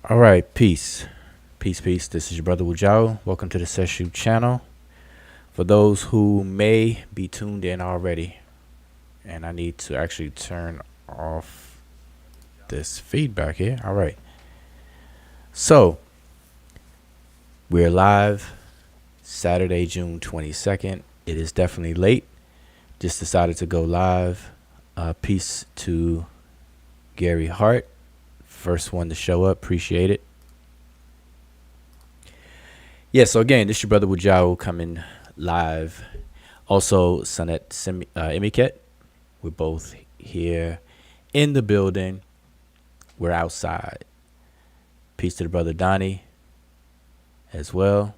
All right, peace. Peace, peace. This is your brother Wujao. Welcome to the Sesh channel. For those who may be tuned in already, and I need to actually turn off this feedback here. All right. So, we're live Saturday, June 22nd. It is definitely late. Just decided to go live. Peace to Gary Hart. First one to show up. Appreciate it. Yeah, so again, this is your brother Wujao coming live. Also, Sanet Imiket. We're both here in the building. We're outside. Peace to the brother Donnie as well.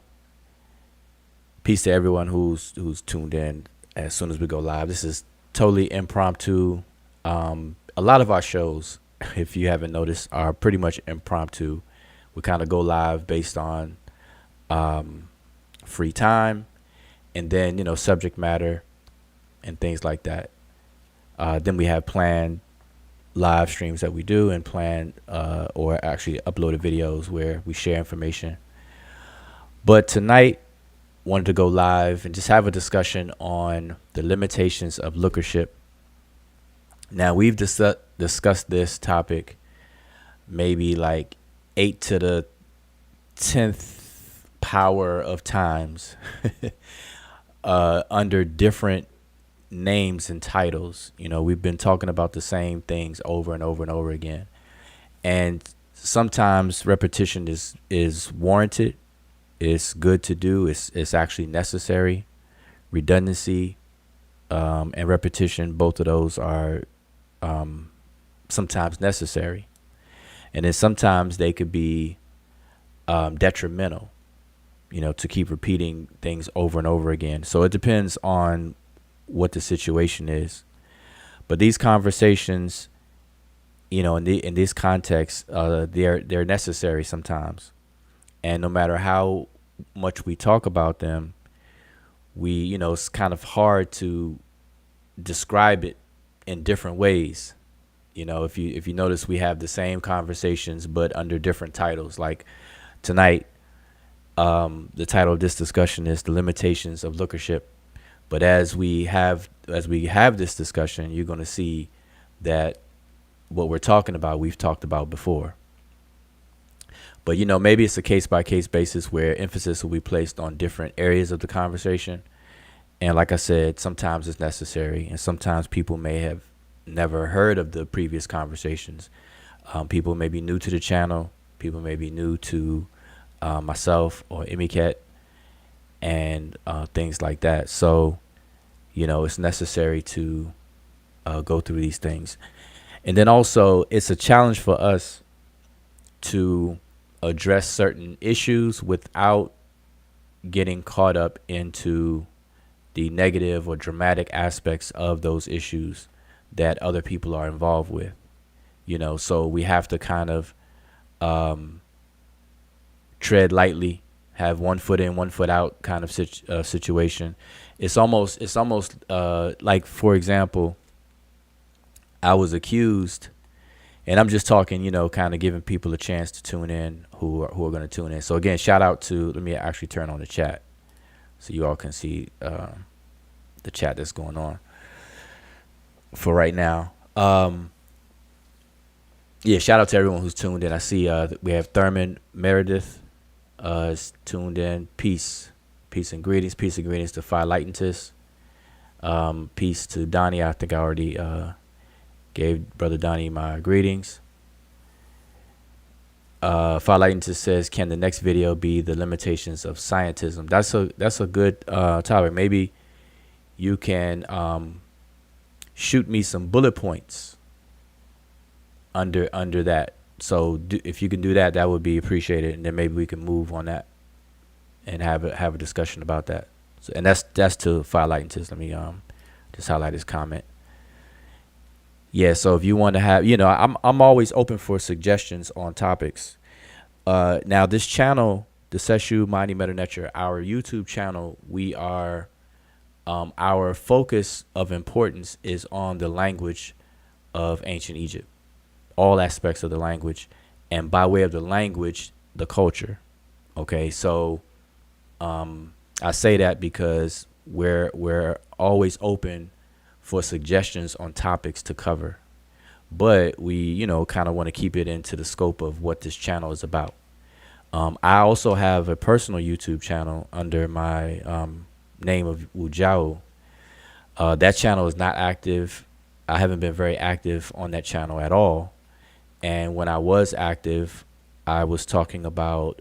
Peace to everyone who's tuned in as soon as we go live. This is totally impromptu. A lot of our shows, if you haven't noticed, are pretty much impromptu. We kind of go live based on free time, and then subject matter and things like that. Then we have planned live streams that we do, and planned or actually uploaded videos where we share information. But tonight, wanted to go live and just have a discussion on the limitations of lookership. Now, we've discussed this topic maybe like 8 to the 10th power of times under different names and titles. We've been talking about the same things over and over and over again. And sometimes repetition is warranted. It's good to do. It's actually necessary. Redundancy and repetition, both of those are sometimes necessary. And then sometimes they could be detrimental, to keep repeating things over and over again. So it depends on what the situation is. But these conversations, in this context, they're necessary sometimes. And no matter how much we talk about them, it's kind of hard to describe it in different ways. If you notice, we have the same conversations but under different titles. Like tonight, the title of this discussion is The Limitations of Lookership. But as we have this discussion, you're going to see that what we're talking about, we've talked about before. But maybe it's a case-by-case basis where emphasis will be placed on different areas of the conversation. And like I said, sometimes it's necessary, and sometimes people may have never heard of the previous conversations. People may be new to the channel. People may be new to myself or Imiket and things like that. So, it's necessary to go through these things. And then also, it's a challenge for us to address certain issues without getting caught up into the negative or dramatic aspects of those issues that other people are involved with. So we have to kind of tread lightly, have one foot in, one foot out kind of situation. It's almost like, for example, I was accused, and I'm just talking, kind of giving people a chance to tune in who are going to tune in. So again, shout out to, let me actually turn on the chat so you all can see the chat that's going on for right now. Yeah, shout out to everyone who's tuned in. I see we have Thurman Meredith is tuned in. Peace and greetings. Peace and greetings to Philitentus. Peace to Donnie. I think I already gave Brother Donnie my greetings. Philitentus says, can the next video be the limitations of scientism? That's a good topic. Maybe you can shoot me some bullet points under that. So if you can do that, that would be appreciated, and then maybe we can move on that and have a discussion about that. So, and that's to Philitentus. Let me just highlight his comment. Yeah, so if you want to have, I'm always open for suggestions on topics. Now this channel, the Sesh Mighty Meta Netcher, our YouTube channel, we are our focus of importance is on the language of ancient Egypt, all aspects of the language, and by way of the language, the culture. Okay, so I say that because we're always open for suggestions on topics to cover, but we kind of want to keep it into the scope of what this channel is about. I also have a personal YouTube channel under my name of Wujao. That channel is not active. I haven't been very active on that channel at all. And when I was active, I was talking about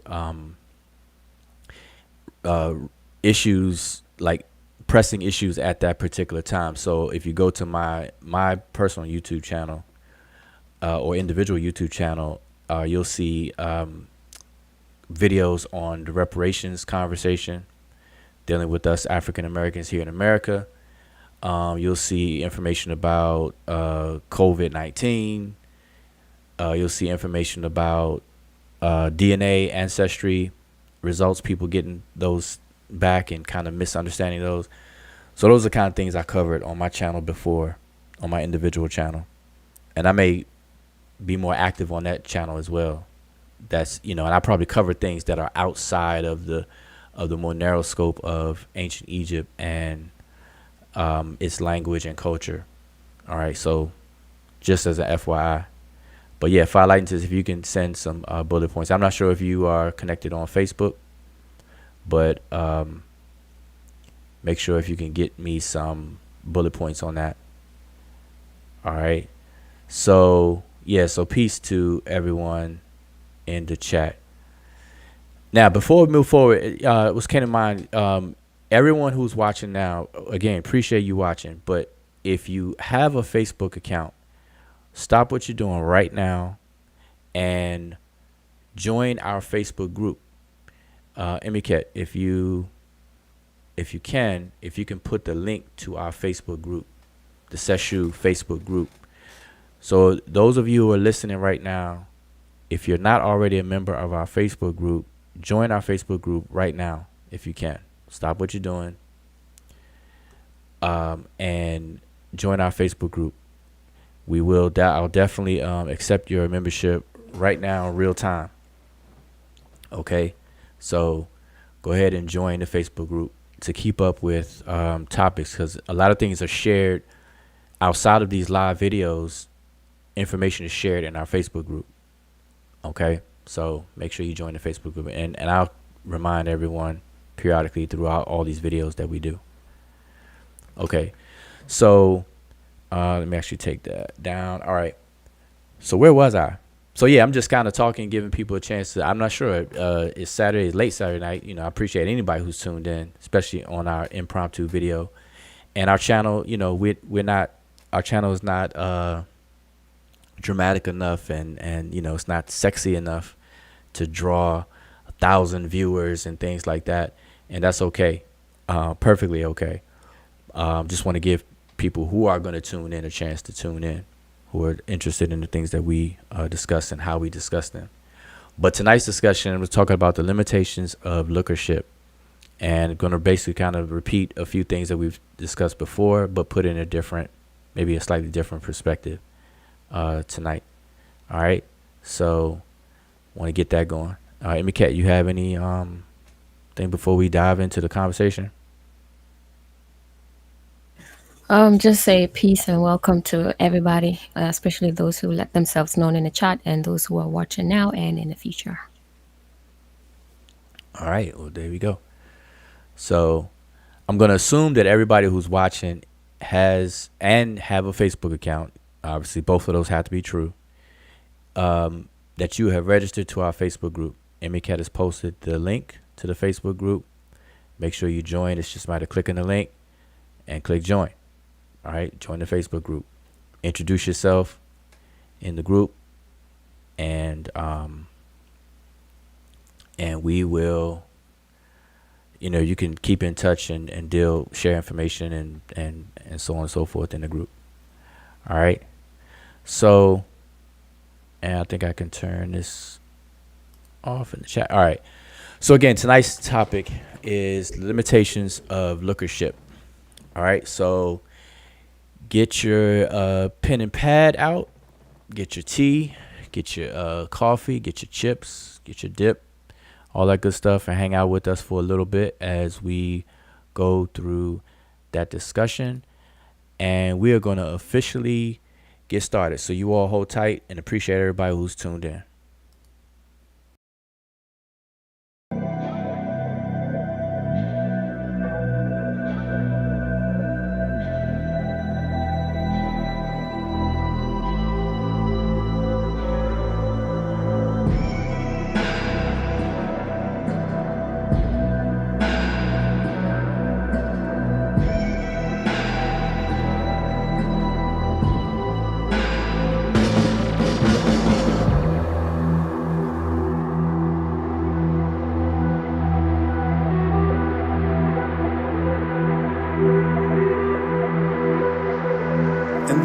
issues, like pressing issues at that particular time. So if you go to my personal YouTube channel or individual YouTube channel, you'll see videos on the reparations conversation, dealing with us African Americans here in America. You'll see information about COVID-19. You'll see information about DNA ancestry results, people getting those back and kind of misunderstanding those. So those are the kind of things I covered on my channel before, on my individual channel. And I may be more active on that channel as well. That's, and I probably cover things that are outside of the more narrow scope of ancient Egypt and its language and culture. All right, so just as an FYI. But yeah, Fire Lightning says if you can send some bullet points. I'm not sure if you are connected on Facebook, but make sure if you can get me some bullet points on that. All right. So yeah, so peace to everyone in the chat. Now, before we move forward, it was came to mind, everyone who's watching now, again, appreciate you watching. But if you have a Facebook account, stop what you're doing right now and join our Facebook group. Emiket, if you can put the link to our Facebook group, the Seshu Facebook group. So those of you who are listening right now, if you're not already a member of our Facebook group, join our Facebook group right now if you can. Stop what you're doing and join our Facebook group. We will. I'll definitely accept your membership right now in real time. Okay, so go ahead and join the Facebook group to keep up with topics, because a lot of things are shared outside of these live videos. Information is shared in our Facebook group. Okay, so make sure you join the Facebook group, and I'll remind everyone periodically throughout all these videos that we do. Okay, so let me actually take that down. All right, so where was I? So yeah, I'm just kind of talking, giving people a chance to. I'm not sure. It's Saturday, late Saturday night. I appreciate anybody who's tuned in, especially on our impromptu video. And our channel, we're not. Our channel is not dramatic enough, and it's not sexy enough to draw 1,000 viewers and things like that. And that's okay, perfectly okay. Just want to give people who are going to tune in a chance to tune in, who are interested in the things that we discuss and how we discuss them. But tonight's discussion, we're talking about the limitations of lookership, and going to basically kind of repeat a few things that we've discussed before, but put in a different, maybe a slightly different perspective tonight. All right, so want to get that going. Emiket, you have any thing before we dive into the conversation? Just say peace and welcome to everybody, especially those who let themselves known in the chat and those who are watching now and in the future. All right, well, there we go. So I'm going to assume that everybody who's watching has and have a Facebook account. Obviously, both of those have to be true. That you have registered to our Facebook group. Emiket has posted the link to the Facebook group. Make sure you join. It's just a matter of clicking the link and click join. All right, join the Facebook group. Introduce yourself in the group, and we will, you can keep in touch and share information and so on and so forth in the group. All right. So, and I think I can turn this off in the chat. All right. So again, tonight's topic is limitations of lookership. All right. So get your pen and pad out, get your tea, get your coffee, get your chips, get your dip, all that good stuff, and hang out with us for a little bit as we go through that discussion. And we are going to officially get started. So you all hold tight and appreciate everybody who's tuned in.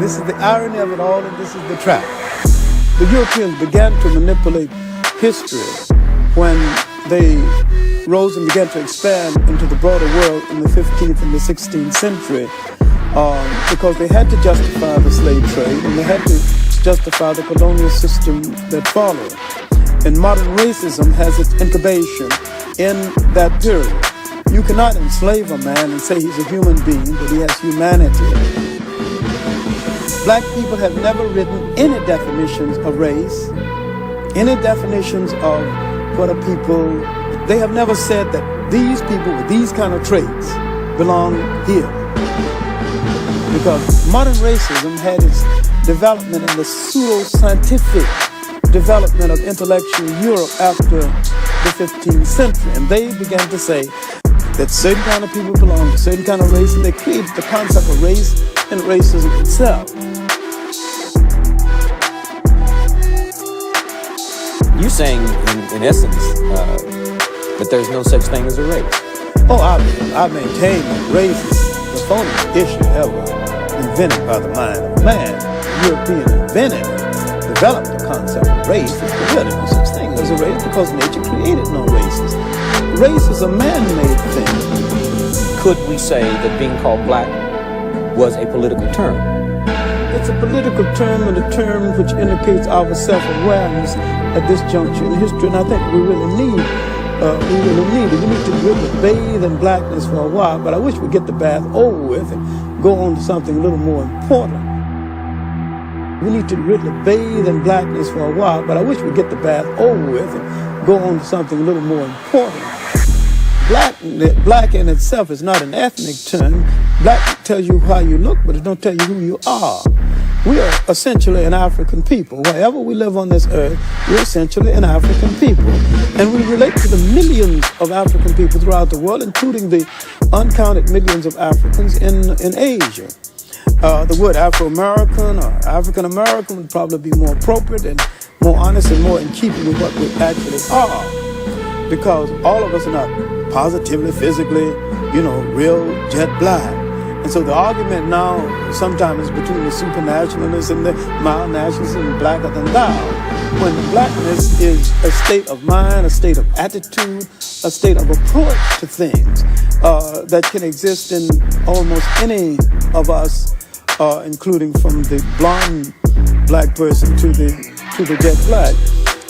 This is the irony of it all, and this is the trap. The Europeans began to manipulate history when they rose and began to expand into the broader world in the 15th and the 16th century because they had to justify the slave trade and they had to justify the colonial system that followed. And modern racism has its incubation in that period. You cannot enslave a man and say he's a human being, but he has humanity. Black people have never written any definitions of race, any definitions of what a people. They have never said that these people with these kind of traits belong here. Because modern racism had its development in the pseudo-scientific development of intellectual Europe after the 15th century. And they began to say that certain kind of people belong to certain kind of race, and they created the concept of race and racism itself. You're saying, in essence, that there's no such thing as a race. Oh, I maintain that race is the phoniest issue ever invented by the mind of man. European invented it, developed the concept of race. There's really no such thing as a race because nature created no races. Race is a man-made thing. Could we say that being called black was a political term? It's a political term and a term which indicates our self-awareness at this juncture in history, and I think we really need it. We need to really bathe in blackness for a while, but I wish we'd get the bath over with and go on to something a little more important. We need to really bathe in blackness for a while, but I wish we'd get the bath over with and go on to something a little more important. Black in itself is not an ethnic term. Black tells you how you look, but it don't tell you who you are. We are essentially an African people. Wherever we live on this earth, we're essentially an African people. And we relate to the millions of African people throughout the world, including the uncounted millions of Africans in Asia. The word Afro-American or African-American would probably be more appropriate and more honest and more in keeping with what we actually are. Because all of us are not positively, physically, real jet black. And so the argument now sometimes is between the supernationalists and the mild nationalists and blacker than thou. When blackness is a state of mind, a state of attitude, a state of approach to things that can exist in almost any of us, including from the blonde black person to the jet black.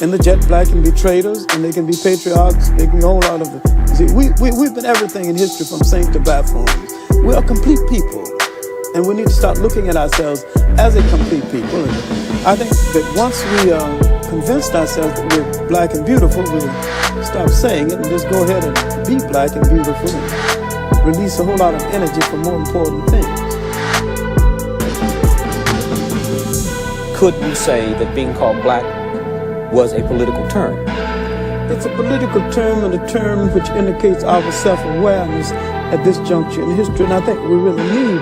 And the jet black can be traitors, and they can be patriarchs, they can be a whole lot of it. See, we've been everything in history from saint to buffoon. We are complete people, and we need to start looking at ourselves as a complete people. And I think that once we convinced ourselves that we're black and beautiful, we'll stop saying it and just go ahead and be black and beautiful and release a whole lot of energy for more important things. Could we say that being called black was a political term? It's a political term and a term which indicates our self-awareness at this juncture in history, and I think we really need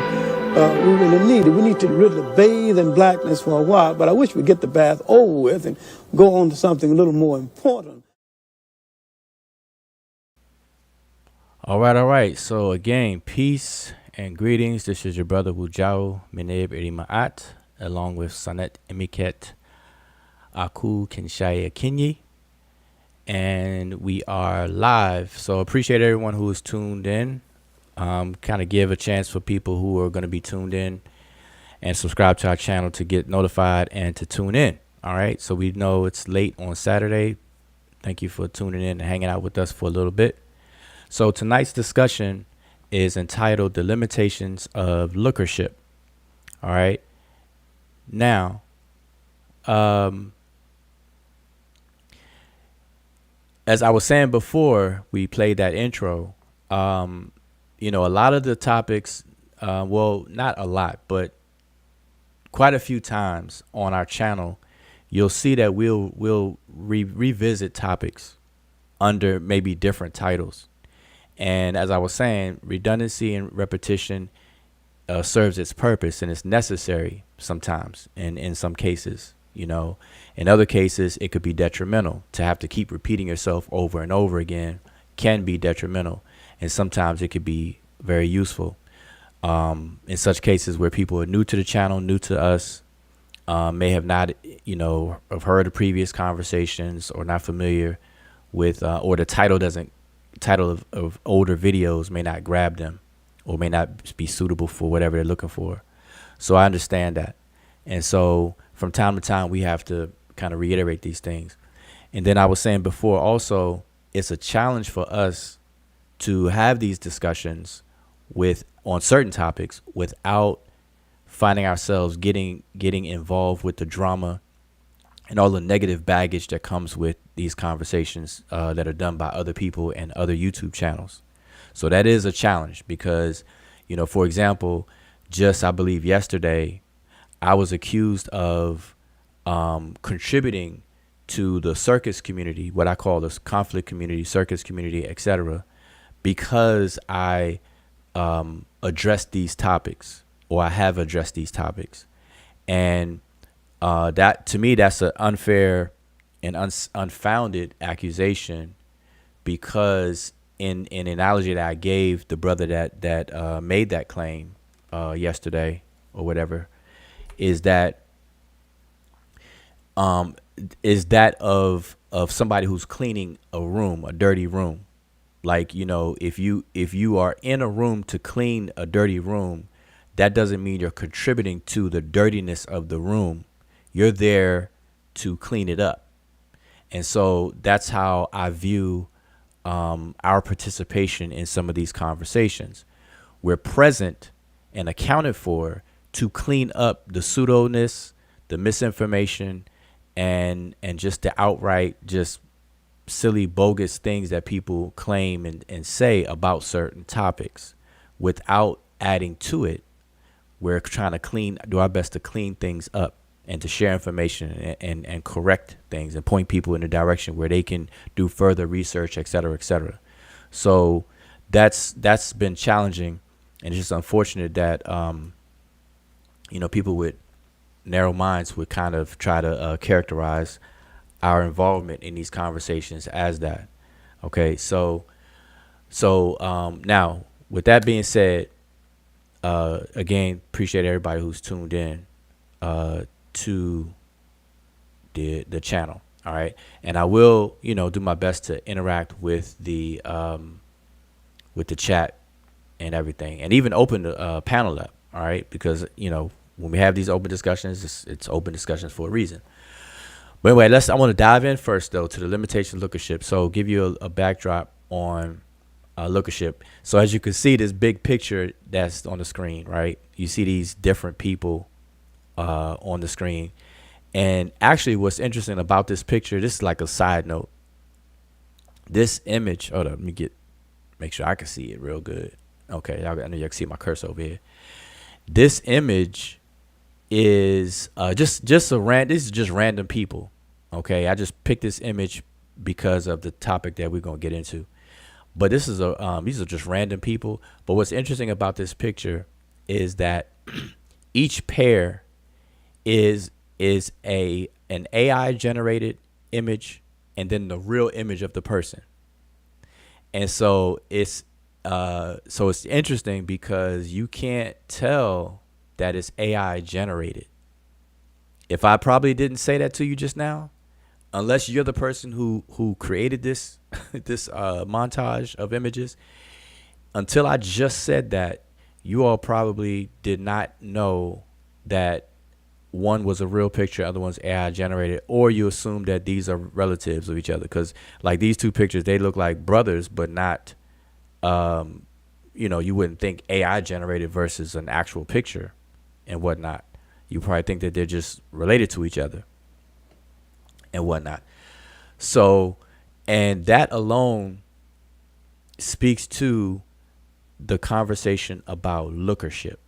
it. We need to really bathe in blackness for a while, but I wish we'd get the bath over with and go on to something a little more important. All right. So again, peace and greetings. This is your brother Wujao Meneb Erimaat, along with Sanet Emiket Aku Kinshaya Kinyi. And we are live. So appreciate everyone who is tuned in. Kind of give a chance for people who are going to be tuned in and subscribe to our channel to get notified and to tune in. All right. So we know it's late on Saturday. Thank you for tuning in and hanging out with us for a little bit. So tonight's discussion is entitled The Limitations of Lookership. All right. Now, as I was saying before we played that intro, a lot of the topics, well, not a lot, but quite a few times on our channel, you'll see that we'll revisit topics under maybe different titles. And as I was saying, redundancy and repetition serves its purpose, and it's necessary sometimes, and in some cases. In other cases, it could be detrimental. To have to keep repeating yourself over and over again can be detrimental, and sometimes it could be very useful. In such cases where people are new to the channel, new to us, may have not, have heard of previous conversations or not familiar with, or the title of older videos may not grab them or may not be suitable for whatever they're looking for. So I understand that. And so from time to time, we have to kind of reiterate these things. And then I was saying before also, it's a challenge for us to have these discussions on certain topics without finding ourselves getting involved with the drama and all the negative baggage that comes with these conversations that are done by other people and other YouTube channels. So that is a challenge because, for example, just I believe yesterday, I was accused of contributing to the circus community, what I call the conflict community, circus community, etc., because I addressed these topics, or I have addressed these topics. And that, to me, that's an unfair and unfounded accusation, because in an analogy that I gave the brother that made that claim yesterday or whatever, is that of somebody who's cleaning a room, a dirty room. Like, if you are in a room to clean a dirty room, that doesn't mean you're contributing to the dirtiness of the room. You're there to clean it up. And so that's how I view our participation in some of these conversations. We're present and accounted for to clean up the pseudo-ness, the misinformation, and just the outright just silly, bogus things that people claim and say about certain topics without adding to it. We're trying to do our best to clean things up and to share information and correct things and point people in a direction where they can do further research, et cetera, et cetera. So that's been challenging, and it's just unfortunate that people with narrow minds would kind of try to characterize our involvement in these conversations as that. Okay, so now with that being said, again, appreciate everybody who's tuned in to the channel. All right, and I will do my best to interact with the chat and everything, and even open the panel up. All right, because when we have these open discussions, it's open discussions for a reason. But anyway, I want to dive in first, though, to the limitations of lookership. So give you a backdrop on lookership. So as you can see, this big picture that's on the screen, right? You see these different people on the screen. And actually, what's interesting about this picture, this is like a side note. This image, hold up, let me make sure I can see it real good. Okay, I know you can see my cursor over here. This image is this is just random people. Okay, I just picked this image because of the topic that we're gonna get into. But this is these are just random people. But what's interesting about this picture is that each pair is an AI generated image and then the real image of the person. And so it's interesting because you can't tell that it's AI generated. If I probably didn't say that to you just now, unless you're the person who created this this montage of images, until I just said that, you all probably did not know that one was a real picture, other one's AI generated, or you assume that these are relatives of each other. Because like these two pictures, they look like brothers, but not, you wouldn't think AI generated versus an actual picture and whatnot. You probably think that they're just related to each other and whatnot. So, and that alone speaks to the conversation about lookership.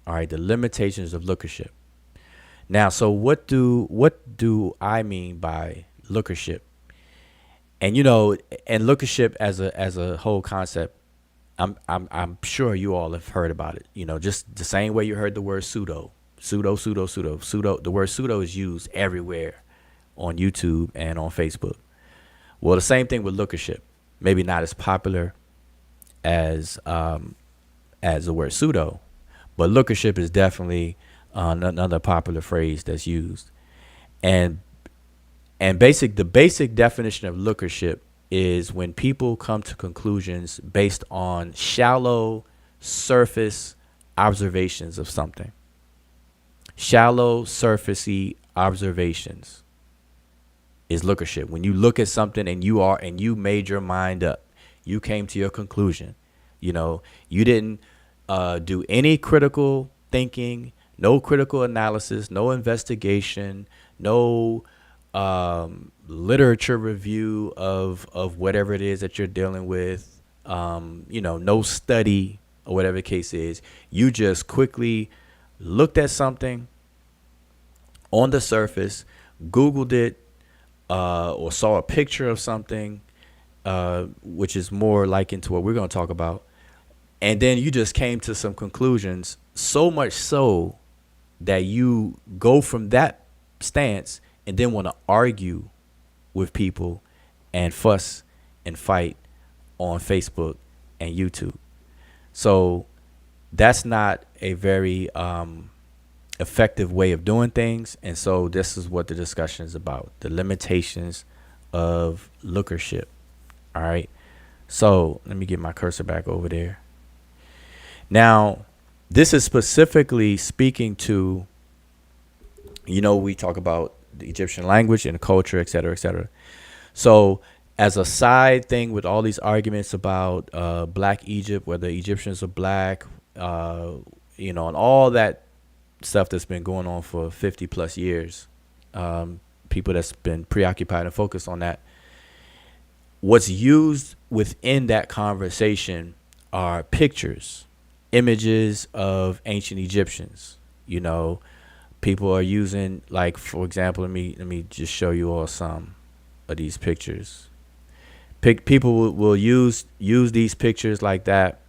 All right, the limitations of lookership. Now, so what do I mean by lookership? And and lookership as a whole concept, I'm sure you all have heard about it. Just the same way you heard the word pseudo. The word pseudo is used everywhere on YouTube and on Facebook. Well, the same thing with lookership. Maybe not as popular as the word pseudo, but lookership is definitely another popular phrase that's used. And the basic definition of lookership is when people come to conclusions based on shallow surface observations of something. Shallow surfacey observations is lookership. When you look at something and you made your mind up, you came to your conclusion. You didn't do any critical thinking, no critical analysis, no investigation, no literature review of whatever it is that you're dealing with, no study or whatever the case is. You just quickly looked at something on the surface, Googled it, or saw a picture of something, which is more like into what we're going to talk about. And then you just came to some conclusions, so much so that you go from that stance and then want to argue with people and fuss and fight on Facebook and YouTube. So that's not a very effective way of doing things. And so this is what the discussion is about, the limitations of lookership. All right. So let me get my cursor back over there. Now, this is specifically speaking to, we talk about the Egyptian language and culture, et cetera, et cetera. So as a side thing with all these arguments about Black Egypt, whether Egyptians are black, and all that stuff that's been going on for 50 plus years, people that's been preoccupied and focused on that. What's used within that conversation are pictures, images of ancient Egyptians. People are using, like, for example, let me just show you all some of these pictures. People will use these pictures like that,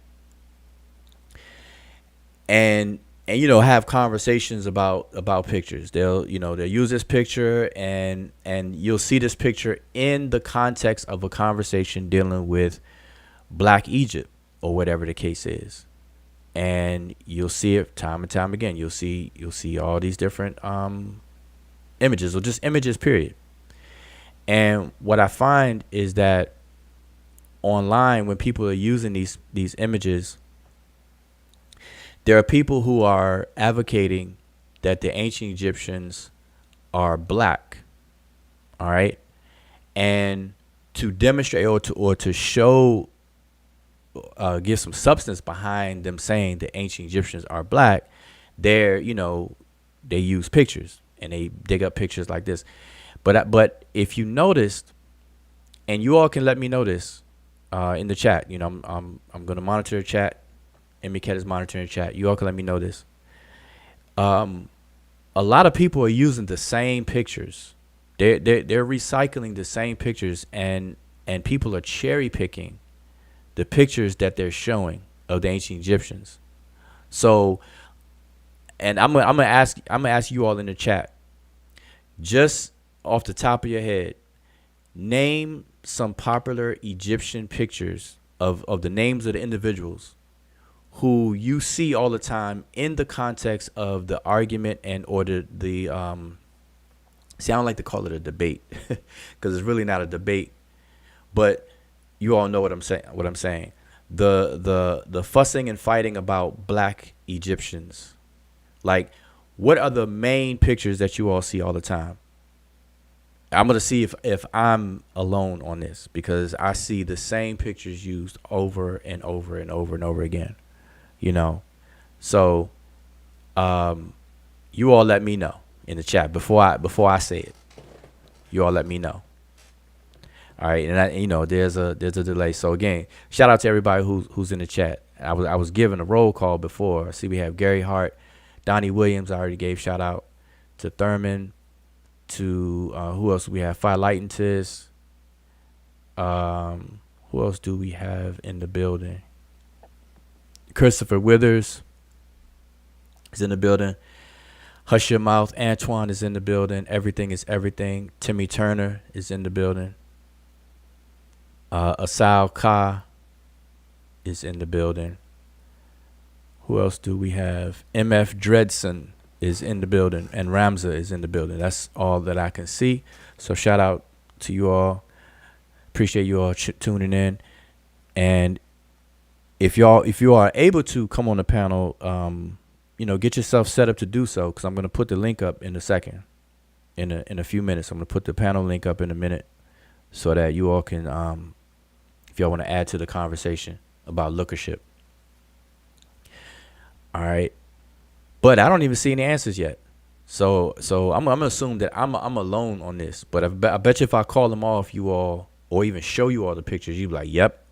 and have conversations about pictures. They'll use this picture, and you'll see this picture in the context of a conversation dealing with Black Egypt or whatever the case is. And you'll see it time and time again. You'll see all these different images, or just images, period. And what I find is that online, when people are using these images, there are people who are advocating that the ancient Egyptians are black. All right. And to demonstrate or to show, give some substance behind them saying the ancient Egyptians are black, they use pictures and they dig up pictures like this. But if you noticed, and you all can let me know this in the chat, I'm going to monitor the chat. Emiket is monitoring the chat. You all can let me know this. A lot of people are using the same pictures. They're recycling the same pictures, and people are cherry picking the pictures that they're showing of the ancient Egyptians. So, and I'm gonna ask you all in the chat, just off the top of your head, name some popular Egyptian pictures of the names of the individuals who you see all the time in the context of the argument and or the see, I don't like to call it a debate because it's really not a debate, but you all know what I'm saying. The fussing and fighting about Black Egyptians. Like, what are the main pictures that you all see all the time? I'm going to see if I'm alone on this, because I see the same pictures used over and over and over and over again, you know. So you all let me know in the chat before I say it. You all let me know. All right, and there's a delay. So again, shout out to everybody who's in the chat. I was given a roll call before. I see we have Gary Hart, Donnie Williams. I already gave shout out to Thurman. To who else we have? Fire Lightentis. Who else do we have in the building? Christopher Withers is in the building. Hush Your Mouth. Antoine is in the building. Everything is Everything. Timmy Turner is in the building. Asal Ka is in the building. Who else do we have? MF Dredson is in the building, and Ramza is in the building. That's all that I can see. So shout out to you all. Appreciate you all tuning in. And if you are able to come on the panel, get yourself set up to do so, because I'm going to put the link up in a second. In a few minutes, I'm going to put the panel link up in a minute, so that you all can, if y'all want to add to the conversation about lookership. All right. But I don't even see any answers yet. So I'm gonna assume that I'm alone on this. But I bet you if I call them off, you all, or even show you all the pictures, you'd be like, yep,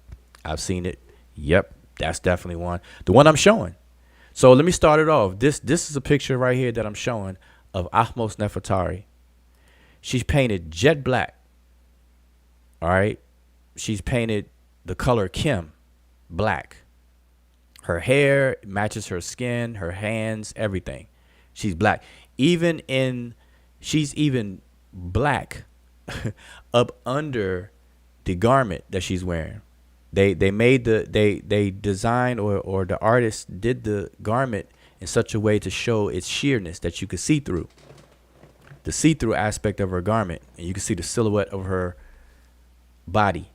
I've seen it. Yep, that's definitely one. The one I'm showing. So let me start it off. This is a picture right here that I'm showing of Ahmos Nefertari. She's painted jet black. All right. She's painted the color Kim, black. Her hair matches her skin, her hands, everything. She's black. She's even black up under the garment that she's wearing. They designed or the artist did the garment in such a way to show its sheerness that you could see through. The see-through aspect of her garment, and you can see the silhouette of her body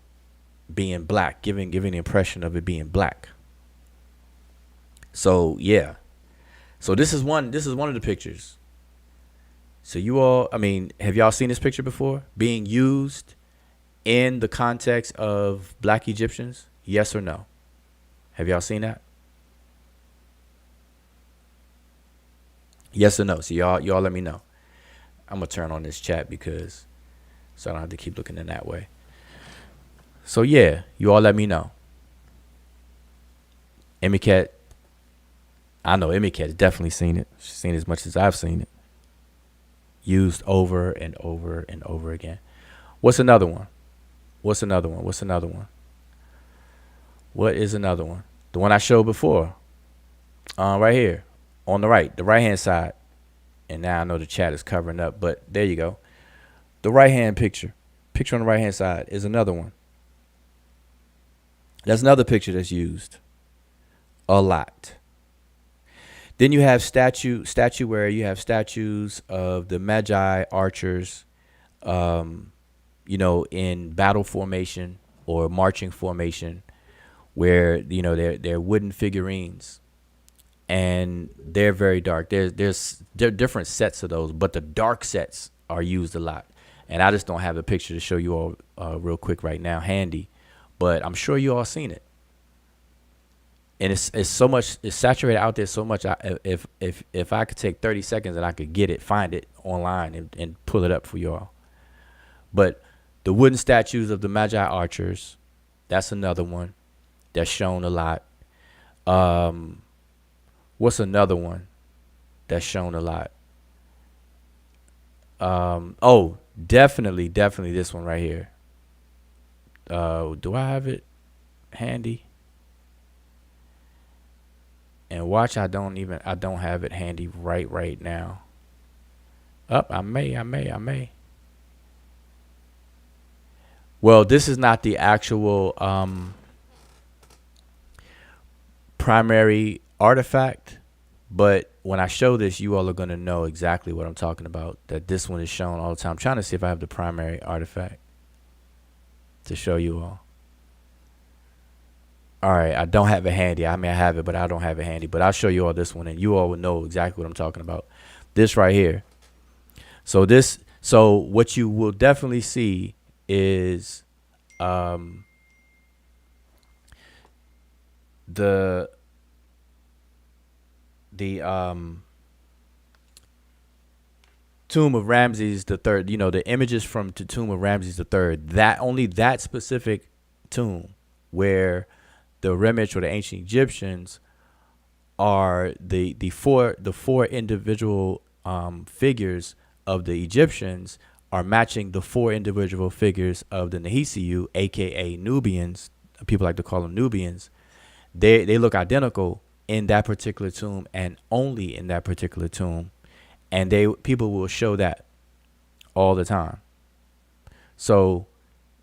being black, giving the impression of it being black. So yeah, so this is one of the pictures. So you all, have y'all seen this picture before being used in the context of black Egyptians? Yes or no? Have y'all seen that? Yes or no? So y'all let me know. I'm gonna turn on this chat so I don't have to keep looking in that way. So yeah, you all let me know. Emicat. I know Emicat has definitely seen it. She's seen it as much as I've seen it. Used over and over and over again. What's another one? What is another one? The one I showed before. Right here. On the right-hand side. And now I know the chat is covering up, but there you go. The right-hand picture. Picture on the right-hand side is another one. That's another picture that's used a lot. Then you have statuary. You have statues of the Magi archers, in battle formation or marching formation, where they're wooden figurines, and they're very dark. There are different sets of those, but the dark sets are used a lot. And I just don't have a picture to show you all real quick right now, handy, but I'm sure you all seen it. And it's so much, it's saturated out there so much. If I could take 30 seconds and I could find it online and pull it up for y'all. But the wooden statues of the Magi archers, that's another one that's shown a lot. What's another one that's shown a lot? Definitely this one right here. Do I have it handy? And watch, I don't have it handy right now. I may. Well, this is not the actual primary artifact, but when I show this, you all are going to know exactly what I'm talking about, that this one is shown all the time. I'm trying to see if I have the primary artifact to show you all. All right, I don't have it handy. I have it, but I don't have it handy. But I'll show you all this one, and you all will know exactly what I'm talking about. This right here. So what you will definitely see is the tomb of Ramses the Third. You know, the images from the tomb of Ramses the Third. That specific tomb where the Remich or the ancient Egyptians are the four individual figures of the Egyptians are matching the four individual figures of the Nehisiu, aka Nubians. People like to call them Nubians. They look identical in that particular tomb and only in that particular tomb, and people will show that all the time. So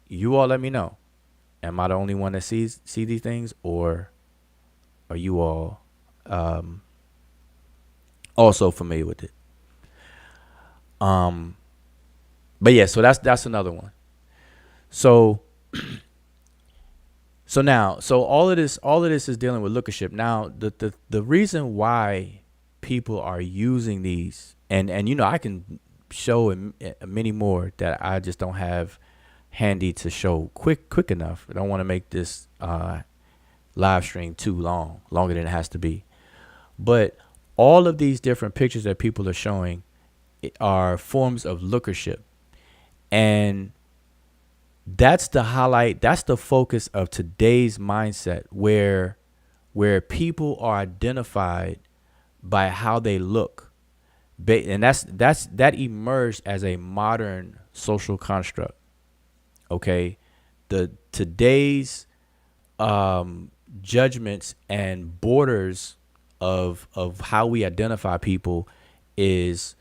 you all let me know. Am I the only one that see these things, or are you all also familiar with it? But yeah, so that's another one. So all of this is dealing with lookership. Now, the reason why people are using these, and you know, I can show many more that I just don't have handy to show quick enough. I don't want to make this live stream too longer than it has to be. But all of these different pictures that people are showing are forms of lookership, and that's the highlight. That's the focus of today's mindset, where people are identified by how they look, and that emerged as a modern social construct. Okay, today's judgments and borders of how we identify people is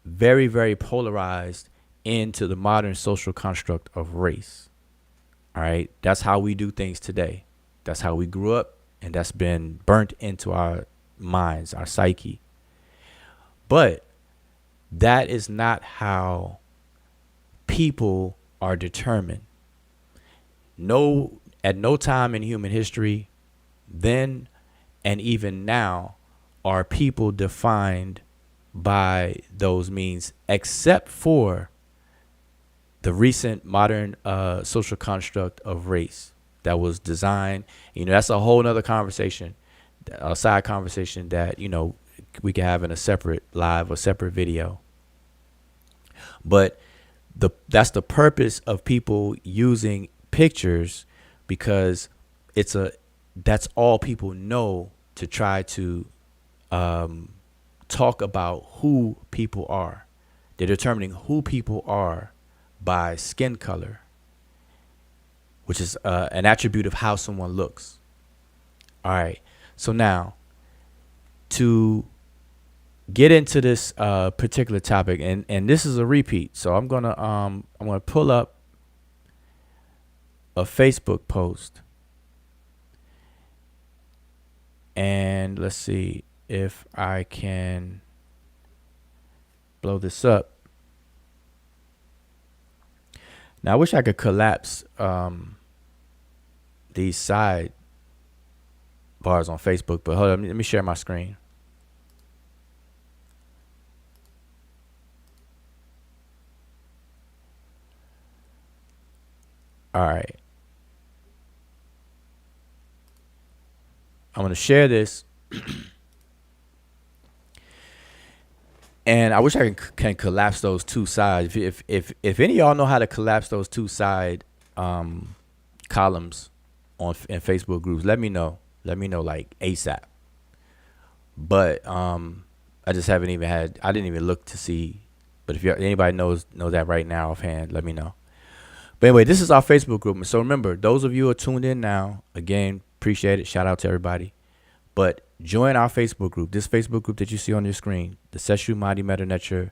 very, very polarized into the modern social construct of race. All right, that's how we do things today. That's how we grew up, and that's been burnt into our minds, our psyche. But that is not how people are determined. At no time in human history, then and even now, are people defined by those means, except for the recent modern social construct of race that was designed. You know, that's a whole nother conversation, a side conversation that, you know, we can have in a separate live or separate video. But that's the purpose of people using pictures, because that's all people know to try to talk about who people are. They're determining who people are by skin color, which is an attribute of how someone looks. All right. So now, to get into this particular topic, and this is a repeat. So I'm gonna pull up a Facebook post, and let's see if I can blow this up. Now I wish I could collapse these side bars on Facebook, but hold on, let me share my screen. All right. I'm going to share this. And I wish I can collapse those two sides. If any of y'all know how to collapse those two side columns in Facebook groups, let me know. Let me know like ASAP. But I just haven't even I didn't even look to see. But if anybody knows that right now offhand, let me know. But anyway, this is our Facebook group. So remember, those of you who are tuned in now, again, appreciate it. Shout out to everybody. But join our Facebook group. This Facebook group that you see on your screen, the Sesh, Mighty Medew, Netcher,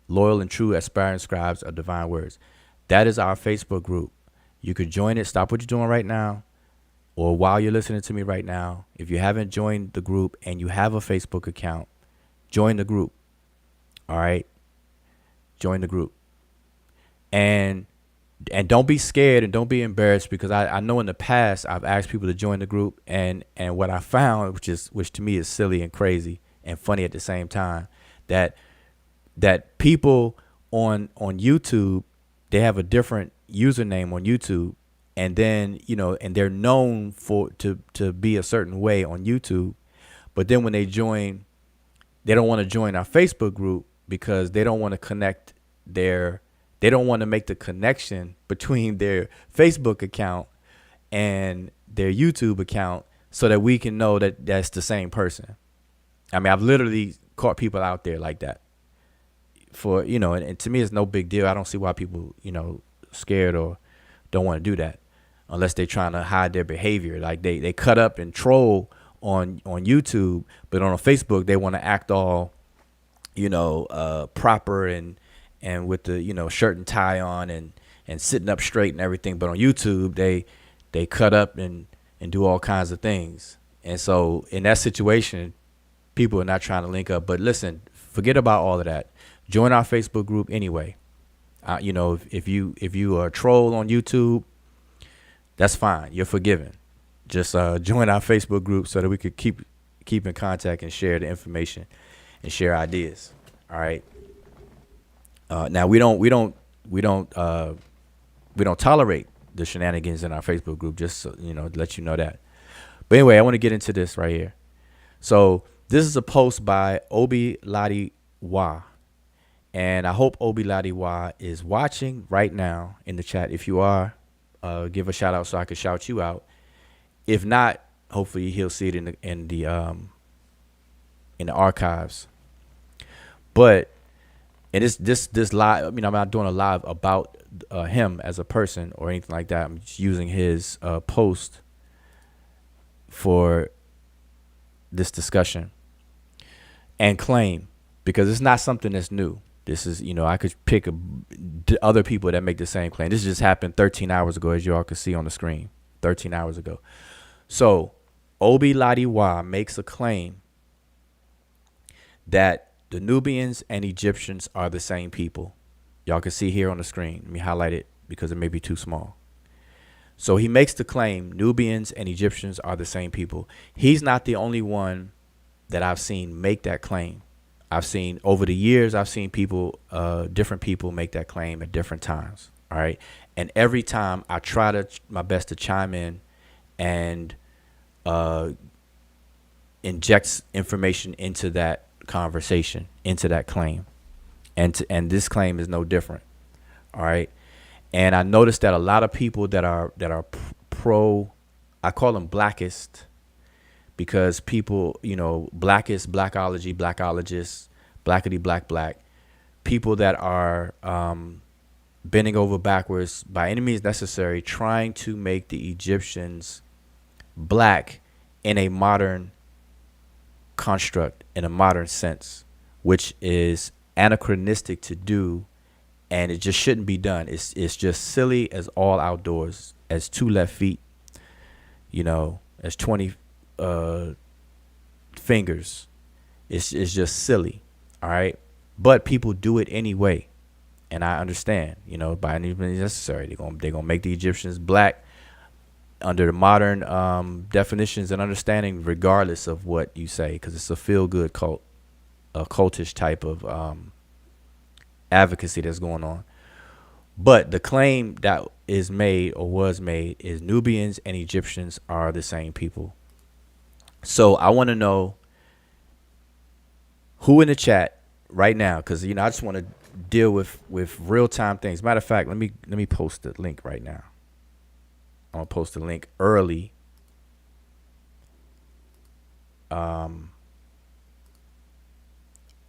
loyal and true aspiring scribes of divine words. That is our Facebook group. You could join it. Stop what you're doing right now, or while you're listening to me right now. If you haven't joined the group and you have a Facebook account, join the group. All right? Join the group. And don't be scared and don't be embarrassed, because I know in the past I've asked people to join the group, and what I found, which to me is silly and crazy, and funny at the same time. That people on YouTube, they have a different username on YouTube, and then and they're known to be a certain way on YouTube, but then when they don't want to join our Facebook group because they don't want to they don't want to make the connection between their Facebook account and their YouTube account so that we can know that that's the same person. I mean, I've literally caught people out there like that and to me, it's no big deal. I don't see why people, scared or don't want to do that unless they're trying to hide their behavior. Like they cut up and troll on YouTube, but on Facebook, they want to act all, proper and with the, shirt and tie on and sitting up straight and everything. But on YouTube, they cut up and do all kinds of things. And so in that situation, people are not trying to link up. But listen, forget about all of that. Join our Facebook group anyway. If you are a troll on YouTube, that's fine. You're forgiven. Just join our Facebook group so that we could keep in contact and share the information and share ideas. All right. Now we don't tolerate the shenanigans in our Facebook group. Just so, to let you know that. But anyway, I want to get into this right here. So this is a post by Obi Ladi Wa. And I hope Obi Ladi Wa is watching right now in the chat. If you are, give a shout out so I can shout you out. If not, hopefully he'll see it in the archives. But this live, I'm not doing a live about him as a person or anything like that. I'm just using his post for this discussion and claim, because it's not something that's new. This is, I could pick other people that make the same claim. This just happened 13 hours ago, as you all can see on the screen, 13 hours ago. So Obi Ladi Wa makes a claim that the Nubians and Egyptians are the same people. Y'all can see here on the screen. Let me highlight it because it may be too small. So he makes the claim Nubians and Egyptians are the same people. He's not the only one that I've seen make that claim. I've seen over the years, I've seen people, different people make that claim at different times. All right. And every time I try my best to chime in and inject information into that conversation, into that claim. And this claim is no different. All right. And I noticed that a lot of people that are pro, I call them blackist, because people, blackist, blackologists, blackity, black, people that are bending over backwards by any means necessary, trying to make the Egyptians black in a modern construct, in a modern sense, which is anachronistic to do, and it just shouldn't be done. It's just silly as all outdoors, as 2 left feet, as 20 fingers. It's just silly. All right. But people do it anyway. And I understand, by any means necessary. They're gonna make the Egyptians black under the modern definitions and understanding, regardless of what you say, because it's a feel-good cult, a cultish type of advocacy that's going on. But the claim that is made or was made is Nubians and Egyptians are the same people. So I want to know who in the chat right now, because I just want to deal with real-time things. Matter of fact, let me post the link right now. I'm gonna post the link early.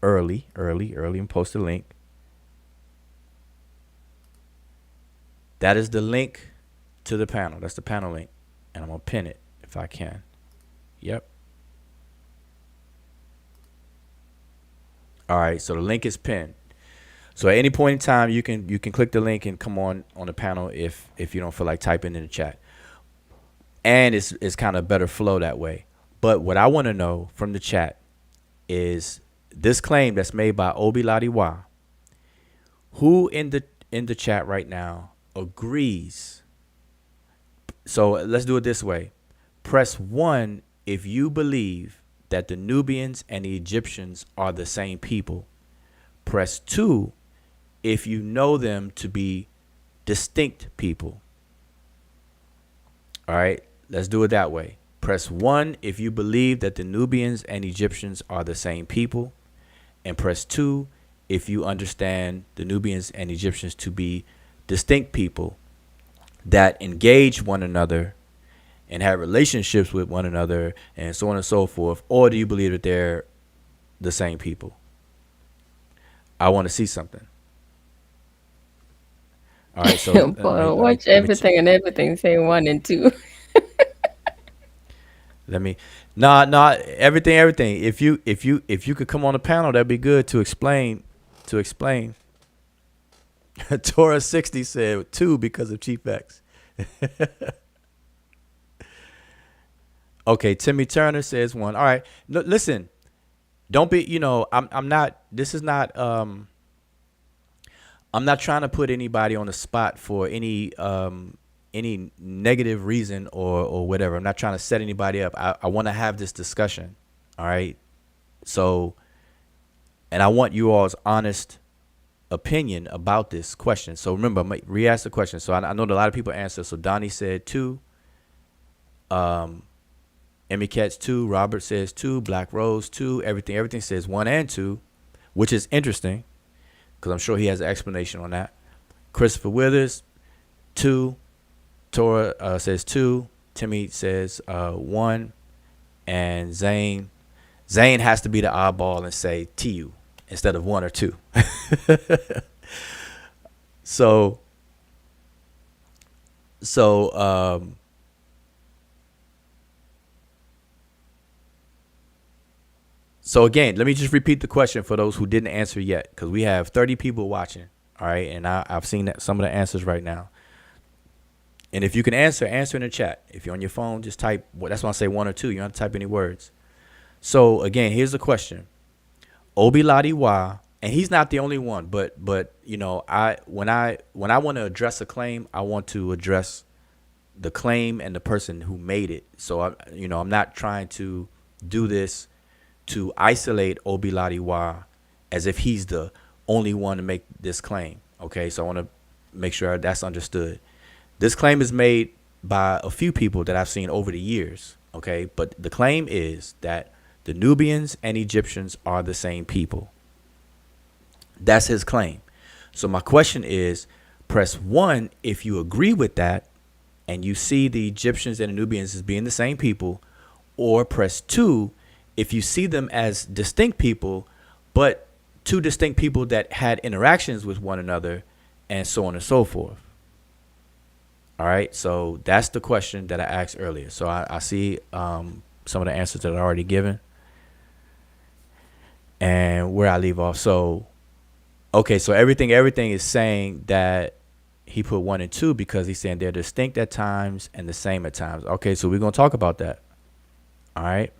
Early, and post the link. That is the link to the panel. That's the panel link, and I'm gonna pin it if I can. Yep. All right, so the link is pinned. So at any point in time, you can click the link and come on the panel if you don't feel like typing in the chat. And it's kind of better flow that way. But what I want to know from the chat is this claim that's made by Obi Ladi Wa. Who in the chat right now agrees? So let's do it this way. Press 1 if you believe that the Nubians and the Egyptians are the same people. Press 2 if you know them to be distinct people. All right, let's do it that way. Press 1 if you believe that the Nubians and Egyptians are the same people. And press 2 if you understand the Nubians and Egyptians to be distinct people that engage one another and have relationships with one another and so on and so forth. Or do you believe that they're the same people? I want to see something. All right, so Watch everything and everything. Say 1 and 2. Let me, everything. If you could come on the panel, that'd be good to explain. Torah 60 said 2 because of Chief X. Okay, Timmy Turner says 1. All right, listen, don't be. I'm not. This is not. I'm not trying to put anybody on the spot for any negative reason or whatever. I'm not trying to set anybody up. I want to have this discussion. All right. So, and I want you all's honest opinion about this question. So remember, I'm re-ask the question. So I know that a lot of people answer. So Donnie said 2. Emmy Cats 2. Robert says 2. Black Rose 2. Everything says 1 and 2, which is interesting because I'm sure he has an explanation on that. Christopher Withers 2. Torah says 2. Timmy says 1. And Zane has to be the oddball and say TU instead of 1 or 2. So again, let me just repeat the question for those who didn't answer yet, because we have 30 people watching. All right, and I've seen some of the answers right now. And if you can answer in the chat. If you're on your phone, just type. That's why I say 1 or 2. You don't have to type any words. So again, here's the question: Obi Ladi Wa, and he's not the only one, but when I want to address a claim, I want to address the claim and the person who made it. So I'm not trying to do this to isolate Obi Ladi Wa as if he's the only one to make this claim. Okay, so I want to make sure that's understood. This claim is made by a few people that I've seen over the years. Okay, but the claim is that the Nubians and Egyptians are the same people. That's his claim. So my question is, press 1 if you agree with that and you see the Egyptians and the Nubians as being the same people, or press 2 if you see them as distinct people, but 2 distinct people that had interactions with one another and so on and so forth. All right, so that's the question that I asked earlier. So I see some of the answers that are already given. And where I leave off. So, okay, so everything is saying that he put 1 and 2 because he's saying they're distinct at times and the same at times. Okay, so we're going to talk about that. All right.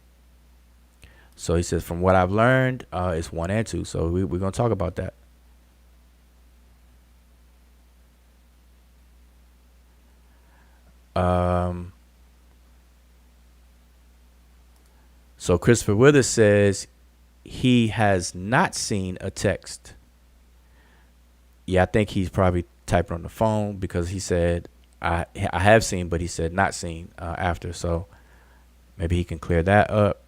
So he says, from what I've learned, it's 1 and 2. So we're going to talk about that. So Christopher Withers says he has not seen a text. Yeah, I think he's probably typing on the phone because he said I have seen, but he said not seen after. So maybe he can clear that up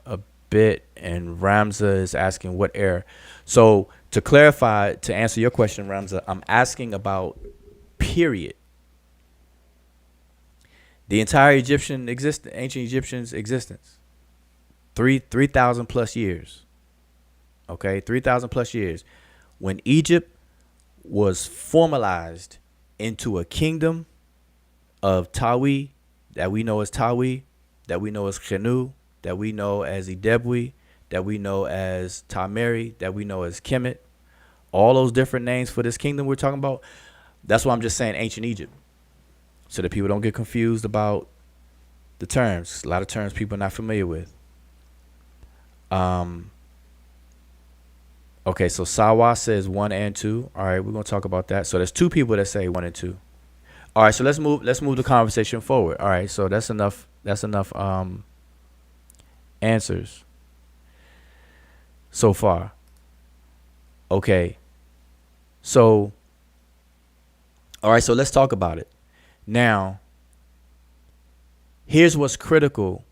a bit. And Ramza is asking what error. So to clarify, to answer your question, Ramza, I'm asking about period. The entire ancient Egyptians' existence, 3,000 plus years. Okay, 3,000 plus years. When Egypt was formalized into a kingdom of Tawi, that we know as Tawi, that we know as Khenu, that we know as Idebwi, that we know as Tameri, that we know as Kemet, all those different names for this kingdom we're talking about. That's why I'm just saying ancient Egypt, so that people don't get confused about the terms. A lot of terms people are not familiar with. Okay, so Sawa says 1 and 2. All right, we're gonna talk about that. So there's 2 people that say 1 and 2. All right, so let's move the conversation forward. All right, so that's enough answers so far. Okay. So, all right, so let's talk about it. Now, here's what's critical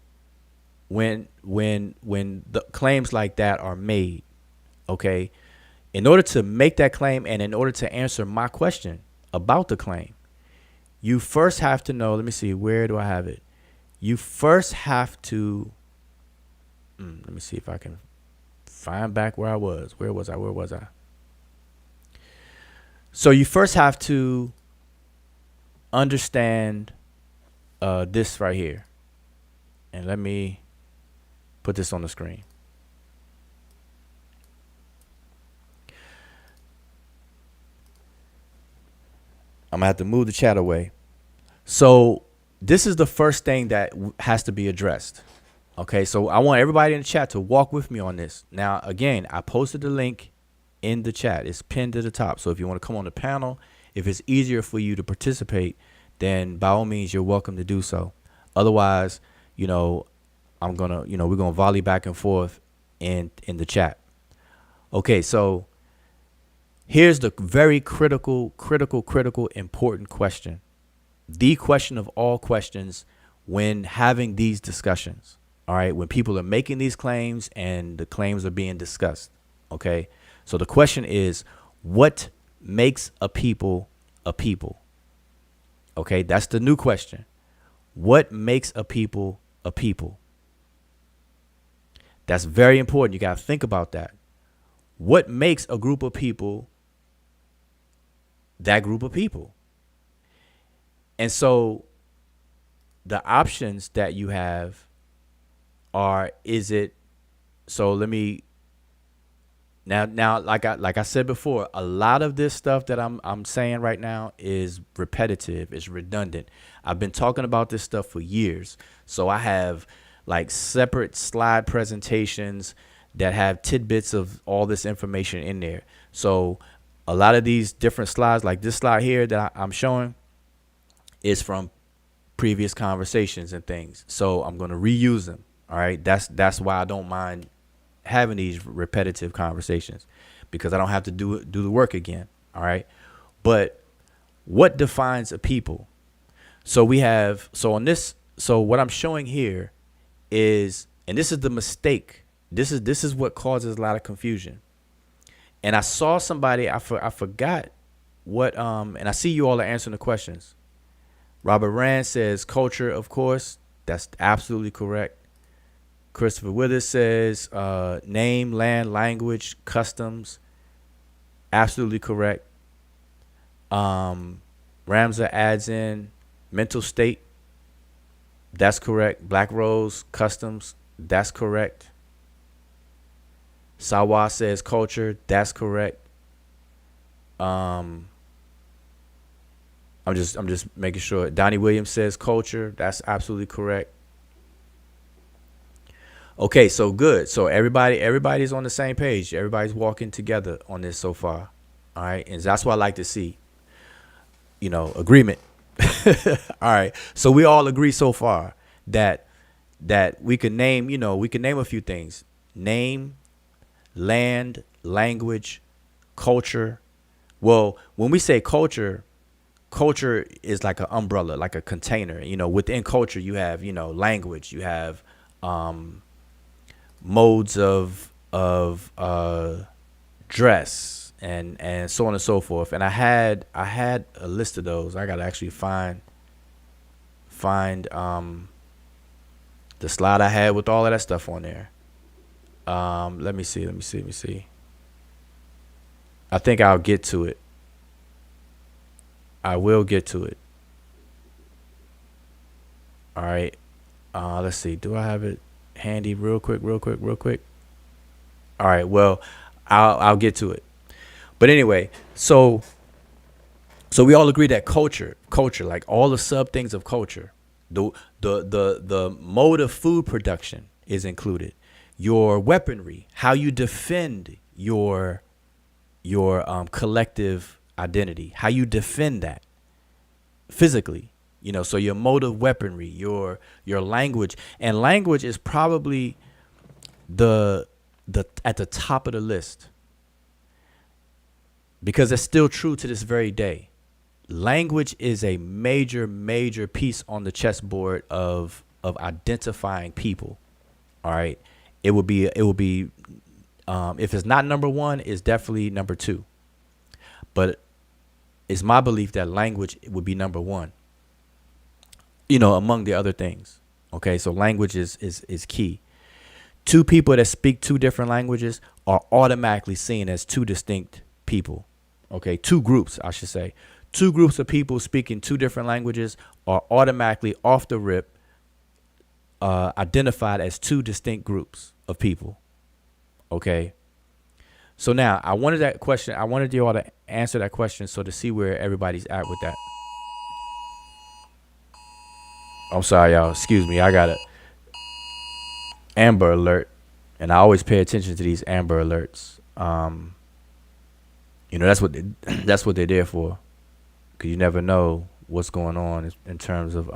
when the claims like that are made. Okay? In order to make that claim and in order to answer my question about the claim, you first have to know, let me see, where do I have it? You first have to, let me see if I can find back where I was. Where was I? So you first have to understand this right here. And let me put this on the screen. I'm gonna have to move the chat away. So this is the first thing that has to be addressed. Okay, so I want everybody in the chat to walk with me on this. Now, again, I posted the link in the chat. It's pinned to the top. So if you want to come on the panel, if it's easier for you to participate, then by all means, you're welcome to do so. Otherwise, we're gonna volley back and forth in the chat. Okay, so here's the very critical, important question. The question of all questions when having these discussions. All right, when people are making these claims and the claims are being discussed. Okay, so the question is, what makes a people a people? Okay, that's the new question. What makes a people a people? That's very important. You got to think about that. What makes a group of people that group of people? And so the options that you have are, now like I said before, a lot of this stuff that I'm saying right now is repetitive, it's redundant. I've been talking about this stuff for years. So I have like separate slide presentations that have tidbits of all this information in there. So a lot of these different slides, like this slide here that I'm showing, is from previous conversations and things. So I'm going to reuse them. All right. That's why I don't mind having these repetitive conversations, because I don't have to do the work again. All right. But what defines a people? So what I'm showing here is, and this is the mistake. This is what causes a lot of confusion. And I saw somebody, I forgot what, and I see you all are answering the questions. Robert Rand says culture, of course. That's absolutely correct. Christopher Withers says name, land, language, customs. Absolutely correct. Ramza adds in mental state. That's correct. Black Rose, customs. That's correct. Sawa says culture. That's correct. I'm just making sure. Donnie Williams says culture. That's absolutely correct. Okay, so good. So everybody's on the same page. Everybody's walking together on this so far. All right, and that's what I like to see. Agreement. All right. So we all agree so far that we can name, a few things. Name, land, language, culture. Well, when we say culture is like an umbrella, like a container. Within culture you have, language, you have modes of dress and so on and so forth. And I had a list of those. I gotta actually find the slide I had with all of that stuff on there. Let me see. I think I'll get to it. I will get to it. All right. Let's see. Do I have it handy real quick? All right. Well, I'll get to it. But anyway, so we all agree that culture, like all the sub things of culture, the mode of food production is included. Your weaponry, how you defend your collective identity, how you defend that physically, so your mode of weaponry, your language, and language is probably the at the top of the list, because it's still true to this very day. Language is a major piece on the chessboard of identifying people. All right, it would be if it's not number one, it's definitely number two. But it's my belief that language would be number one, among the other things. Okay, so language is key. Two people that speak two different languages are automatically seen as two distinct people. Okay, two groups, I should say. Two groups of people speaking two different languages are automatically off the rip identified as two distinct groups of people. Okay. So now I wanted you all to answer that question, so to see where everybody's at with that. I'm sorry, y'all. Excuse me. I got a Amber Alert, and I always pay attention to these Amber Alerts. That's what they're there for, because you never know what's going on in terms of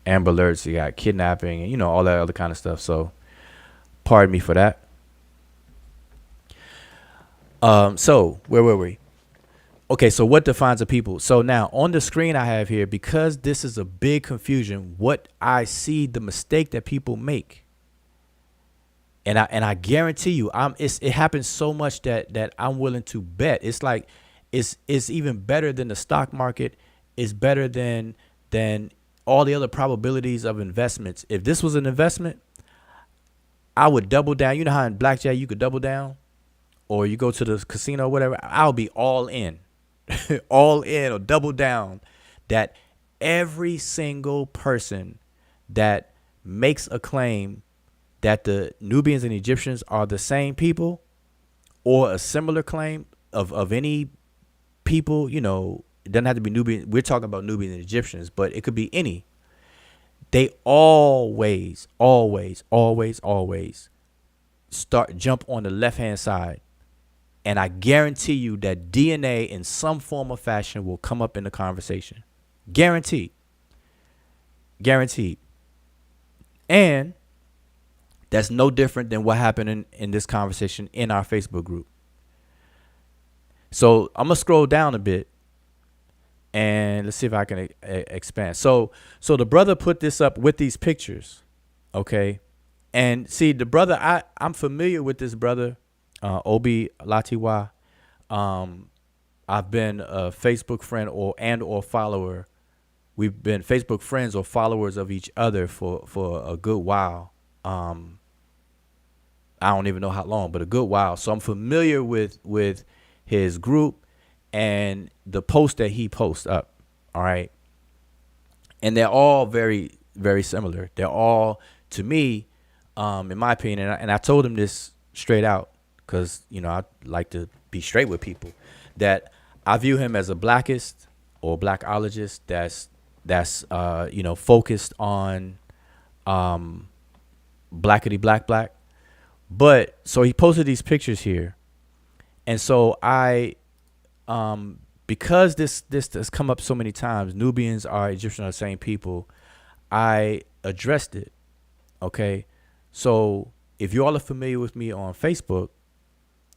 Amber Alerts. You got kidnapping and all that other kind of stuff. So, pardon me for that. So where were we? Okay, so what defines a people? So now on the screen I have here, because this is a big confusion, what I see the mistake that people make. And I guarantee you, it happens so much that I'm willing to bet. It's like it's even better than the stock market. It's better than all the other probabilities of investments. If this was an investment, I would double down. You know how in blackjack you could double down, or you go to the casino or whatever. I'll be all in. All in or double down that every single person that makes a claim that the Nubians and Egyptians are the same people, or a similar claim of any people, it doesn't have to be Nubian. We're talking about Nubians and Egyptians, but it could be any. They always jump on the left-hand side. And I guarantee you that DNA in some form or fashion will come up in the conversation. Guaranteed. And that's no different than what happened in this conversation in our Facebook group. So I'm going to scroll down a bit and let's see if I can expand. So the brother put this up with these pictures. Okay. And see, the brother, I'm familiar with this brother. Obi Latiwa. I've been a Facebook friend or follower. We've been Facebook friends or followers of each other for a good while. I don't even know how long, but a good while. So I'm familiar with his group and the post that he posts up. All right. And they're all very, very similar. They're all, to me, in my opinion, and I told him this straight out, because, I like to be straight with people, that I view him as a blackist or blackologist that's focused on blackity black. But so he posted these pictures here. And so I because this has come up so many times, Nubians are Egyptians are the same people, I addressed it. Okay. So if you all are familiar with me on Facebook,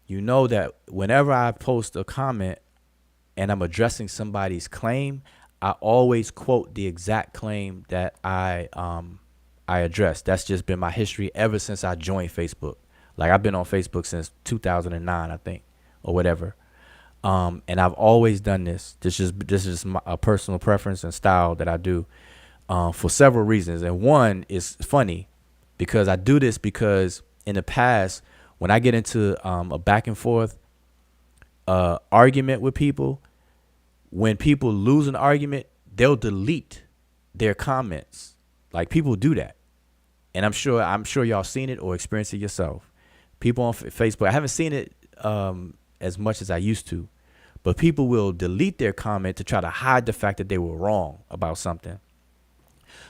you know that whenever I post a comment and I'm addressing somebody's claim, I always quote the exact claim that I addressed. That's just been my history ever since I joined Facebook. Like, I've been on Facebook since 2009, I think, or whatever. And I've always done this. This is a personal preference and style that I do for several reasons. And one is funny, because I do this because in the past, when I get into a back and forth argument with people, when people lose an argument, they'll delete their comments. Like, people do that. And I'm sure y'all seen it or experienced it yourself. People on Facebook, I haven't seen it as much as I used to, but people will delete their comment to try to hide the fact that they were wrong about something.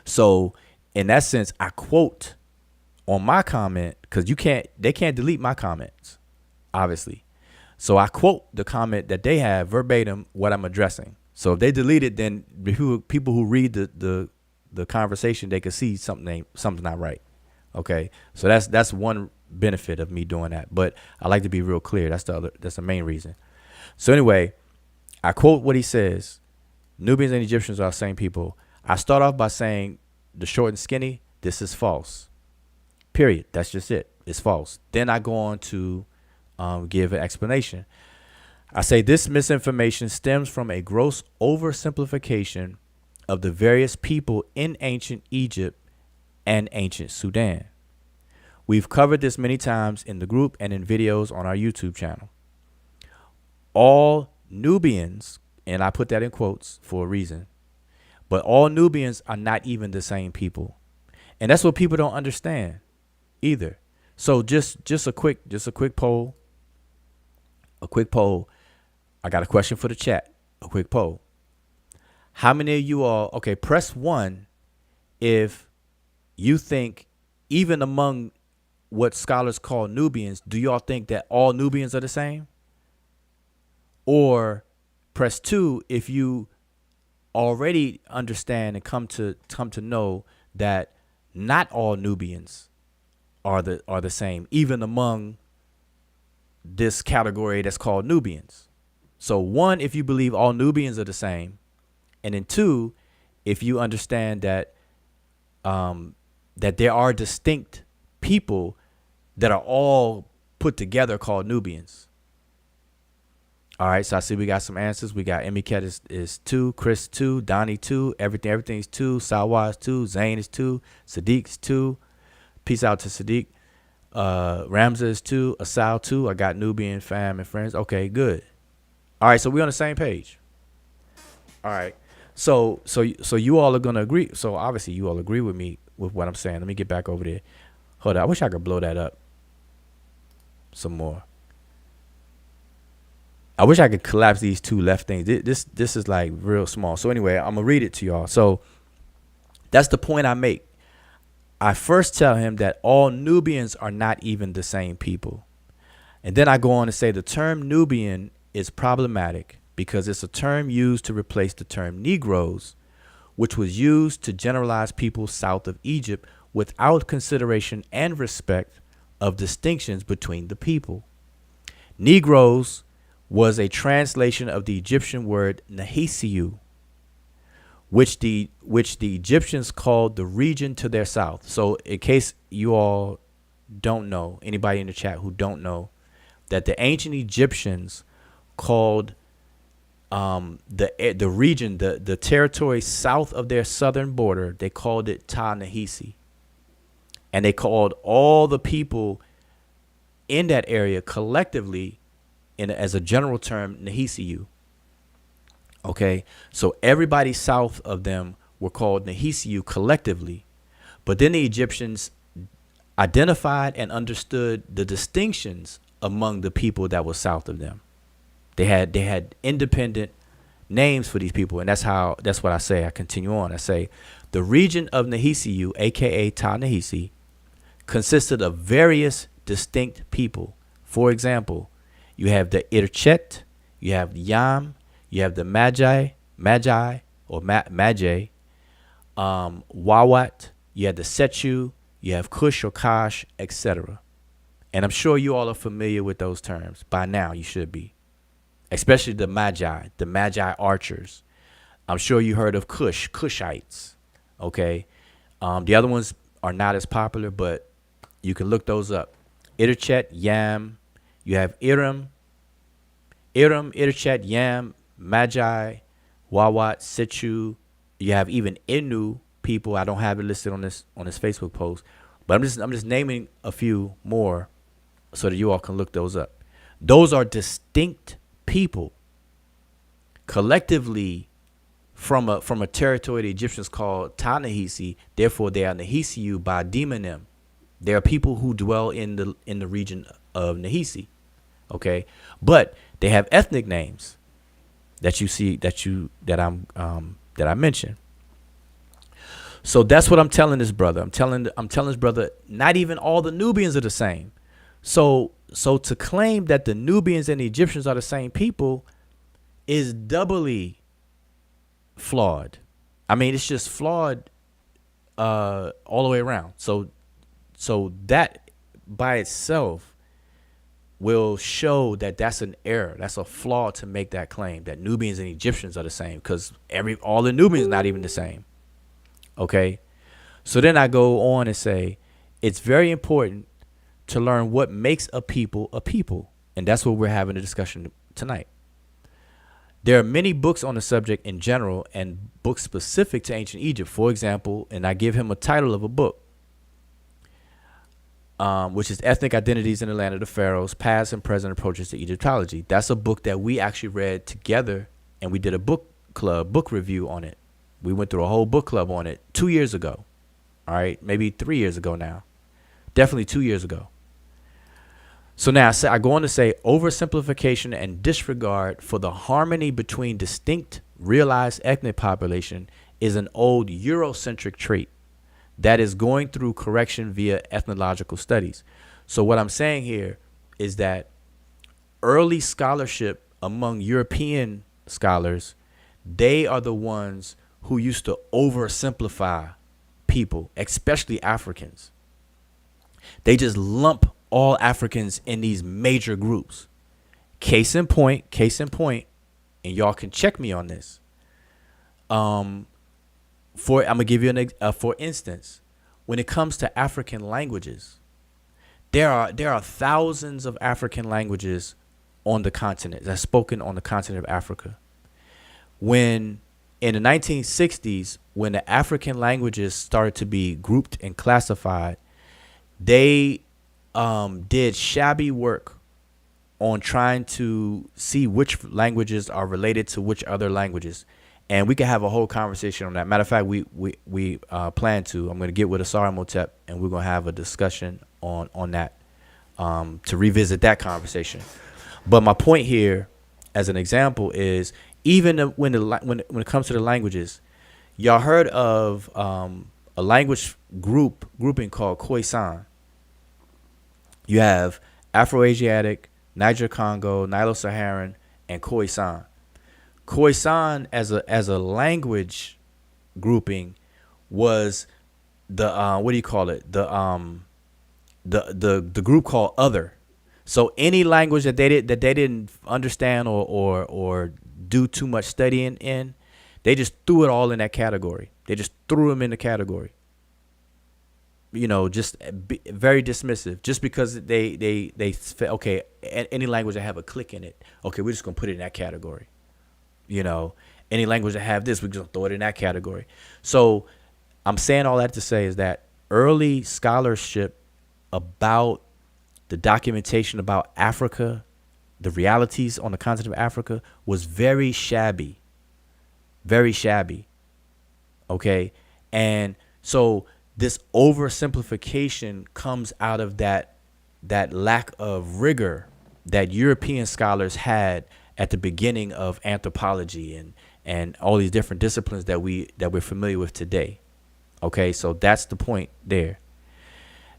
So in that sense, I quote on my comment, because they can't delete my comments, obviously. So I quote the comment that they have verbatim what I'm addressing. So if they delete it, then people who read the conversation, they can see something not right. Okay, so that's one benefit of me doing that. But I like to be real clear. That's the main reason. So anyway, I quote what he says. Nubians and Egyptians are the same people. I start off by saying the short and skinny, this is false. Period. That's just it. It's false. Then I go on to give an explanation. I say this misinformation stems from a gross oversimplification of the various people in ancient Egypt and ancient Sudan. We've covered this many times in the group and in videos on our YouTube channel. All Nubians, and I put that in quotes for a reason, but all Nubians are not even the same people. And that's what people don't understand either. So just a quick poll. A quick poll. I got a question for the chat. A quick poll. How many of you all, okay, press 1 if you think, even among what scholars call Nubians, do y'all think that all Nubians are the same? Or press 2 if you already understand and come to know that not all Nubians are the same, even among this category that's called Nubians. So 1, if you believe all Nubians are the same, and then 2, if you understand that that there are distinct people that are all put together called Nubians. All right, so I see we got some answers. We got Emmy Cat is 2, Chris 2, Donnie 2, everything's 2, Sawa is 2, Zane is 2, Sadiq's 2. Peace out to Sadiq. Ramza is 2, Asal 2. I got Nubian fam and friends. Okay, good. All right, so we're on the same page. All right. So you all are gonna agree. So obviously you all agree with me with what I'm saying. Let me get back over there. Hold on. I wish I could blow that up some more. I wish I could collapse these two left things. This is like real small. So anyway, I'm gonna read it to y'all. So that's the point I make. I first tell him that all Nubians are not even the same people. And then I go on to say the term Nubian is problematic because it's a term used to replace the term Negroes, which was used to generalize people south of Egypt without consideration and respect of distinctions between the people. Negroes was a translation of the Egyptian word Nahisiu, which the Egyptians called the region to their south. So in case you all don't know, anybody in the chat who don't know, that the ancient Egyptians called the region, the territory south of their southern border, they called it Ta-Nehisi. And they called all the people in that area collectively, as a general term, Nehisiu. Okay, so everybody south of them were called Nehisiu collectively. But then the Egyptians identified and understood the distinctions among the people that were south of them. They had independent names for these people, and that's what I say. I continue on. I say the region of Nehisiu, aka Ta-Nehisi, consisted of various distinct people. For example, you have the Irchet, you have the Yam, you have the Magi, Wawat, you have the Sechu, you have Kush or Kash, etc. And I'm sure you all are familiar with those terms. By now, you should be. Especially the Magi archers. I'm sure you heard of Cushites. Okay. The other ones are not as popular, but you can look those up. Irchet, Yam, you have Iram, Irchet, Yam, Magi, Wawat, Situ. You have even Innu people. I don't have it listed on this Facebook post, but I'm just naming a few more so that you all can look those up. Those are distinct people collectively from a territory the Egyptians called Ta-Nehisi. Therefore, they are Nehisiu by demonym. They are people who dwell in the region of Nehisi. Okay, but they have ethnic names that you see that I mentioned. So that's what I'm telling this brother. I'm telling this brother not even all the Nubians are the same. So to claim that the Nubians and the Egyptians are the same people is doubly flawed. I mean, it's just flawed all the way around. So So that by itself will show that that's an error. That's a flaw to make that claim that Nubians and Egyptians are the same, because all the Nubians not even the same. Okay. So then I go on and say it's very important to learn what makes a people a people. And that's what we're having a discussion tonight. There are many books on the subject in general and books specific to ancient Egypt. For example, and I give him a title of a book, which is Ethnic Identities in the Land of the Pharaohs, Past and Present Approaches to Egyptology. That's a book that we actually read together, and we did a book review on it. We went through a whole book club on it 2 years ago. All right, maybe 3 years ago now. Definitely 2 years ago. So now I go on to say oversimplification and disregard for the harmony between distinct realized ethnic population is an old Eurocentric trait that is going through correction via ethnological studies. So what I'm saying here is that early scholarship among European scholars, they are the ones who used to oversimplify people, especially Africans. They just lump all Africans in these major groups. Case in point, and y'all can check me on this. I'm gonna give you for instance, when it comes to African languages, there are thousands of African languages on the continent that's spoken on the continent of Africa. When in the 1960s, when the African languages started to be grouped and classified, they did shabby work on trying to see which languages are related to which other languages. And we can have a whole conversation on that. Matter of fact, we plan to. I'm going to get with Asar Motep, and we're going to have a discussion on that to revisit that conversation. But my point here, as an example, is even when it comes to the languages, y'all heard of a language grouping called Khoisan. You have Afro-Asiatic, Niger-Congo, Nilo-Saharan, and Khoisan. Khoisan as a language grouping was the what do you call it? The group called Other. So any language that they didn't understand or do too much studying in, they just threw it all in that category. They just threw them in the category. You know, just very dismissive, just because they okay, any language that have a click in it, okay, we're just gonna put it in that category. You know, any language that have this, we're just gonna throw it in that category. So I'm saying all that to say is that early scholarship about the documentation about Africa, the realities on the continent of Africa, was very shabby. Very shabby. Okay, and so this oversimplification comes out of that lack of rigor that European scholars had at the beginning of anthropology and all these different disciplines that we're familiar with today. Okay, so that's the point there.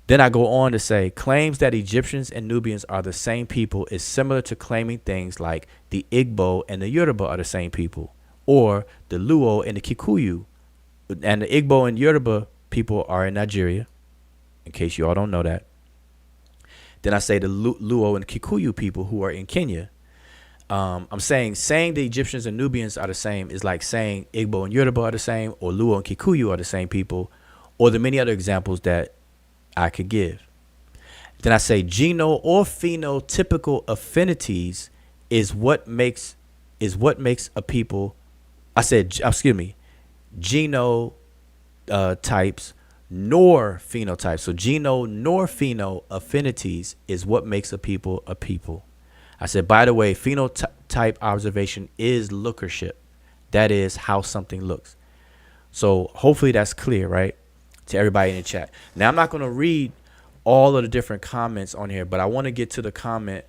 Then I go on to say claims that Egyptians and Nubians are the same people is similar to claiming things like the Igbo and the Yoruba are the same people, or the Luo and the Kikuyu. And the Igbo and Yoruba people are in Nigeria, in case you all don't know that. Then I say the Luo and Kikuyu people who are in Kenya. I'm saying the Egyptians and Nubians are the same is like saying Igbo and Yoruba are the same, or Luo and Kikuyu are the same people, or the many other examples that I could give. Then I say geno or phenotypical affinities is what makes a people. I said, geno types nor phenotypes. So geno nor pheno affinities is what makes a people a people. I said, by the way, phenotype observation is lookership. That is how something looks. So hopefully that's clear, right, to everybody in the chat. Now, I'm not going to read all of the different comments on here, but I want to get to the comment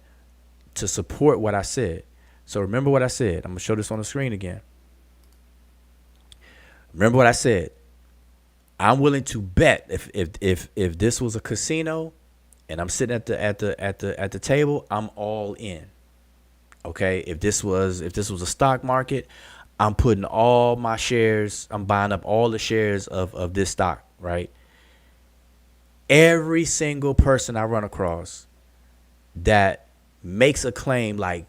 to support what I said. So remember what I said. I'm going to show this on the screen again. Remember what I said. I'm willing to bet if this was a casino and I'm sitting at the table, I'm all in. Okay, if this was a stock market, I'm putting all my shares, I'm buying up all the shares of this stock, right? Every single person I run across that makes a claim like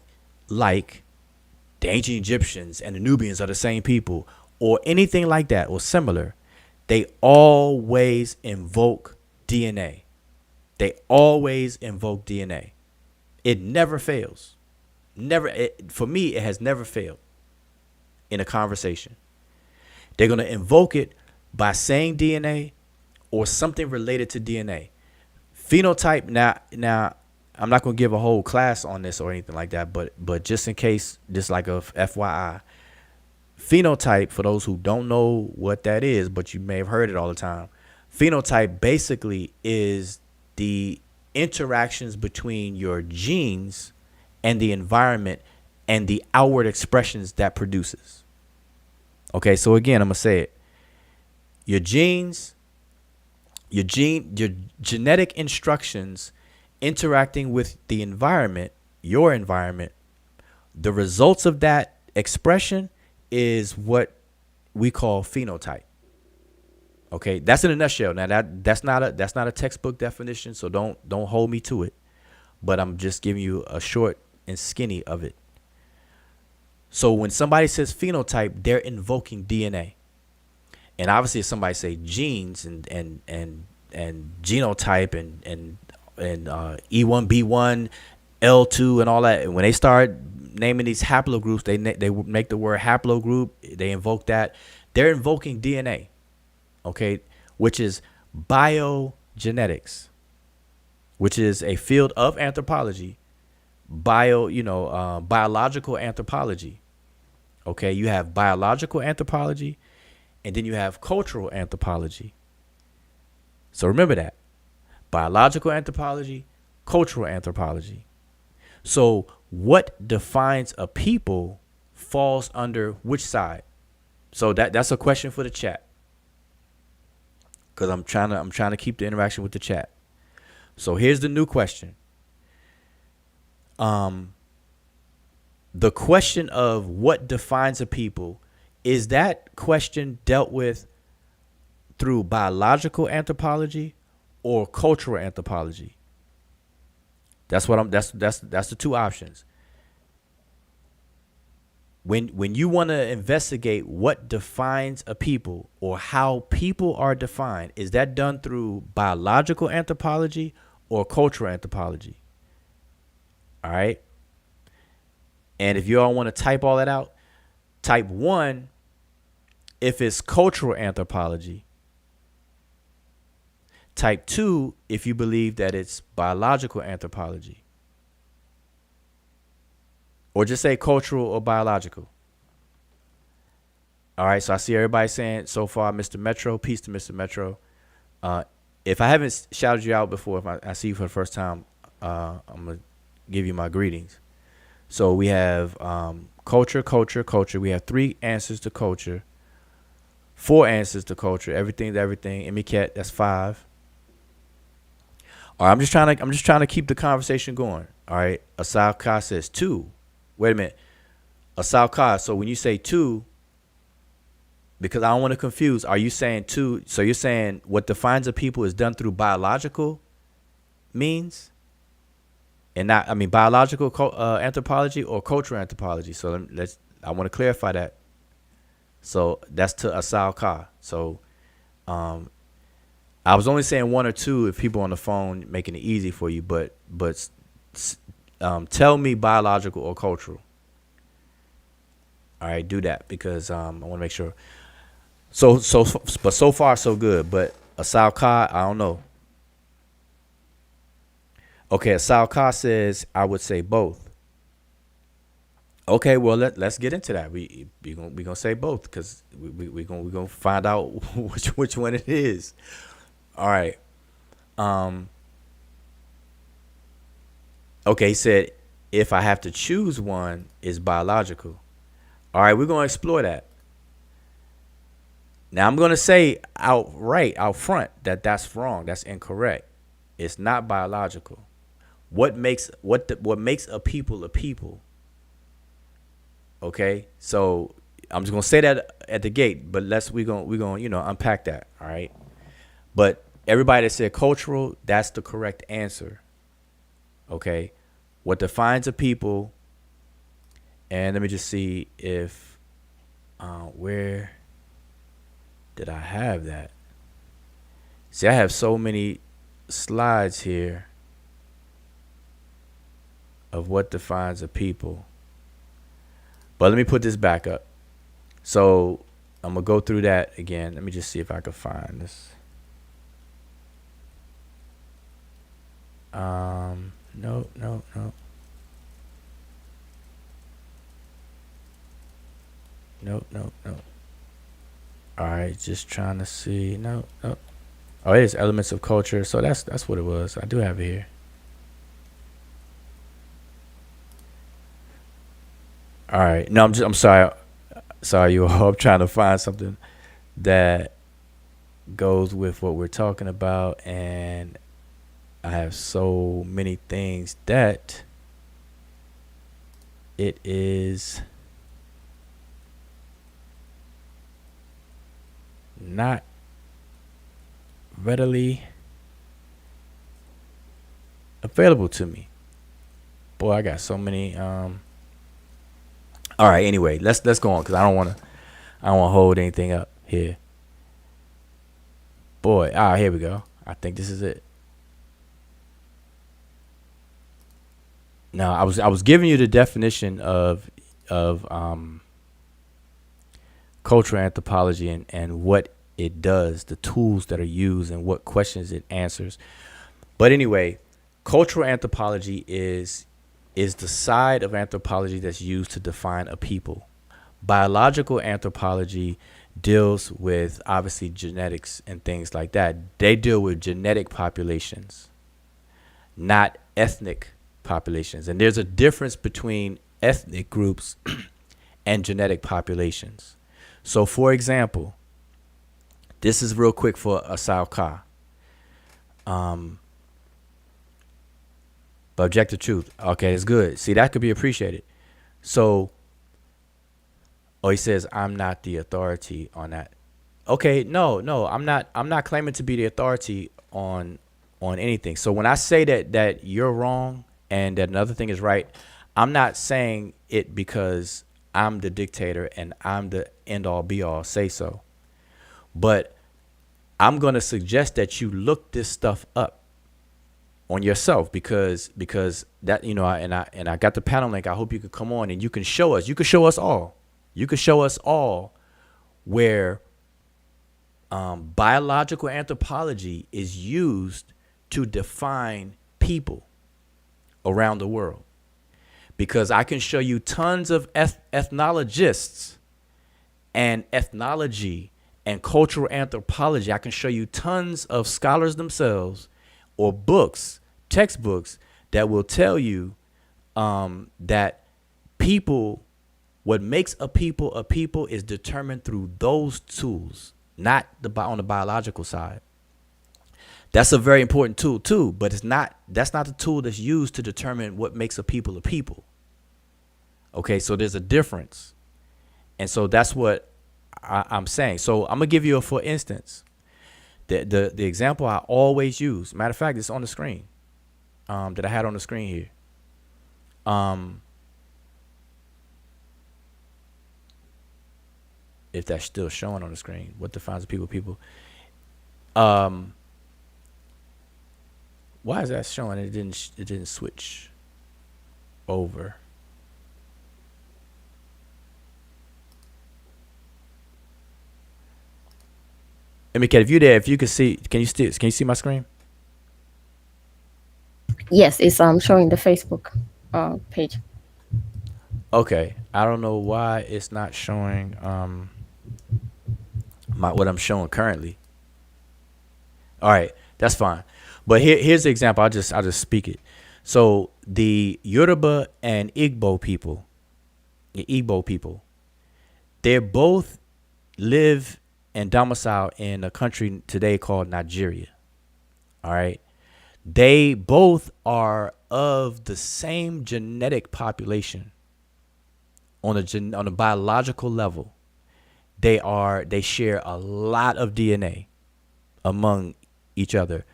the ancient Egyptians and the Nubians are the same people or anything like that or similar, they always invoke DNA. They always invoke DNA. It never fails. For me, it has never failed in a conversation. They're going to invoke it by saying DNA or something related to DNA. Phenotype, now I'm not going to give a whole class on this or anything like that, but just in case, just like a FYI, phenotype, for those who don't know what that is, but you may have heard it all the time, phenotype basically is the interactions between your genes and the environment and the outward expressions that produces. Okay, so again, I'm going to say it. Your genes, your genetic instructions interacting with the environment, your environment, the results of that expression is what we call phenotype. Okay, that's in a nutshell. Now that's not a textbook definition, so don't hold me to it. But I'm just giving you a short and skinny of it. So when somebody says phenotype, they're invoking DNA. And obviously if somebody say genes and genotype and E1B1, L2 and all that, and when they start naming these haplogroups, they make the word haplogroup, they invoke that. They're invoking DNA, okay, which is biogenetics, which is a field of anthropology, biological anthropology. Okay, you have biological anthropology, and then you have cultural anthropology. So remember that. Biological anthropology, cultural anthropology. So what defines a people falls under which side? So that's a question for the chat. Because I'm trying to keep the interaction with the chat. So here's the new question. The question of what defines a people, is that question dealt with through biological anthropology or cultural anthropology? That's the two options. When you want to investigate what defines a people or how people are defined, is that done through biological anthropology or cultural anthropology? All right. And if you all want to type all that out, type 1 if it's cultural anthropology. Type 2 if you believe that it's biological anthropology. Or just say cultural or biological. All right, so I see everybody saying so far, Mr. Metro, peace to Mr. Metro. If I haven't shouted you out before, if I see you for the first time, I'm going to give you my greetings. So we have culture. We have 3 answers to culture, 4 answers to culture, everything to everything. Emiket, that's 5. All right, I'm just trying to keep the conversation going. All right, Asal Ka says 2. Wait a minute, Asal Ka. So when you say 2, because I don't want to confuse, are you saying 2? So you're saying what defines a people is done through biological means, and not, I mean, biological anthropology or cultural anthropology. So I want to clarify that. So that's to Asal Ka. So I was only saying 1 or 2 if people on the phone, making it easy for you, but tell me biological or cultural. All right, do that because I want to make sure. But so far so good. But Asal Ka, I don't know. Okay, Asal Ka says I would say both. Okay, well let's get into that. We gonna say both because we gonna find out which one it is. All right. Okay, he said if I have to choose one, it's biological. All right, we're gonna explore that. Now I'm gonna say out front that that's wrong. That's incorrect. It's not biological. What makes a people a people? Okay, so I'm just gonna say that at the gate, but we're gonna unpack that. All right, but everybody that said cultural, that's the correct answer. Okay. What defines a people, and let me just see if, where did I have that? See, I have so many slides here of what defines a people. But let me put this back up. So I'm going to go through that again. Let me just see if I can find this. No. No. All right, just trying to see. No. Oh, it is elements of culture. So that's what it was. I do have it here. All right. No, I'm sorry. Sorry, you all. I'm trying to find something that goes with what we're talking about, and I have so many things that it is not readily available to me. Boy, I got so many. All right. Anyway, let's go on because I don't want to hold anything up here. Boy, here we go. I think this is it. No, I was giving you the definition of cultural anthropology and what it does, the tools that are used, and what questions it answers. But anyway, cultural anthropology is the side of anthropology that's used to define a people. Biological anthropology deals with obviously genetics and things like that. They deal with genetic populations, not ethnic populations. And there's a difference between ethnic groups and genetic populations. So, for example, this is real quick for Asal Ka. But objective truth. Okay, it's good. See, that could be appreciated. So, he says, I'm not the authority on that. Okay, no, I'm not claiming to be the authority on anything. So when I say that you're wrong and that another thing is right, I'm not saying it because I'm the dictator and I'm the end all be all say so. But I'm going to suggest that you look this stuff up on yourself because that, and I got the panel link. I hope you could come on and you can show us. You could show us all. You could show us all where biological anthropology is used to define people around the world. Because I can show you tons of ethnologists and ethnology and cultural anthropology. I can show you tons of scholars themselves or books, textbooks that will tell you that people, what makes a people is determined through those tools, not on the biological side. That's a very important tool too, but that's not the tool that's used to determine what makes a people a people. Okay, so there's a difference. And so that's what I'm saying. So I'm gonna give you for instance, the example I always use. Matter of fact, it's on the screen that I had on the screen here. If that's still showing on the screen, what defines a people? Why is that showing? It didn't switch over. Let me, Kat, if you're there, if you can see, can you see my screen? Yes, it's showing the Facebook page. Okay, I don't know why it's not showing what I'm showing currently. All right, that's fine. But here's the example. I'll just speak it. So the Yoruba and Igbo people, they both live and domicile in a country today called Nigeria. All right. They both are of the same genetic population on a biological level. They share a lot of DNA among each other,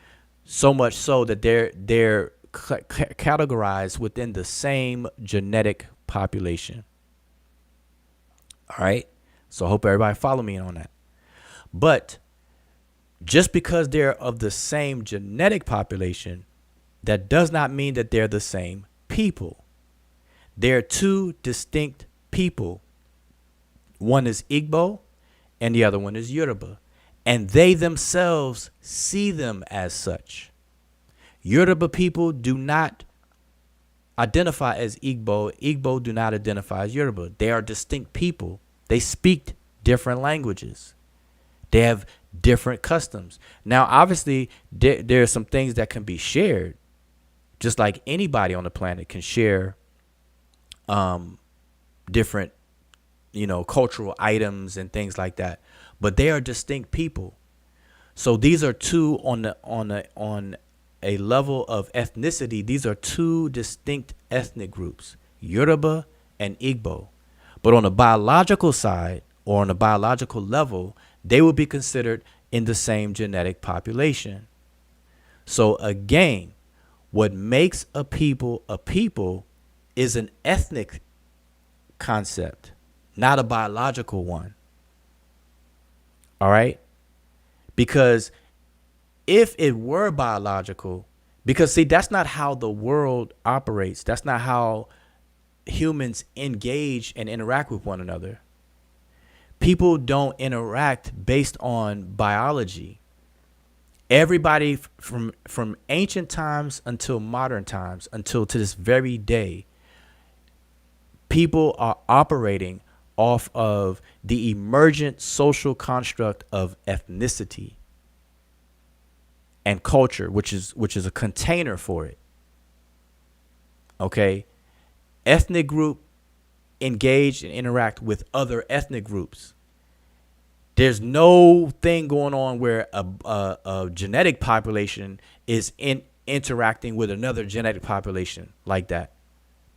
so much so that they're categorized within the same genetic population. All right. So I hope everybody follow me on that. But just because they're of the same genetic population, that does not mean that they're the same people. They're two distinct people. One is Igbo and the other one is Yoruba. And they themselves see them as such. Yoruba people do not identify as Igbo. Igbo do not identify as Yoruba. They are distinct people. They speak different languages. They have different customs. Now, obviously, there are some things that can be shared, just like anybody on the planet can share different, cultural items and things like that. But they are distinct people. So these are two on a level of ethnicity. These are two distinct ethnic groups, Yoruba and Igbo. But on the biological side, or on a biological level, they will be considered in the same genetic population. So again, what makes a people is an ethnic concept, not a biological one. All right? Because if it were biological, because see, that's not how the world operates. That's not how humans engage and interact with one another. People don't interact based on biology. Everybody from ancient times until modern times, until to this very day, people are operating off of the emergent social construct of ethnicity and culture, which is a container for it. Okay? Ethnic group engage and interact with other ethnic groups. There's no thing going on where a genetic population is interacting with another genetic population like that.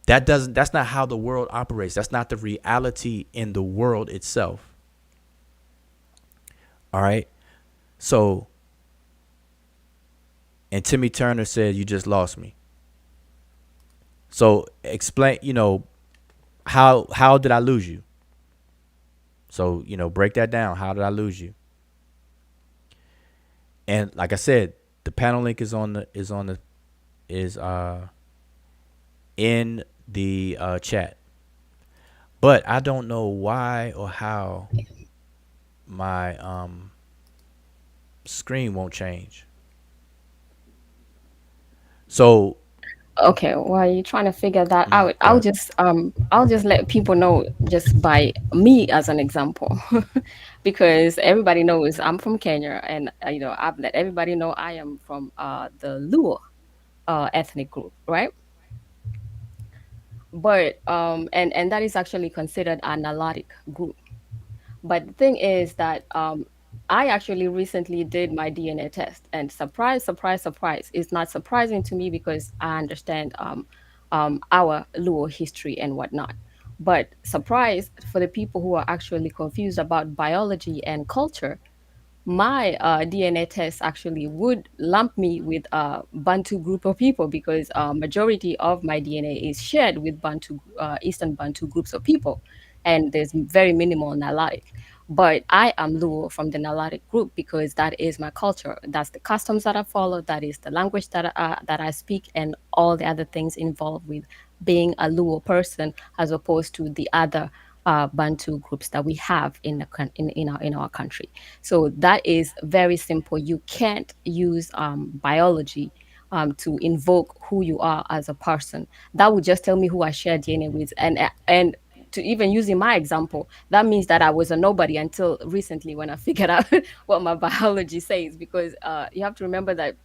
That's not how the world operates. That's not the reality in the world itself. All right. So, and Timmy Turner said, "You just lost me." So explain, how did I lose you? So, break that down. How did I lose you? And like I said, the panel link is in the chat. But I don't know why or how my screen won't change. So Okay, while you're trying to figure that out, go ahead. I'll just let people know just by me as an example, because everybody knows I'm from Kenya, and I've let everybody know I am from the Luo ethnic group, right? But and that is actually considered a Nilotic group. But the thing is that I actually recently did my DNA test, and surprise, surprise, surprise, it's not surprising to me because I understand our Luo history and whatnot. But surprise for the people who are actually confused about biology and culture, my DNA test actually would lump me with a Bantu group of people because majority of my DNA is shared with Bantu, Eastern Bantu groups of people, and there's very minimal Nilotic. But I am Luo from the Nilotic group because that is my culture. That's the customs that I follow. That is the language that I speak, and all the other things involved with being a Luo person, as opposed to the other Bantu groups that we have in our country. So that is very simple. You can't use biology to invoke who you are as a person. That would just tell me who I share DNA with, and to even using my example, that means that I was a nobody until recently when I figured out what my biology says. Because you have to remember that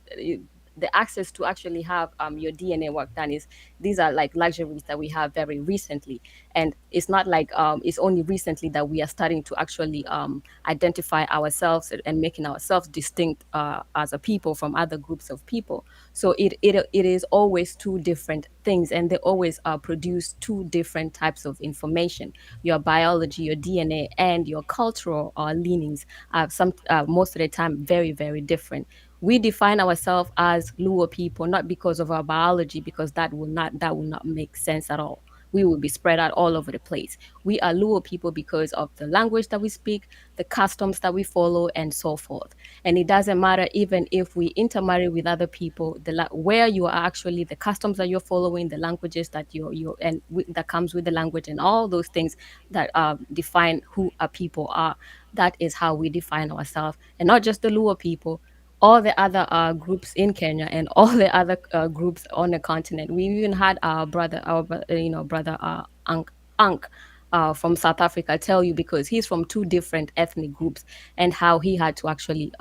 the access to actually have your DNA work done is, these are like luxuries that we have very recently, and it's not like it's only recently that we are starting to actually identify ourselves and making ourselves distinct as a people from other groups of people. So it is always two different things, and they always produce two different types of information. Your biology, your DNA, and your cultural leanings are most of the time very, very different. We define ourselves as Luo people, not because of our biology, because that will not make sense at all. We will be spread out all over the place. We are Luo people because of the language that we speak, the customs that we follow, and so forth. And it doesn't matter even if we intermarry with other people, where you are actually, the customs that you're following, the languages that that comes with the language, and all those things that define who a people are. That is how we define ourselves, and not just the Luo people, all the other groups in Kenya and all the other groups on the continent. We even had brother Ankh from South Africa tell you, because he's from two different ethnic groups, and how he had to actually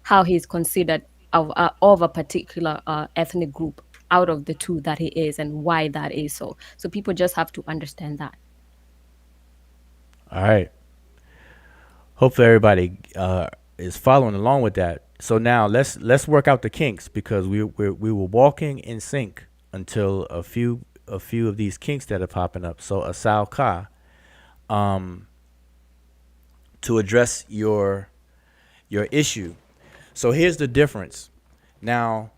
how he's considered of a particular ethnic group out of the two that he is, and why that is so. So people just have to understand that. All right. Hopefully everybody is following along with that. So now let's work out the kinks, because we were walking in sync until a few of these kinks that are popping up. So Asal Ka, to address your issue. So here's the difference. Now,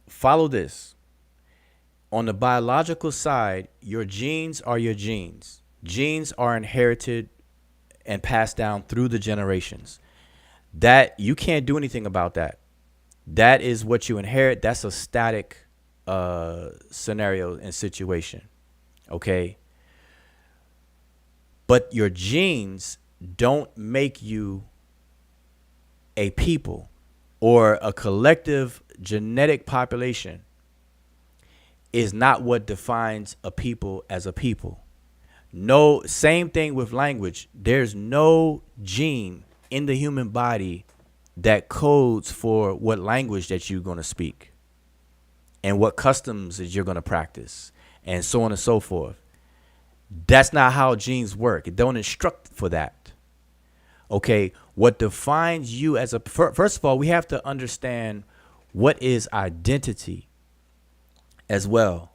follow this. On the biological side, your genes are your genes. Genes are inherited and passed down through the generations. That you can't do anything about that. That is what you inherit. That's a static scenario and situation. Okay. But your genes don't make you a people or a collective genetic population. Is not what defines a people as a people. No, same thing with language. There's no gene in the human body that codes for what language that you're going to speak and what customs that you're going to practice and so on and so forth. That's not how genes work. It don't instruct for that. Okay, what defines you as a, first of all, we have to understand what is identity as well.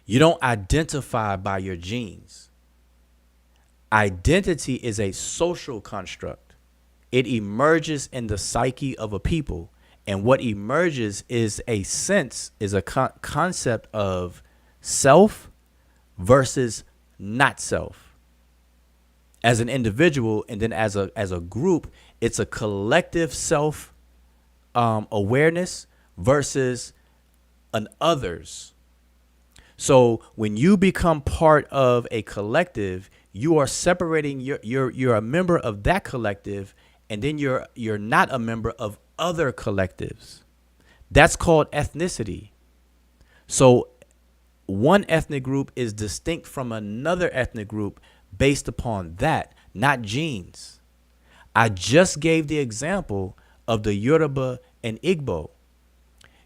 You don't identify by your genes. Identity is a social construct. It emerges in the psyche of a people. And what emerges is a sense, is a concept of self versus not self. As an individual, and then as a group, it's a collective self awareness versus an others. So when you become part of a collective, you are separating you're a member of that collective, and then you're not a member of other collectives. That's called ethnicity. So one ethnic group is distinct from another ethnic group based upon that, not genes. I just gave the example of the Yoruba and Igbo.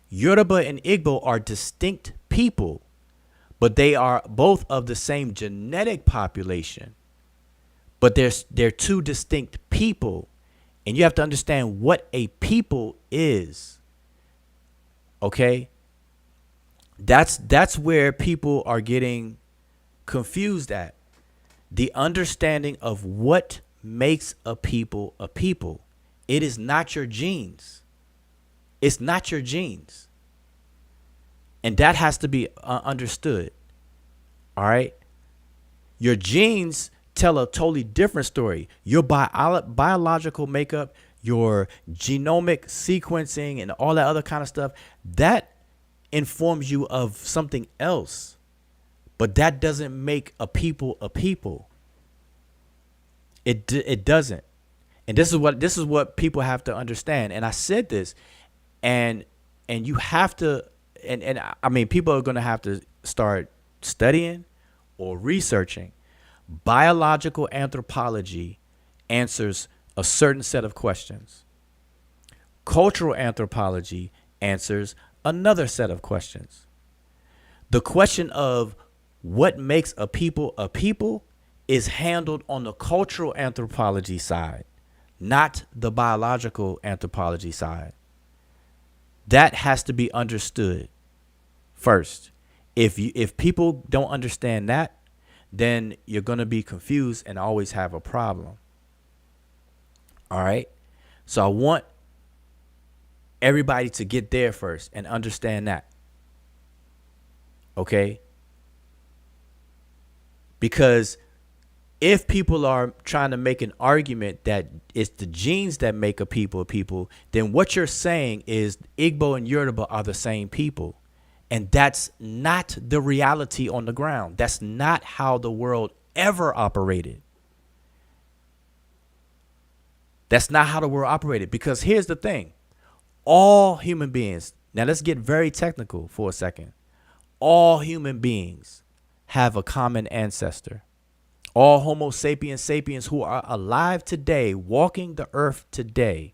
Yoruba and Igbo are distinct people, but they are both of the same genetic population. But they're two distinct people, and you have to understand what a people is. Okay? That's where people are getting confused at. The understanding of what makes a people a people. It is not your genes. It's not your genes. And that has to be understood. All right. Your genes tell a totally different story. Your biological makeup, your genomic sequencing, and all that other kind of stuff, that informs you of something else. But that doesn't make a people a people. It doesn't. And this is what people have to understand. And I said this, and you have to, and I mean, people are going to have to start studying or researching. Biological anthropology answers a certain set of questions. Cultural anthropology answers another set of questions. The question of what makes a people is handled on the cultural anthropology side, not the biological anthropology side. That has to be understood first. If people don't understand that, then you're going to be confused and always have a problem. All right. So I want everybody to get there first and understand that. Okay? Because if people are trying to make an argument that it's the genes that make a people, then what you're saying is Igbo and Yoruba are the same people. And that's not the reality on the ground. That's not how the world ever operated. That's not how the world operated. Because here's the thing. All human beings, now let's get very technical for a second. All human beings have a common ancestor. All Homo sapiens sapiens who are alive today, walking the earth today,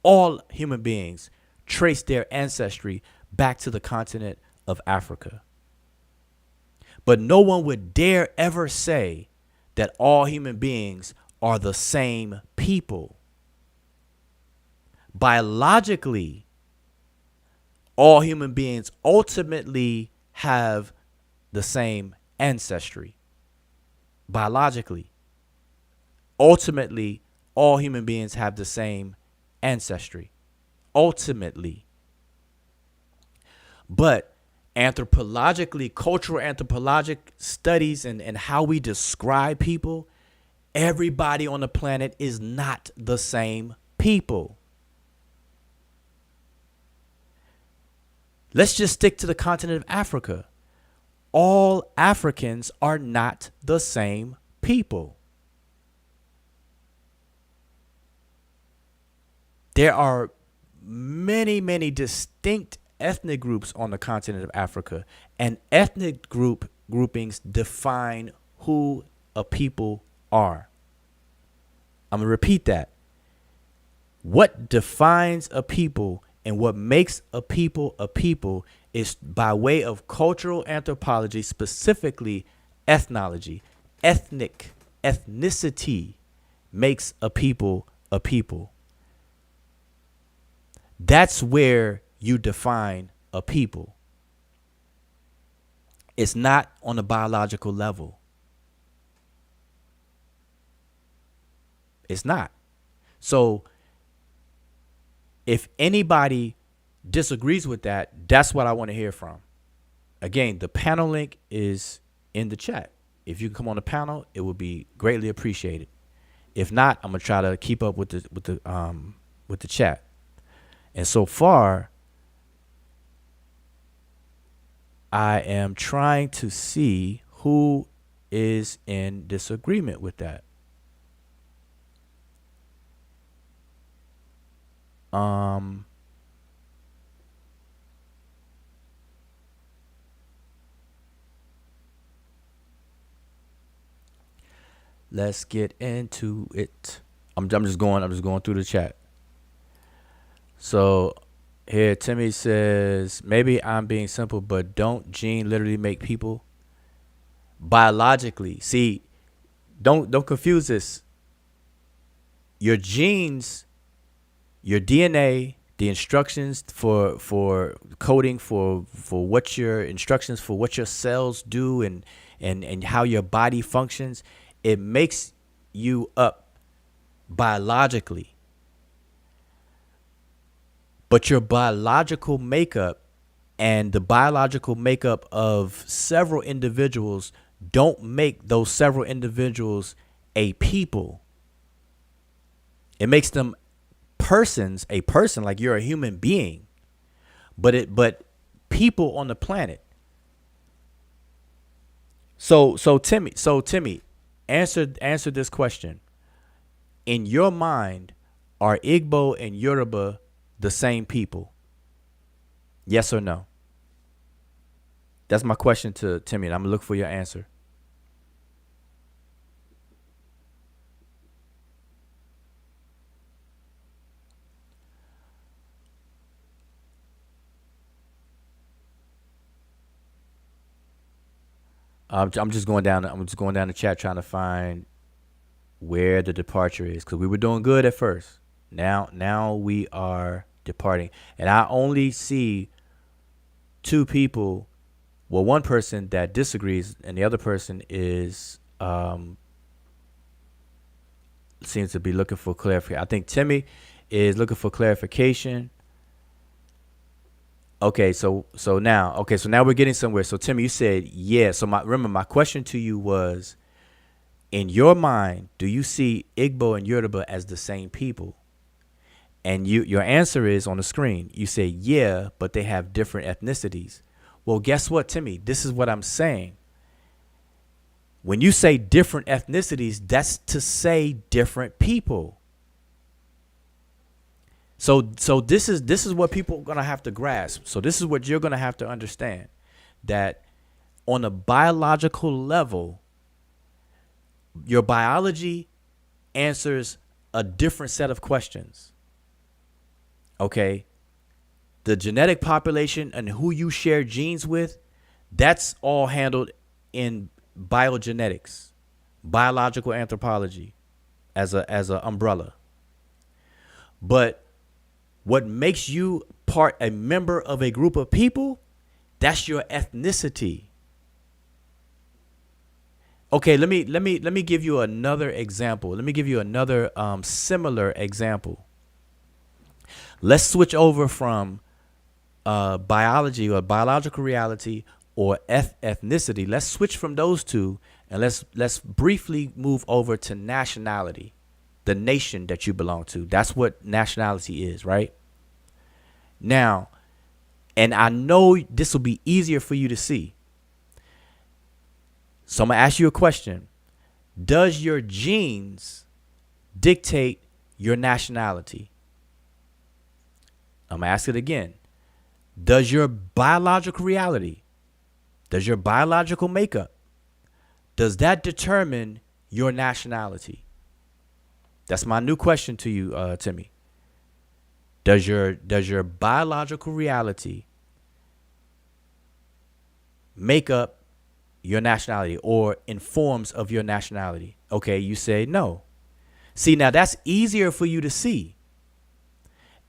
all human beings trace their ancestry back to the continent of Africa. But no one would dare ever say that all human beings are the same people. Biologically, all human beings ultimately have the same ancestry. Biologically, ultimately, all human beings have the same ancestry. Ultimately. But anthropologically, cultural anthropologic studies and how we describe people, everybody on the planet is not the same people. Let's just stick to the continent of Africa. All Africans are not the same people. There are many, many distinct ethnic groups on the continent of Africa, and ethnic groupings define who a people are. I'm going to repeat that. What defines a people and what makes a people is by way of cultural anthropology, specifically ethnology. Ethnicity makes a people a people. That's where you define a people. It's not on a biological level. It's not. So if anybody disagrees with that, that's what I want to hear from. Again, the panel link is in the chat. If you can come on the panel, it would be greatly appreciated. If not, I'm gonna try to keep up with the chat. And so far, I am trying to see who is in disagreement with that. Let's get into it. I'm just going through the chat. So here Timmy says, maybe I'm being simple, but don't gene literally make people? Biologically. See, don't confuse this. Your genes, your DNA, the instructions for coding for what your instructions for what your cells do and how your body functions, it makes you up biologically. But your biological makeup and the biological makeup of several individuals don't make those several individuals a people. It makes them persons, a person, like you're a human being, but people on the planet. So Timmy, answer this question. In your mind, are Igbo and Yoruba the same people? Yes or no? That's my question to Timmy, and I'm gonna look for your answer. I'm just going down the chat trying to find where the departure is, because we were doing good at first. Now we are departing, and I only see two people. Well, one person that disagrees, and the other person is seems to be looking for clarification. I think Timmy is looking for clarification, Okay, so now we're getting somewhere. So Tim, you said yeah. So my question to you was, in your mind, do you see Igbo and Yoruba as the same people? And your answer is on the screen. You say yeah, but they have different ethnicities. Well, guess what, Timmy? This is what I'm saying. When you say different ethnicities, that's to say different people. So this is what people are gonna have to grasp. So this is what you're gonna have to understand, that on a biological level, your biology answers a different set of questions. Okay, the genetic population and who you share genes with, that's all handled in biogenetics, biological anthropology, as a umbrella. But what makes you a member of a group of people, that's your ethnicity. Okay, let me give you another example. Let me give you another similar example. Let's switch over from biology or biological reality or ethnicity. Let's switch from those two, and let's briefly move over to nationality, the nation that you belong to. That's what nationality is, right? Now, and I know this will be easier for you to see. So I'm going to ask you a question. Does your genes dictate your nationality? I'm going to ask it again. Does your biological reality, does your biological makeup, does that determine your nationality? That's my new question to you, Timmy. Does your biological reality make up your nationality or informs of your nationality? Okay, you say no. See, now that's easier for you to see.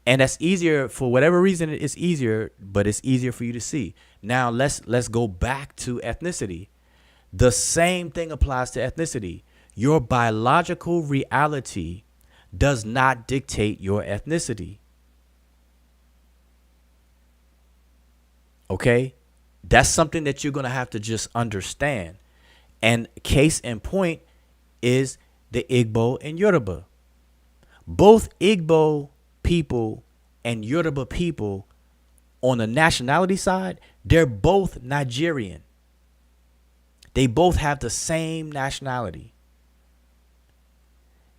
And that's easier for whatever reason. It's easier, but it's easier for you to see. Now let's go back to ethnicity. The same thing applies to ethnicity. Your biological reality does not dictate your ethnicity. Okay? That's something that you're going to have to just understand. And case in point is the Igbo and Yoruba. Both Igbo people and Yoruba people on the nationality side, they're both Nigerian. They both have the same nationality.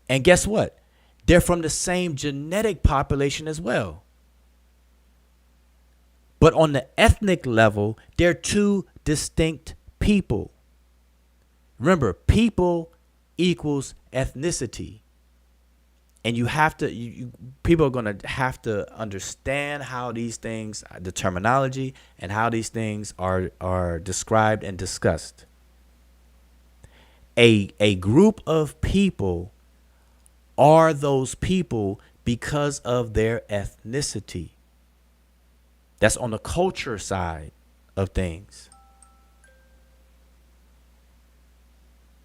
And guess what? They're from the same genetic population as well. But on the ethnic level, they're two distinct people. Remember, people equals ethnicity. And you have to, people are going to have to understand how these things, the terminology, and how these things are described and discussed. A group of people are those people because of their ethnicity. That's on the culture side of things.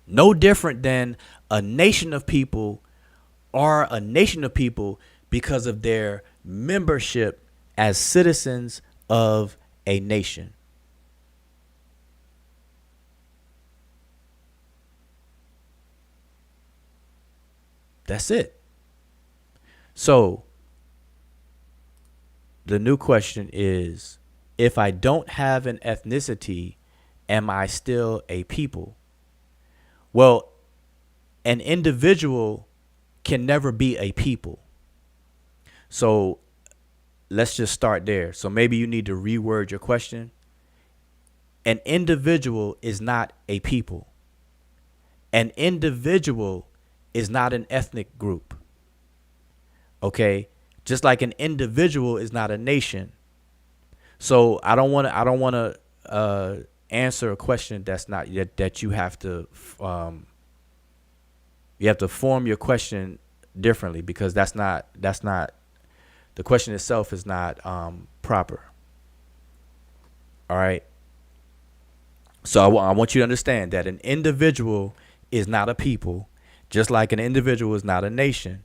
No different than a nation of people are a nation of people because of their membership as citizens of a nation. That's it. So the new question is, if I don't have an ethnicity, am I still a people? Well, an individual can never be a people. So let's just start there. So maybe you need to reword your question. An individual is not a people. An individual is not an ethnic group. Okay? Just like an individual is not a nation. So I don't want to answer a question that's not that you have to form your question differently, because that's not the question itself is not proper. All right. So I want you to understand that an individual is not a people, just like an individual is not a nation.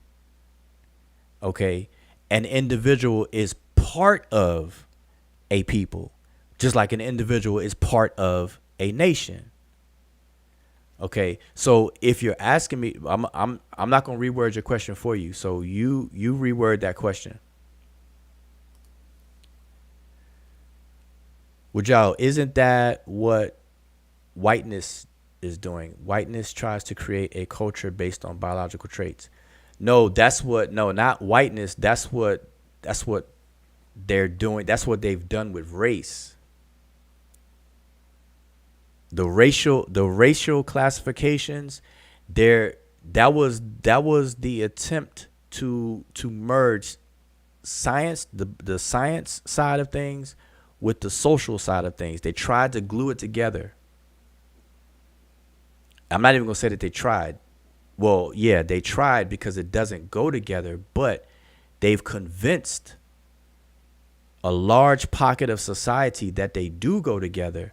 Okay. An individual is part of a people, just like an individual is part of a nation. Okay, so if you're asking me, I'm not gonna reword your question for you. So you reword that question. Well, Joe, isn't that what whiteness is doing? Whiteness tries to create a culture based on biological traits. No, not whiteness. That's what they're doing. That's what they've done with race. The racial classifications, that was the attempt to merge science, the science side of things, with the social side of things. They tried to glue it together. I'm not even gonna say that they tried. Well, yeah, they tried because it doesn't go together, but they've convinced a large pocket of society that they do go together,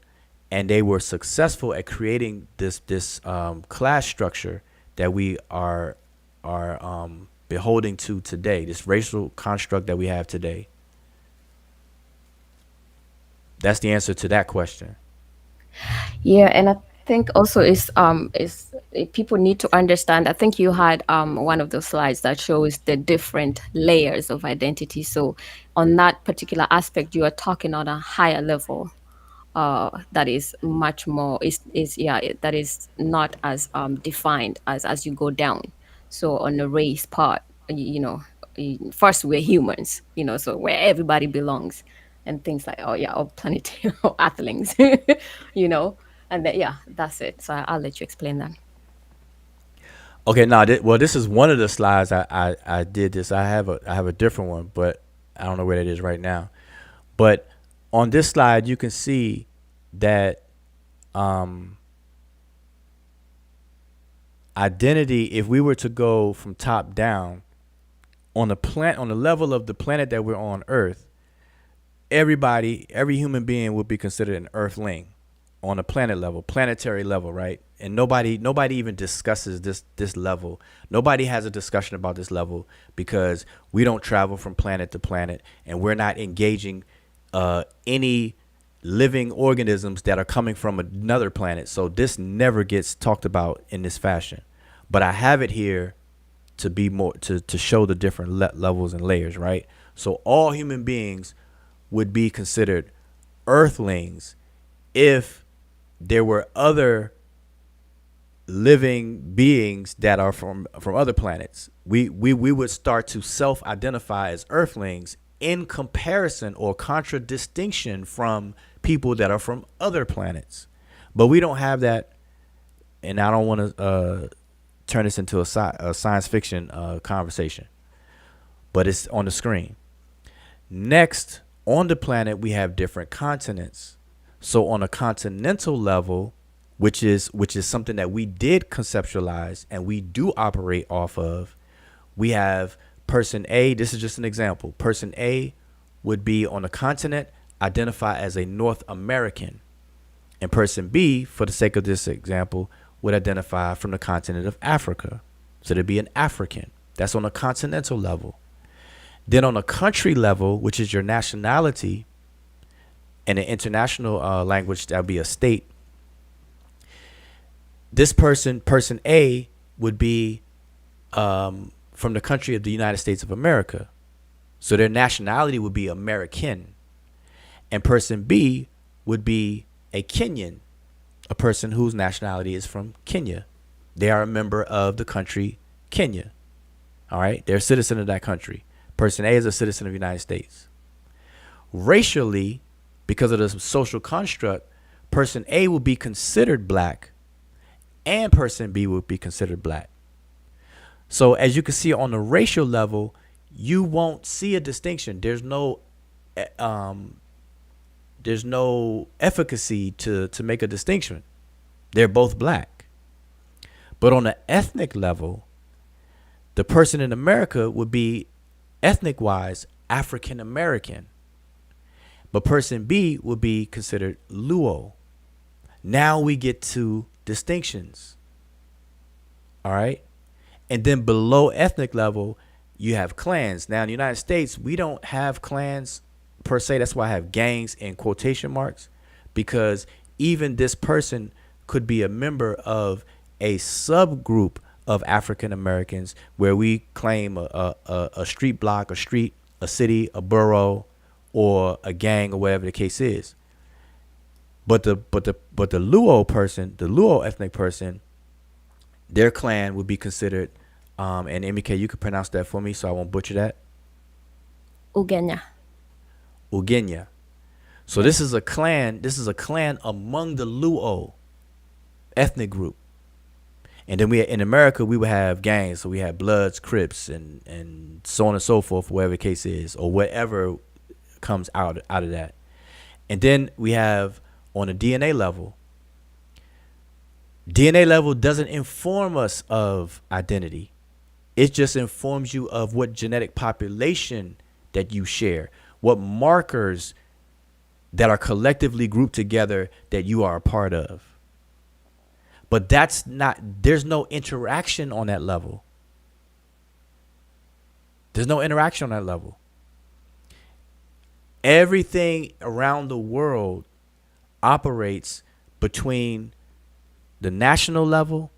and they were successful at creating this class structure that we are beholding to today, this racial construct that we have today. That's the answer to that question. Yeah, and I think also is people need to understand. I think you had one of those slides that shows the different layers of identity. So on that particular aspect, you are talking on a higher level. That is much more is yeah that is not as defined as you go down. So on the race part, first we're humans, so where everybody belongs, and things like, oh yeah, or planet or earthlings, you know and then yeah, that's it. So I'll let you explain that. Okay, now well, this is one of the slides I did this. I have a different one, but I don't know where that is right now. But on this slide, you can see that identity, if we were to go from top down on the level of the planet that we're on, Earth, every human being would be considered an Earthling on a planet level, planetary level, right? And nobody even discusses this level. Nobody has a discussion about this level because we don't travel from planet to planet, and we're not engaging any living organisms that are coming from another planet. So this never gets talked about in this fashion. But I have it here to be more to show the different levels and layers, right? So all human beings would be considered Earthlings if there were other living beings that are from other planets. We would start to self-identify as Earthlings in comparison or contradistinction from people that are from other planets. But we don't have that, and I don't want to turn this into a science fiction conversation, but it's on the screen. Next, on the planet, we have different continents. So on a continental level, which is something that we did conceptualize and we do operate off of, we have person A. This is just an example. Person A would be on a continent, identify as a North American, and person B, for the sake of this example, would identify from the continent of Africa. So there'd be an African. That's on a continental level. Then on a country level, which is your nationality, and an international language, that would be a state. This person A, would be from the country of the United States of America. So their nationality would be American. And person B would be a Kenyan, a person whose nationality is from Kenya. They are a member of the country Kenya. All right. They're a citizen of that country. Person A is a citizen of the United States. Racially, because of the social construct, person A will be considered black and person B will be considered black. So as you can see on the racial level, you won't see a distinction. There's no efficacy to make a distinction. They're both black. But on the ethnic level, the person in America would be ethnic wise African American. But person B would be considered Luo. Now we get to distinctions. All right. And then below ethnic level, you have clans. Now in the United States, we don't have clans per se. That's why I have gangs in quotation marks, because even this person could be a member of a subgroup of African Americans where we claim a street block, a street, a city, a borough, or a gang, or whatever the case is. But the Luo person, the Luo ethnic person, their clan would be considered, and MK, you could pronounce that for me so I won't butcher that. Ugenya. Ugenya. So this is a clan. This is a clan among the Luo ethnic group. And then in America, we would have gangs. So we have Bloods, Crips, and so on and so forth, whatever the case is, or whatever comes out of that. And then we have, on a DNA level doesn't inform us of identity. It just informs you of what genetic population that you share, what markers that are collectively grouped together that you are a part of. But there's no interaction on that level. There's no interaction on that level. Everything around the world operates between the national level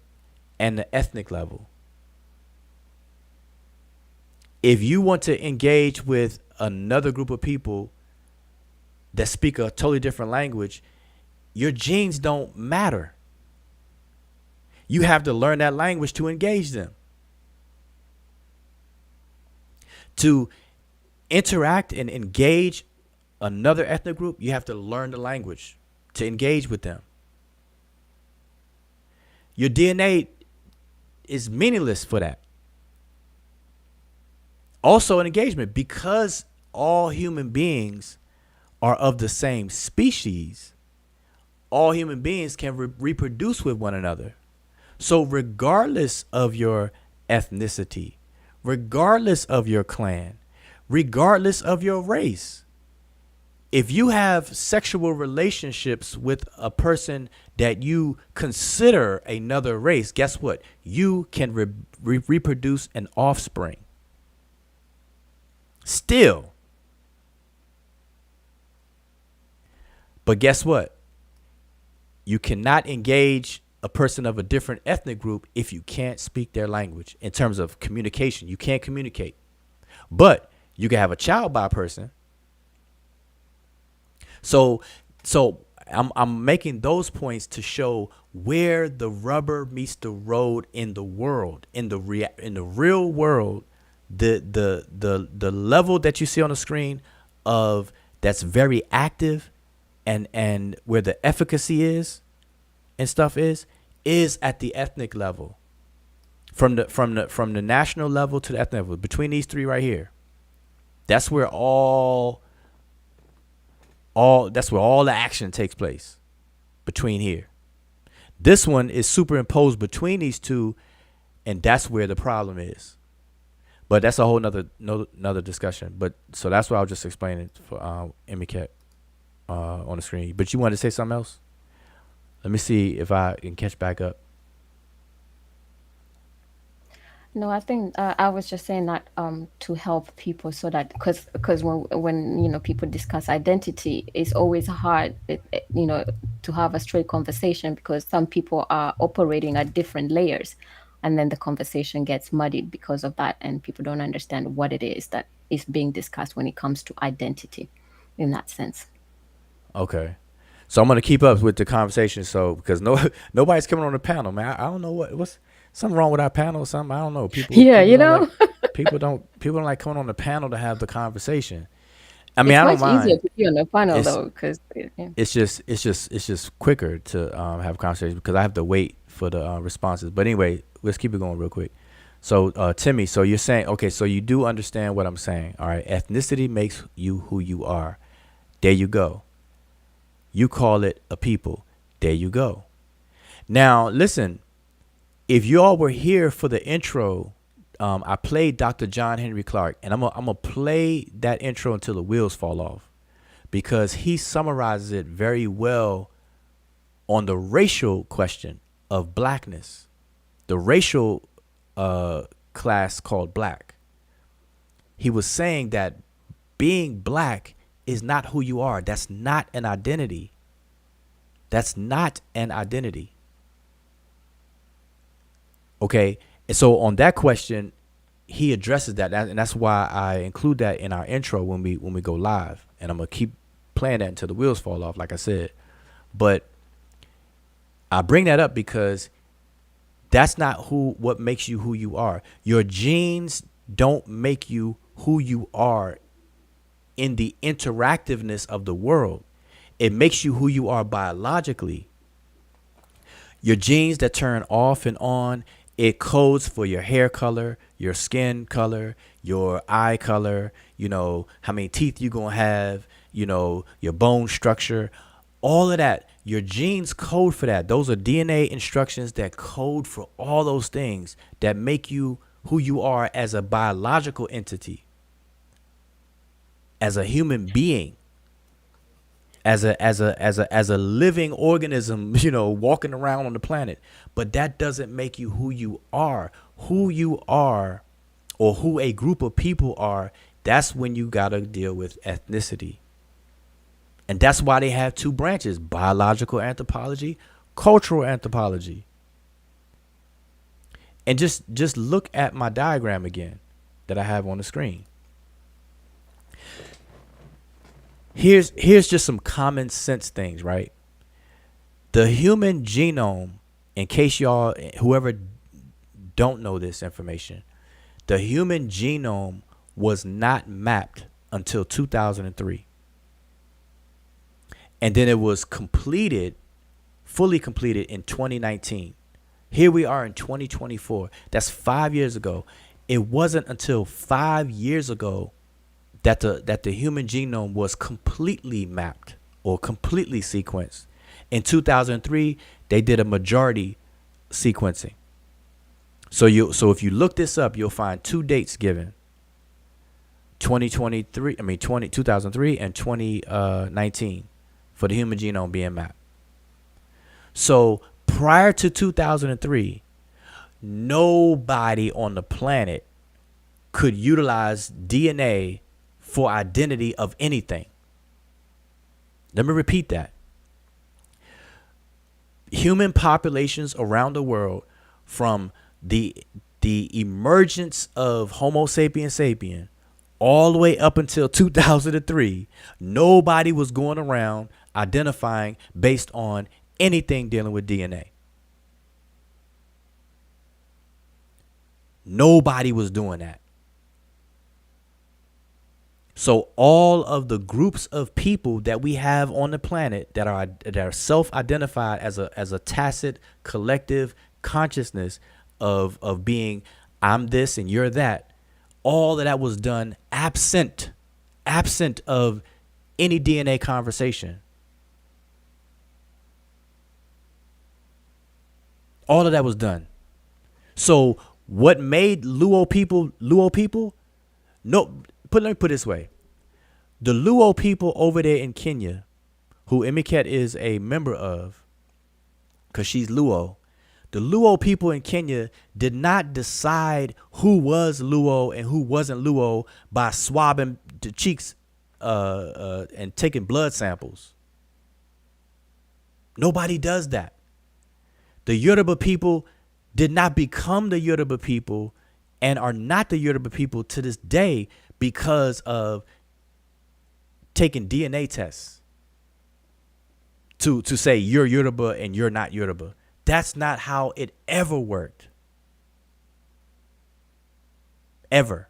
and the ethnic level. If you want to engage with another group of people that speak a totally different language, your genes don't matter. You have to learn that language to engage them. To interact and engage another ethnic group, you have to learn the language to engage with them. Your DNA is meaningless for that. Also, an engagement, because all human beings are of the same species, all human beings can reproduce with one another. So regardless of your ethnicity, regardless of your clan, regardless of your race, if you have sexual relationships with a person that you consider another race, guess what? You can reproduce an offspring. Still. But guess what? You cannot engage a person of a different ethnic group if you can't speak their language. In terms of communication, you can't communicate. But you can have a child by a person. So I'm making those points to show where the rubber meets the road in the world, in the real world. The level that you see on the screen of that's very active and where the efficacy is and stuff is at the ethnic level, from the national level to the ethnic level, between these three right here. That's where all the action takes place, between here. This one is superimposed between these two, and that's where the problem is. But that's a whole nother discussion. But so that's what I was just explaining for Emiket on the screen. But you wanted to say something else? Let me see if I can catch back up. No, I think I was just saying that to help people, so that because when people discuss identity, it's always hard to have a straight conversation, because some people are operating at different layers, and then the conversation gets muddied because of that, and people don't understand what it is that is being discussed when it comes to identity in that sense. Okay. So I'm gonna keep up with the conversation. So because nobody's coming on the panel, man. I don't know what's something wrong with our panel or something. I don't know. People people don't like coming on the panel to have the conversation. I mean, I don't mind. It's much easier to be on the panel though, because it's just quicker to have a conversation, because I have to wait for the responses. But anyway, let's keep it going real quick. So Timmy, so you're saying, okay, so you do understand what I'm saying. All right, ethnicity makes you who you are. There you go. You call it a people. There you go. Now, listen, if you all were here for the intro, I played Dr. John Henry Clark, and I'm gonna play that intro until the wheels fall off, because he summarizes it very well on the racial question of blackness, the racial class called black. He was saying that being black is not who you are. That's not an identity. That's not an identity. Okay. And so on that question, he addresses that, and that's why I include that in our intro when we go live. And I'm gonna keep playing that until the wheels fall off, like I said. But I bring that up because that's not what makes you who you are. Your genes don't make you who you are in the interactiveness of the world. It makes you who you are biologically. Your genes that turn off and on, it codes for your hair color, your skin color, your eye color, how many teeth you're going to have, your bone structure, all of that. Your genes code for that. Those are DNA instructions that code for all those things that make you who you are as a biological entity, as a human being, as a living organism, walking around on the planet. But that doesn't make you who you are. Who you are, or who a group of people are, that's when you got to deal with ethnicity. And that's why they have two branches: biological anthropology, cultural anthropology. And just look at my diagram again that I have on the screen. Here's just some common sense things, right? The human genome, in case y'all, whoever don't know this information, the human genome was not mapped until 2003. And then it was fully completed in 2019. Here we are in 2024. That's 5 years ago. It wasn't until 5 years ago that the human genome was completely mapped or completely sequenced. In 2003, they did a majority sequencing. So if you look this up, you'll find two dates given: 2003 and 2019 for the human genome being mapped. So prior to 2003, nobody on the planet could utilize DNA for identity of anything. Let me repeat that. Human populations around the world, from the emergence of Homo sapiens sapien all the way up until 2003, nobody was going around identifying based on anything dealing with DNA. Nobody was doing that. So all of the groups of people that we have on the planet that are self-identified as a tacit collective consciousness of being, I'm this and you're that, all of that was done absent of any DNA conversation. All of that was done. So what made Luo people? Let me put it this way. The Luo people over there in Kenya, who Emiket is a member of, because she's Luo, the Luo people in Kenya did not decide who was Luo and who wasn't Luo by swabbing the cheeks and taking blood samples. Nobody does that. The Yoruba people did not become the Yoruba people and are not the Yoruba people to this day because of taking DNA tests to say you're Yoruba and you're not Yoruba. That's not how it ever worked. Ever.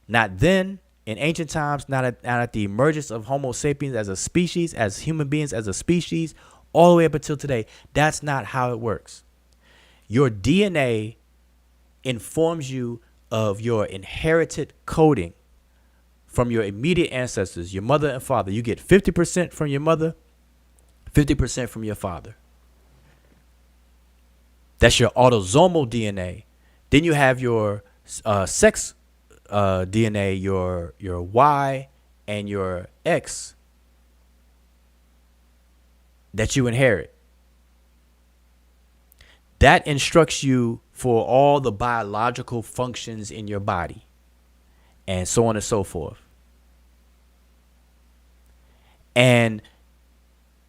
Not then, in ancient times, not at the emergence of Homo sapiens as a species, as human beings as a species, all the way up until today. That's not how it works. Your DNA informs you of your inherited coding from your immediate ancestors, your mother and father. You get 50% from your mother, 50% from your father. That's your autosomal DNA. Then you have your sex DNA, your Y and your X that you inherit. That instructs you for all the biological functions in your body and so on and so forth. And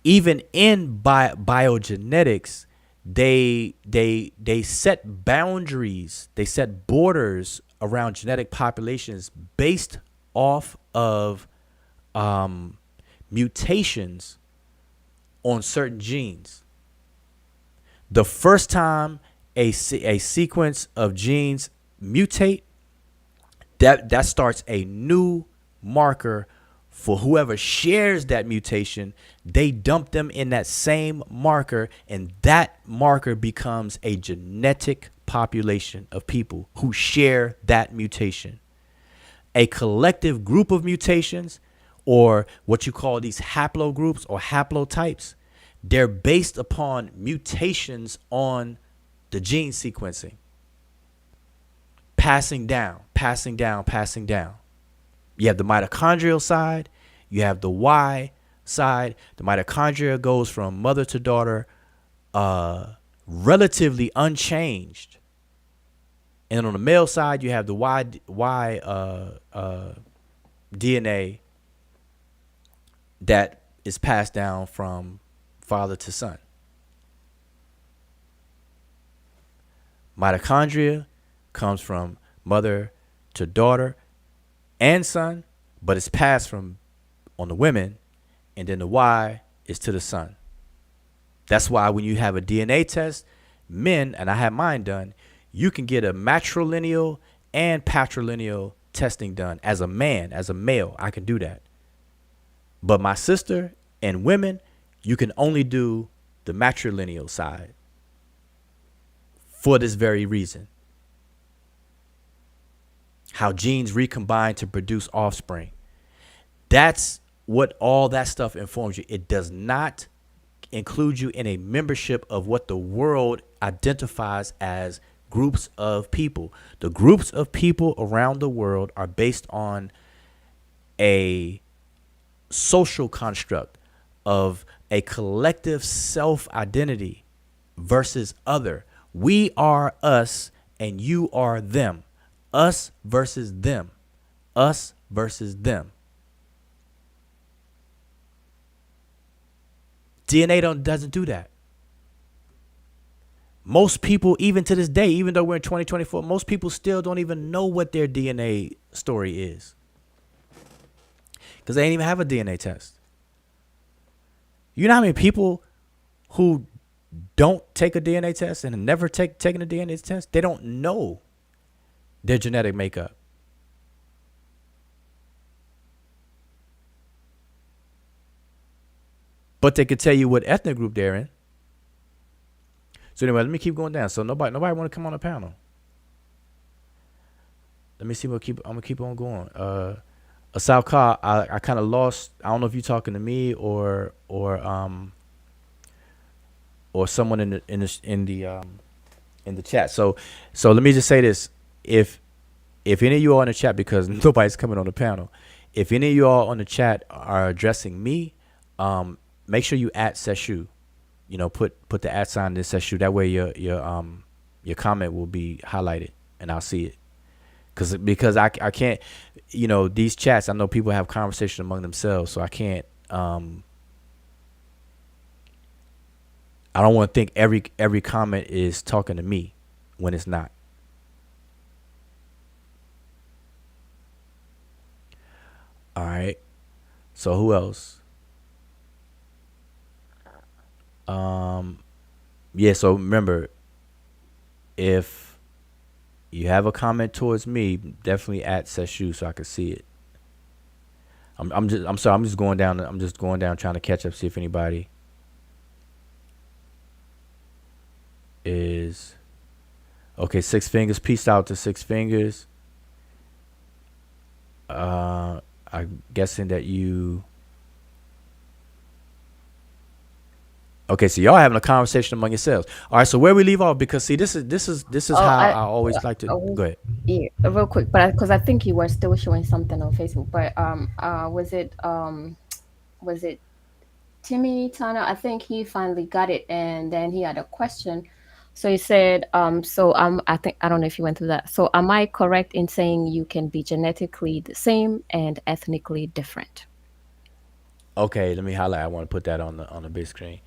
even in biogenetics, they set boundaries, they set borders around genetic populations based off of mutations on certain genes. The first time a sequence of genes mutate, that starts a new marker for whoever shares that mutation. They dump them in that same marker, and that marker becomes a genetic population of people who share that mutation. A collective group of mutations, or what you call these haplogroups or haplotypes, they're based upon mutations on the gene sequencing, passing down, passing down, passing down. You have the mitochondrial side, you have the Y side. The mitochondria goes from mother to daughter relatively unchanged. And on the male side, you have the DNA that is passed down from father to son. Mitochondria comes from mother to daughter and son, but it's passed from on the women, and then the Y is to the son. That's why when you have a DNA test, men, and I had mine done, you can get a matrilineal and patrilineal testing done as a man, as a male. I can do that. But my sister and women, you can only do the matrilineal side for this very reason. How genes recombine to produce offspring. That's what all that stuff informs you. It does not include you in a membership of what the world identifies as groups of people. The groups of people around the world are based on a social construct of a collective self-identity versus other. We are us and you are them. Us versus them. Us versus them. DNA doesn't do that. Most people, even to this day, even though we're in 2024, most people still don't even know what their DNA story is. Because they ain't even have a DNA test. You know how many people who don't take a DNA test and have never taken a DNA test, they don't know their genetic makeup. But they could tell you what ethnic group they're in. So anyway, let me keep going down. So nobody want to come on the panel. Let me see what I'm gonna keep on going. Asal Ka, I kind of lost. I don't know if you're talking to me or someone in the chat. So let me just say this: if any of you are in the chat, because nobody's coming on the panel, if any of you all on the chat are addressing me, make sure you at Seshu. You know, put the at sign in Seshu. That way your comment will be highlighted and I'll see it. Because I can't, you know, these chats, I know people have conversation among themselves, so I can't, I don't want to think every comment is talking to me when it's not. All right. So who else? Yeah, so remember, if you have a comment towards me, definitely at Seshu so I can see it. I'm just going down trying to catch up, see if anybody is okay. Six Fingers, peace out to Six Fingers. I'm guessing that you. Okay, so y'all having a conversation among yourselves. All right, so where we leave off, because see, this is how I always like to go ahead. Yeah, real quick, but because I think you were still showing something on Facebook, but was it Timmy Turner? I think he finally got it, and then he had a question. So he said, I don't know if you went through that. So am I correct in saying you can be genetically the same and ethnically different? Okay, let me highlight. I want to put that on the big screen.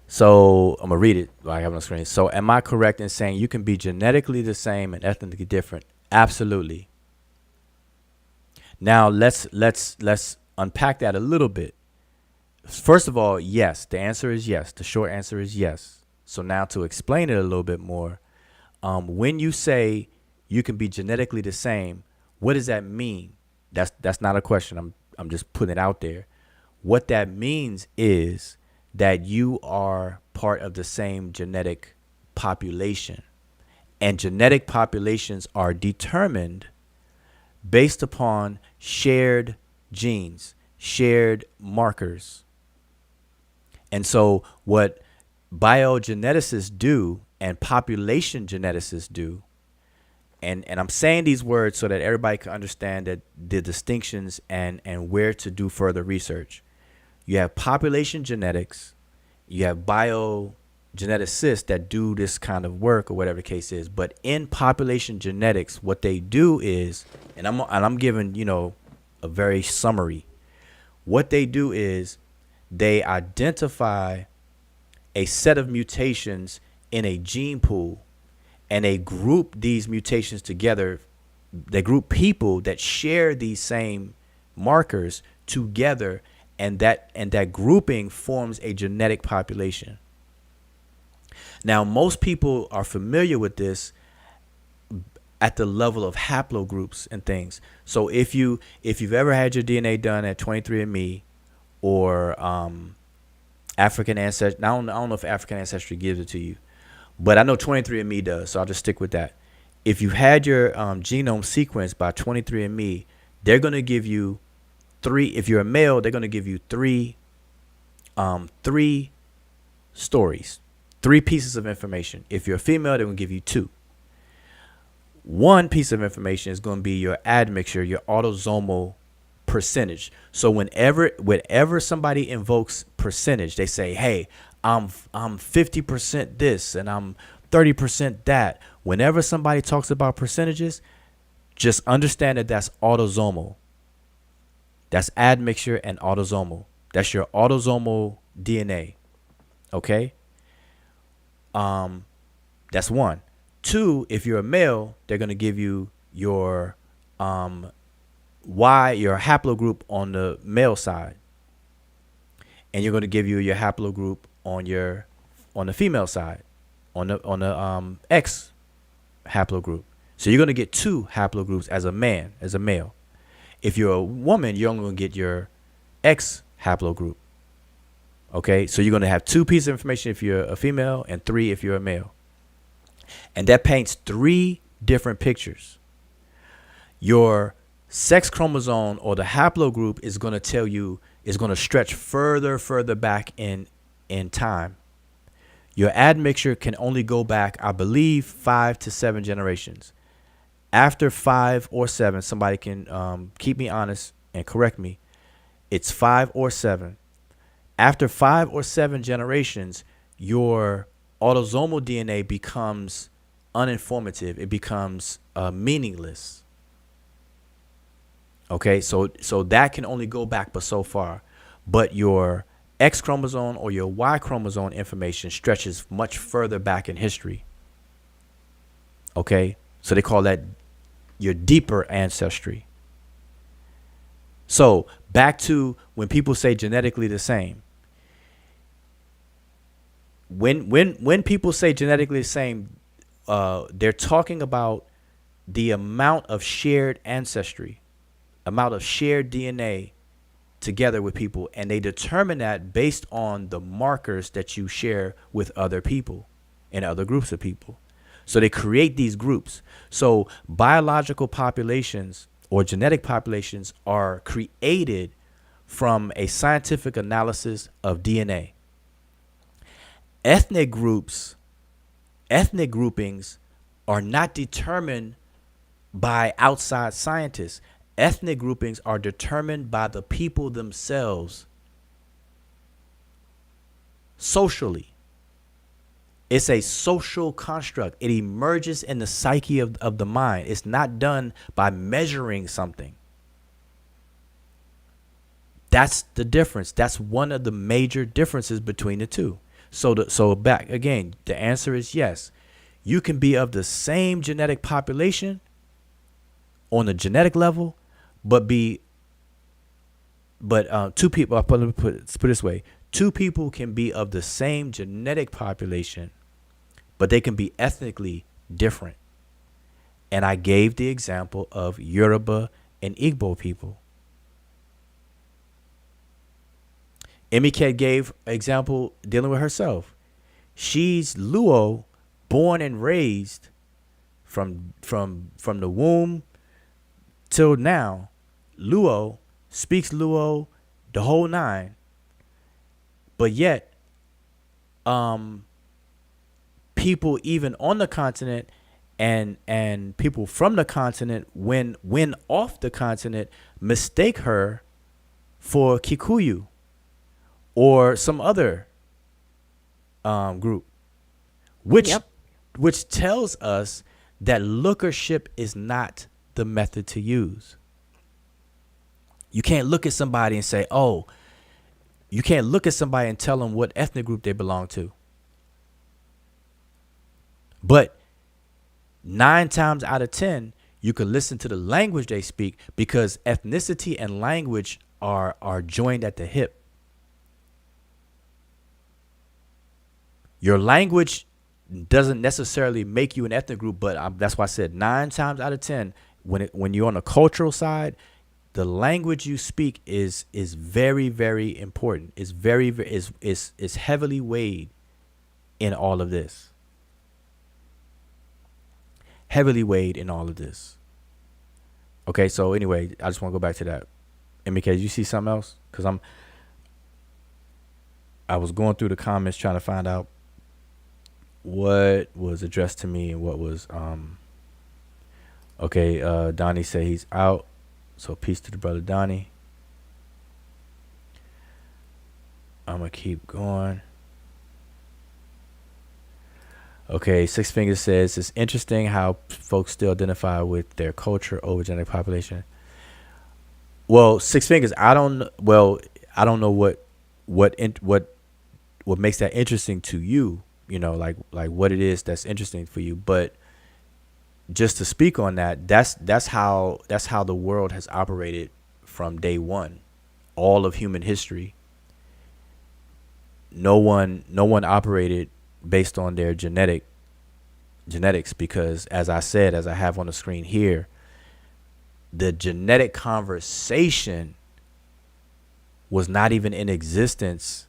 So I'm gonna read it like I have on the screen. So am I correct in saying you can be genetically the same and ethnically different? Absolutely. Now let's unpack that a little bit. First of all, yes. The answer is yes. The short answer is yes. So now to explain it a little bit more, when you say you can be genetically the same, what does that mean? That's not a question. I'm just putting it out there. What that means is that you are part of the same genetic population, and genetic populations are determined based upon shared genes, shared markers. And so what biogeneticists do and population geneticists do, and I'm saying these words so that everybody can understand that the distinctions and where to do further research. You have population genetics, you have biogeneticists that do this kind of work or whatever the case is. But in population genetics, what they do is, and I'm giving, a very summary. What they do is they identify a set of mutations in a gene pool, and they group these mutations together. They group people that share these same markers together, and that grouping forms a genetic population. Now, most people are familiar with this at the level of haplogroups and things. So if you've ever had your DNA done at 23andMe or African ancestry, I don't know if African ancestry gives it to you, but I know 23andMe does, so I'll just stick with that. If you had your genome sequenced by 23andMe, they're going to give you three. If you're a male, they're going to give you three stories, three pieces of information. If you're a female, they're going to give you two. One piece of information is going to be your admixture, your autosomal percentage. So whenever somebody invokes percentage, they say, "Hey, I'm 50% this and I'm 30% that." Whenever somebody talks about percentages, just understand that that's autosomal. That's admixture and autosomal. That's your autosomal DNA. Okay? That's one. Two, if you're a male, they're going to give you your your haplogroup on the male side. And you're going to give you your haplogroup on the female side, on the X haplogroup. So you're going to get two haplogroups as a male. If you're a woman, you're only going to get your X haplogroup. Okay, so you're going to have two pieces of information if you're a female and three if you're a male. And that paints three different pictures. Your sex chromosome or the haplogroup is going to stretch further back in time. Your admixture can only go back, I believe, 5 to 7 generations. After 5 or 7, somebody can keep me honest and correct me. It's 5 or 7. After 5 or 7 generations, your autosomal DNA becomes uninformative. It becomes meaningless. Okay, so that can only go back but so far. But your X chromosome or your Y chromosome information stretches much further back in history. Okay, so they call that your deeper ancestry. So back to when people say genetically the same. When people say genetically the same, they're talking about the amount of shared ancestry, amount of shared DNA together with people, and they determine that based on the markers that you share with other people and other groups of people. So they create these groups. So biological populations or genetic populations are created from a scientific analysis of DNA. Ethnic groupings are not determined by outside scientists. Ethnic groupings are determined by the people themselves socially. It's a social construct. It emerges in the psyche of the mind. It's not done by measuring something. That's the difference. That's one of the major differences between the two. So back again, the answer is yes. You can be of the same genetic population on the genetic level, but two people. Let me put it this way: two people can be of the same genetic population, but they can be ethnically different. And I gave the example of Yoruba and Igbo people. Emike gave an example dealing with herself. She's Luo, born and raised from the womb till now. Luo, speaks Luo, the whole nine. But yet, people even on the continent and people from the continent when off the continent mistake her for Kikuyu or some other group, which Yep. which tells us that lookership is not the method to use. You can't look at somebody and say, oh, you can't look at somebody and tell them what ethnic group they belong to. But 9 times out of 10, you could listen to the language they speak, because ethnicity and language are joined at the hip. Your language doesn't necessarily make you an ethnic group, but that's why I said 9 times out of 10, when you're on the cultural side, the language you speak is very, very important. It's is heavily weighed in all of this. Heavily weighed in all of this. Okay, so anyway, I just want to go back to that. And because you see something else, because I was going through the comments trying to find out what was addressed to me and what was okay. Donnie said he's out, so peace to the brother Donnie. I'm gonna keep going. Okay, Six Fingers says it's interesting how folks still identify with their culture over genetic population. Well, Six Fingers, I don't know what makes that interesting to you. You know, like what it is that's interesting for you. But just to speak on that, that's how the world has operated from day one, all of human history. No one operated based on their genetics, because as I said, as I have on the screen here, the genetic conversation was not even in existence,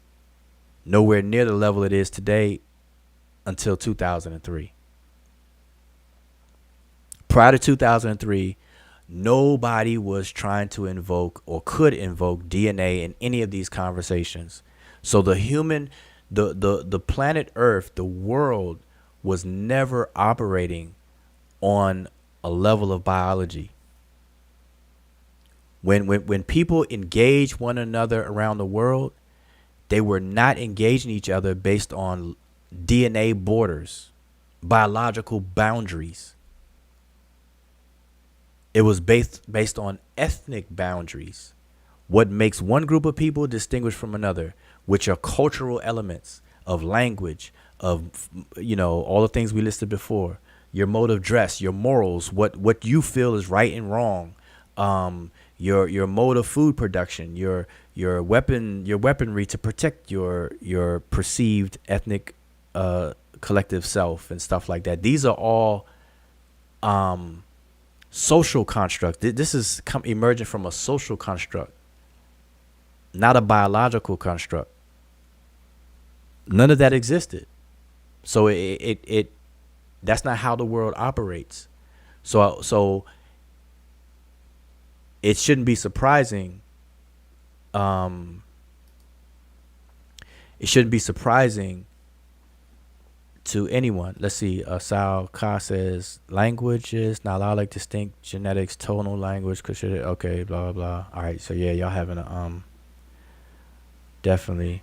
nowhere near the level it is today, until 2003. Prior to 2003, nobody was trying to invoke or could invoke DNA in any of these conversations. So the planet Earth, the world, was never operating on a level of biology. When people engage one another around the world, they were not engaging each other based on DNA borders, biological boundaries. It was based on ethnic boundaries. What makes one group of people distinguished from another, which are cultural elements of language, of, all the things we listed before, your mode of dress, your morals, what you feel is right and wrong, your mode of food production, your weaponry to protect your perceived ethnic collective self and stuff like that. These are all social constructs. This is emerging from a social construct, not a biological construct. None of that existed. So it that's not how the world operates. So it shouldn't be surprising. It shouldn't be surprising to anyone. Let's see. Sal Ka says languages, Nalalic, distinct genetics, tonal language. Okay, blah blah blah. All right. So yeah, y'all having a definitely.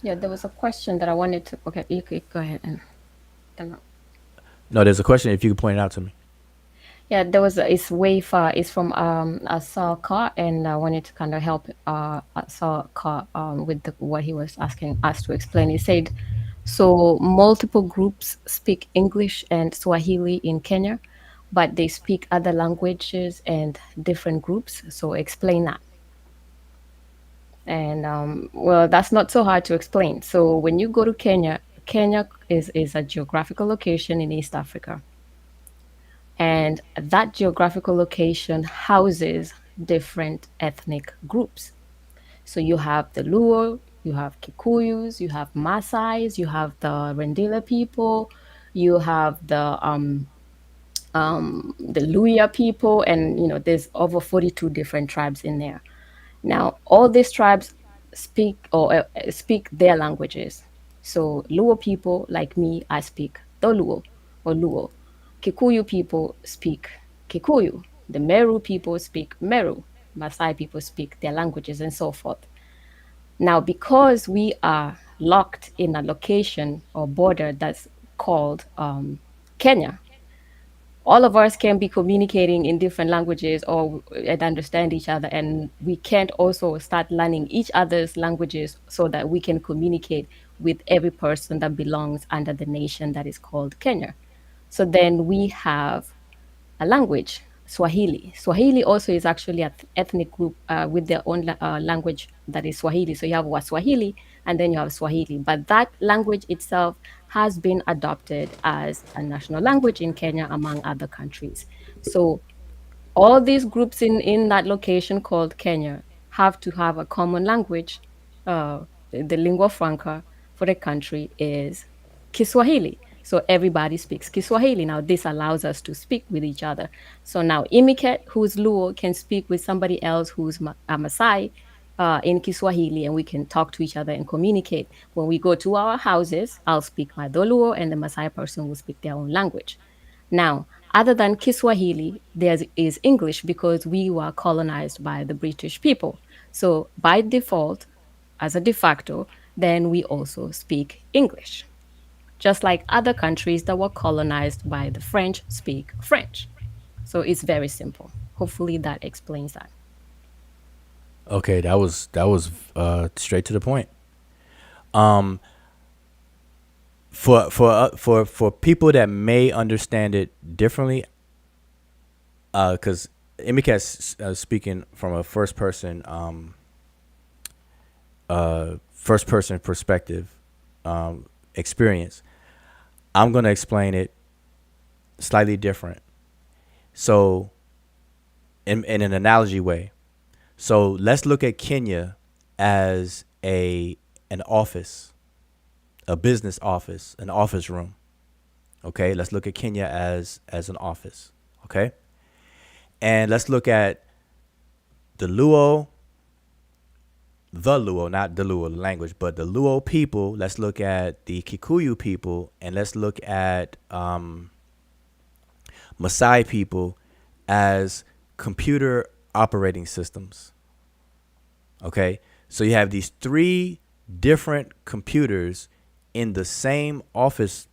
Yeah, there was a question that I wanted to. Okay, you could go ahead and. No, there's a question. If you could point it out to me. Yeah, there was it's way far. It's from Asaka, and I wanted to kind of help Asaka with what he was asking us to explain. He said, so multiple groups speak English and Swahili in Kenya, but they speak other languages and different groups. So explain that. And well, that's not so hard to explain. So when you go to Kenya, Kenya is a geographical location in East Africa. And that geographical location houses different ethnic groups. So you have the Luo, you have Kikuyus, you have Maasais, you have the Rendile people, you have the Luya people, and there's over 42 different tribes in there. Now, all these tribes speak their languages. So, Luo people like me, I speak the Luo or Luo. Kikuyu people speak Kikuyu. The Meru people speak Meru. Maasai people speak their languages, and so forth. Now, because we are locked in a location or border that's called Kenya, all of us can be communicating in different languages or and understand each other, and we can't also start learning each other's languages so that we can communicate with every person that belongs under the nation that is called Kenya. So then we have a language, Swahili. Swahili also is actually an ethnic group with their own language that is Swahili. So you have Waswahili and then you have Swahili. But that language itself has been adopted as a national language in Kenya, among other countries. So all these groups in that location called Kenya have to have a common language. The lingua franca for the country is Kiswahili. So everybody speaks Kiswahili. Now, this allows us to speak with each other. So now Imiket, who's Luo, can speak with somebody else who's a Maasai in Kiswahili, and we can talk to each other and communicate. When we go to our houses, I'll speak my Doluo, and the Maasai person will speak their own language. Now, other than Kiswahili, there is English because we were colonized by the British people. So by default, as a de facto, then we also speak English. Just like other countries that were colonized by the French speak French. So it's very simple. Hopefully that explains that. Okay, that was straight to the point. Um, for people that may understand it differently, because Emikat's speaking from a first person perspective experience. I'm gonna explain it slightly different. So, in an analogy way. So let's look at Kenya as an office, a business office, an office room. Okay, let's look at Kenya as an office. Okay, and let's look at the Luo, not the Luo language, but the Luo people. Let's look at the Kikuyu people, and let's look at Maasai people as computer operating systems. Okay, so you have these three different computers in the same office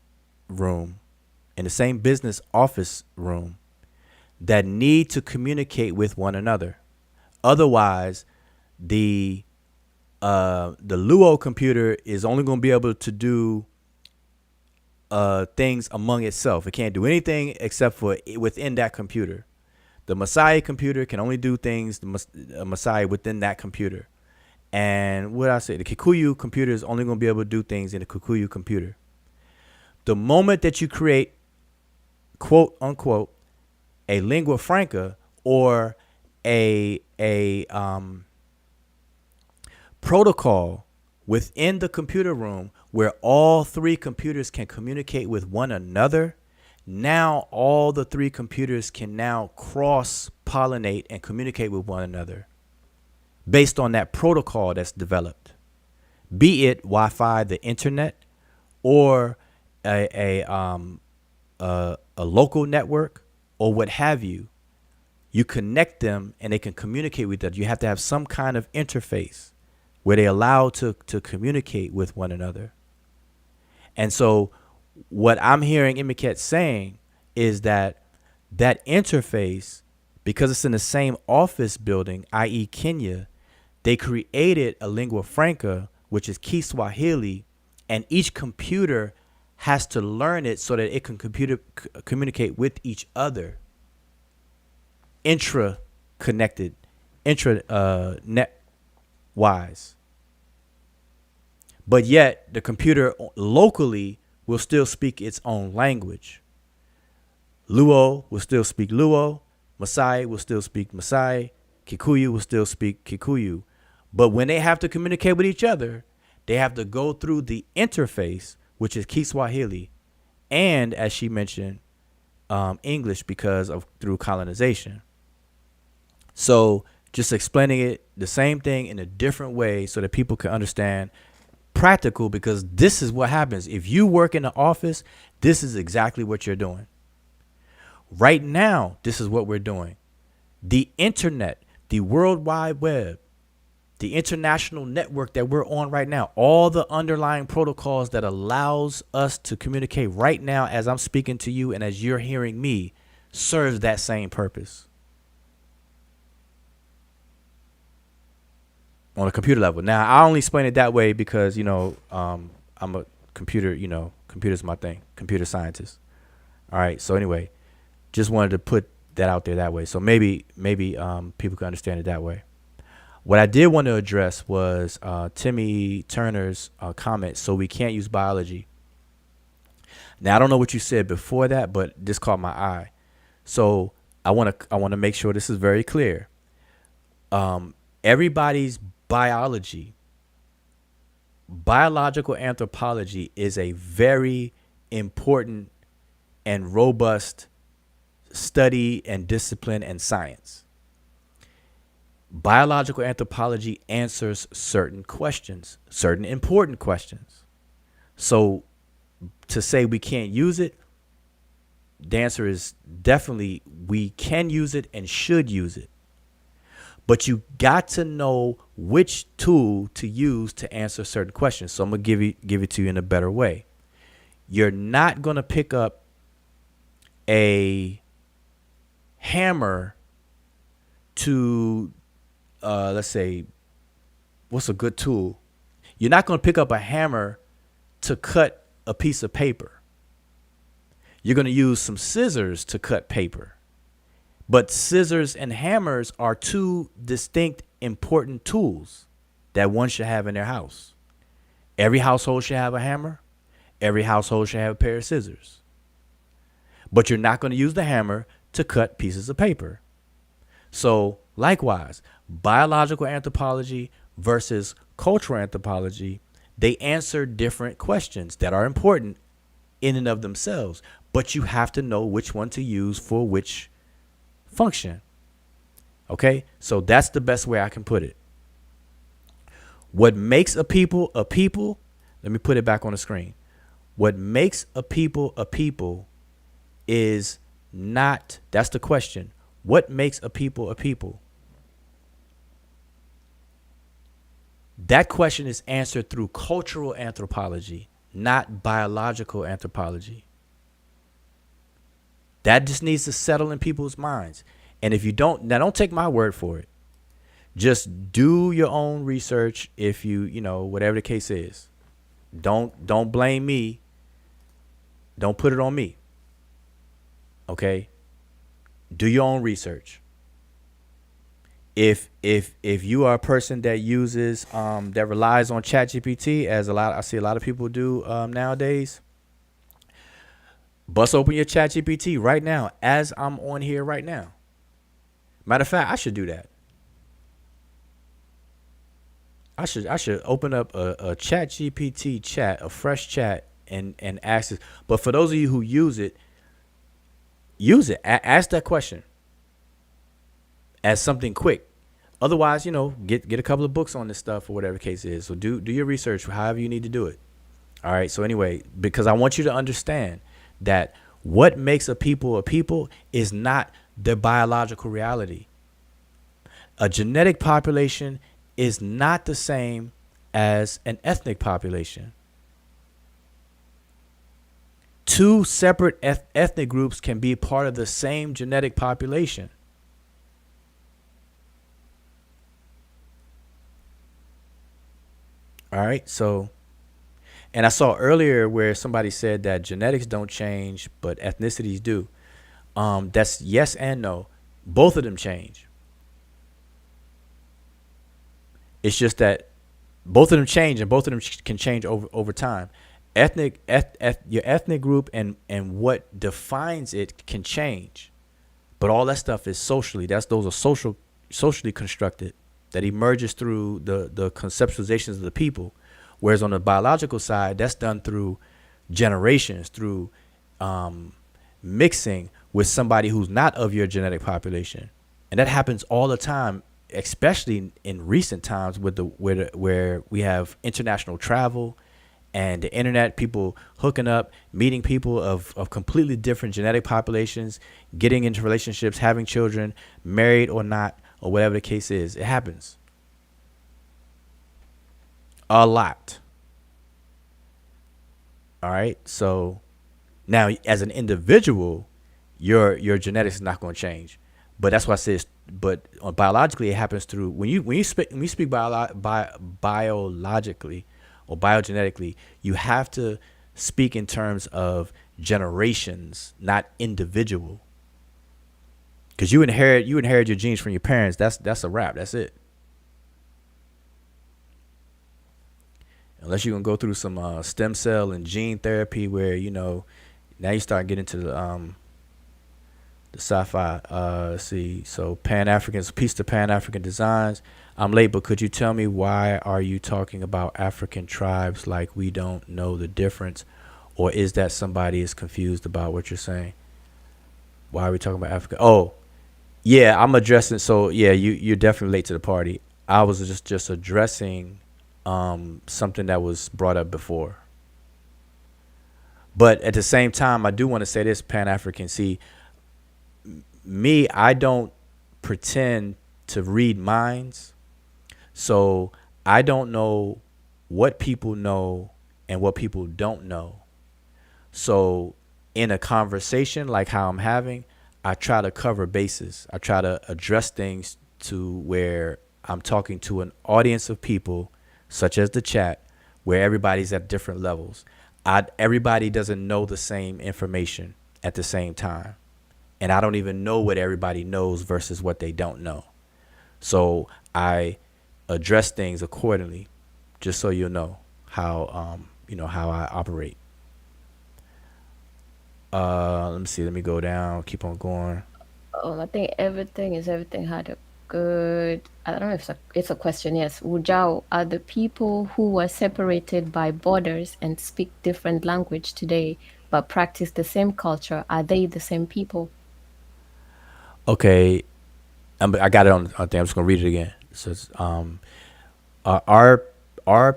room, in the same business office room, that need to communicate with one another. Otherwise, the Luo computer is only going to be able to do things among itself. It can't do anything except for within that computer. The Maasai computer can only do things Maasai within that computer. And what I say, the Kikuyu computer is only going to be able to do things in the Kikuyu computer. The moment that you create, quote unquote, a lingua franca or a protocol within the computer room where all three computers can communicate with one another, now all the three computers can now cross-pollinate and communicate with one another based on that protocol that's developed, be it Wi-Fi, the internet, or a local network, or what have you. You connect them and they can communicate with that. You have to have some kind of interface where they allow to communicate with one another. And so what I'm hearing Imiket saying is that that interface, because it's in the same office building, i.e. Kenya, they created a lingua franca, which is Kiswahili, and each computer has to learn it so that it can communicate with each other, intra-connected, net wise. But yet the computer locally will still speak its own language. Luo will still speak Luo. Maasai will still speak Maasai. Kikuyu will still speak Kikuyu. But when they have to communicate with each other, they have to go through the interface, which is Kiswahili, and, as she mentioned, English, because of through colonization. So just explaining it, the same thing in a different way so that people can understand, practical, because this is what happens. If you work in the office, this is exactly what you're doing. Right now, this is what we're doing. The internet, the World Wide Web, the international network that we're on right now, all the underlying protocols that allows us to communicate right now as I'm speaking to you and as you're hearing me, serves that same purpose on a computer level. Now, I only explain it that way because, I'm a computer, computer's my thing, computer scientist. All right. So anyway, just wanted to put that out there that way. So maybe people can understand it that way. What I did want to address was Timmy Turner's comment, so we can't use biology. Now, I don't know what you said before that, but this caught my eye. So I want to make sure this is very clear. Everybody's biology, biological anthropology is a very important and robust study and discipline and science. Biological anthropology answers certain questions, certain important questions. So to say we can't use it, the answer is definitely we can use it and should use it. But you got to know which tool to use to answer certain questions. So I'm going to give it to you in a better way. You're not going to pick up a hammer to let's say, what's a good tool? You're not going to pick up a hammer to cut a piece of paper. You're going to use some scissors to cut paper. But scissors and hammers are two distinct, important tools that one should have in their house. Every household should have a hammer. Every household should have a pair of scissors. But you're not going to use the hammer to cut pieces of paper. So likewise, biological anthropology versus cultural anthropology, they answer different questions that are important in and of themselves, but you have to know which one to use for which function. Okay, so that's the best way I can put it. What makes a people, let me put it back on the screen. What makes a people is not, that's the question. What makes a people a people? That question is answered through cultural anthropology, not biological anthropology. That just needs to settle in people's minds. And if you don't, now don't take my word for it. Just do your own research if you whatever the case is. Don't blame me. Don't put it on me. Okay? Do your own research. If you are a person that uses that relies on ChatGPT, as I see a lot of people do nowadays, bust open your ChatGPT right now as I'm on here right now. Matter of fact, I should do that. I should open up a ChatGPT chat, a fresh chat, and ask it. But for those of you who use it. Ask that question as something quick. Otherwise, get a couple of books on this stuff or whatever the case is. So do your research however you need to do it. All right. So anyway, because I want you to understand that what makes a people is not their biological reality. A genetic population is not the same as an ethnic population. two separate ethnic groups can be part of the same genetic population. All right. So, and I saw earlier where somebody said that genetics don't change, but ethnicities do. That's yes and no. Both of them change. It's just that both of them change, and both of them can change over time. Your ethnic group and what defines it can change, but all that stuff is those are socially constructed, that emerges through the conceptualizations of the people. Whereas on the biological side, that's done through generations, through mixing with somebody who's not of your genetic population, and that happens all the time, especially in recent times with where we have international travel and the internet, people hooking up, meeting people of completely different genetic populations, getting into relationships, having children, married or not, or whatever the case is. It happens a lot. All right. So now, as an individual, your genetics is not going to change, but that's why I say. But biologically, it happens through when you speak biologically or biogenetically, you have to speak in terms of generations, not individual. Because you inherit your genes from your parents. That's a wrap. That's it. Unless you're gonna go through some stem cell and gene therapy, where now you start getting into the sci-fi. Let's see. So Pan-Africans, piece to Pan-African designs. I'm late, but could you tell me why are you talking about African tribes like we don't know the difference, or is that somebody is confused about what you're saying? Why are we talking about Africa? Oh, yeah, I'm addressing. So yeah, you're definitely late to the party. I was just addressing something that was brought up before. But at the same time, I do want to say this, Pan-African. See, me, I don't pretend to read minds. So I don't know what people know and what people don't know. So in a conversation like how I'm having, I try to cover bases. I try to address things to where I'm talking to an audience of people, such as the chat, where everybody's at different levels. Everybody doesn't know the same information at the same time. And I don't even know what everybody knows versus what they don't know. So I address things accordingly, just so you know how how I operate. Let me see. Let me go down. Keep on going. I think everything had a good. I don't know if it's a question. Yes, Wujao, are the people who were separated by borders and speak different language today but practice the same culture, are they the same people? Okay, I got it on thing. I'm just gonna read it again. It says, are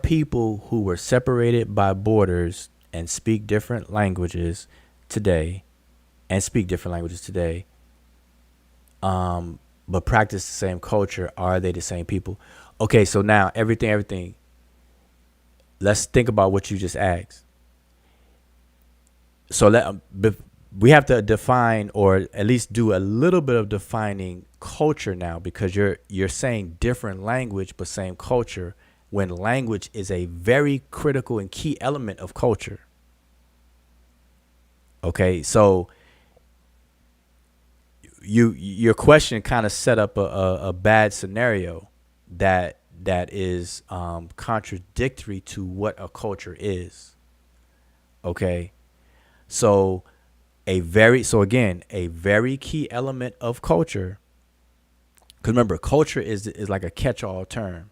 people who were separated by borders and speak different languages today, but practice the same culture, are they the same people? Okay, so now everything. Let's think about what you just asked. So we have to define, or at least do a little bit of defining culture now, because you're saying different language but same culture, when language is a very critical and key element of culture. Okay, so your question kind of set up a bad scenario that is contradictory to what a culture is. Okay, so a very key element of culture, because remember, culture is like a catch-all term,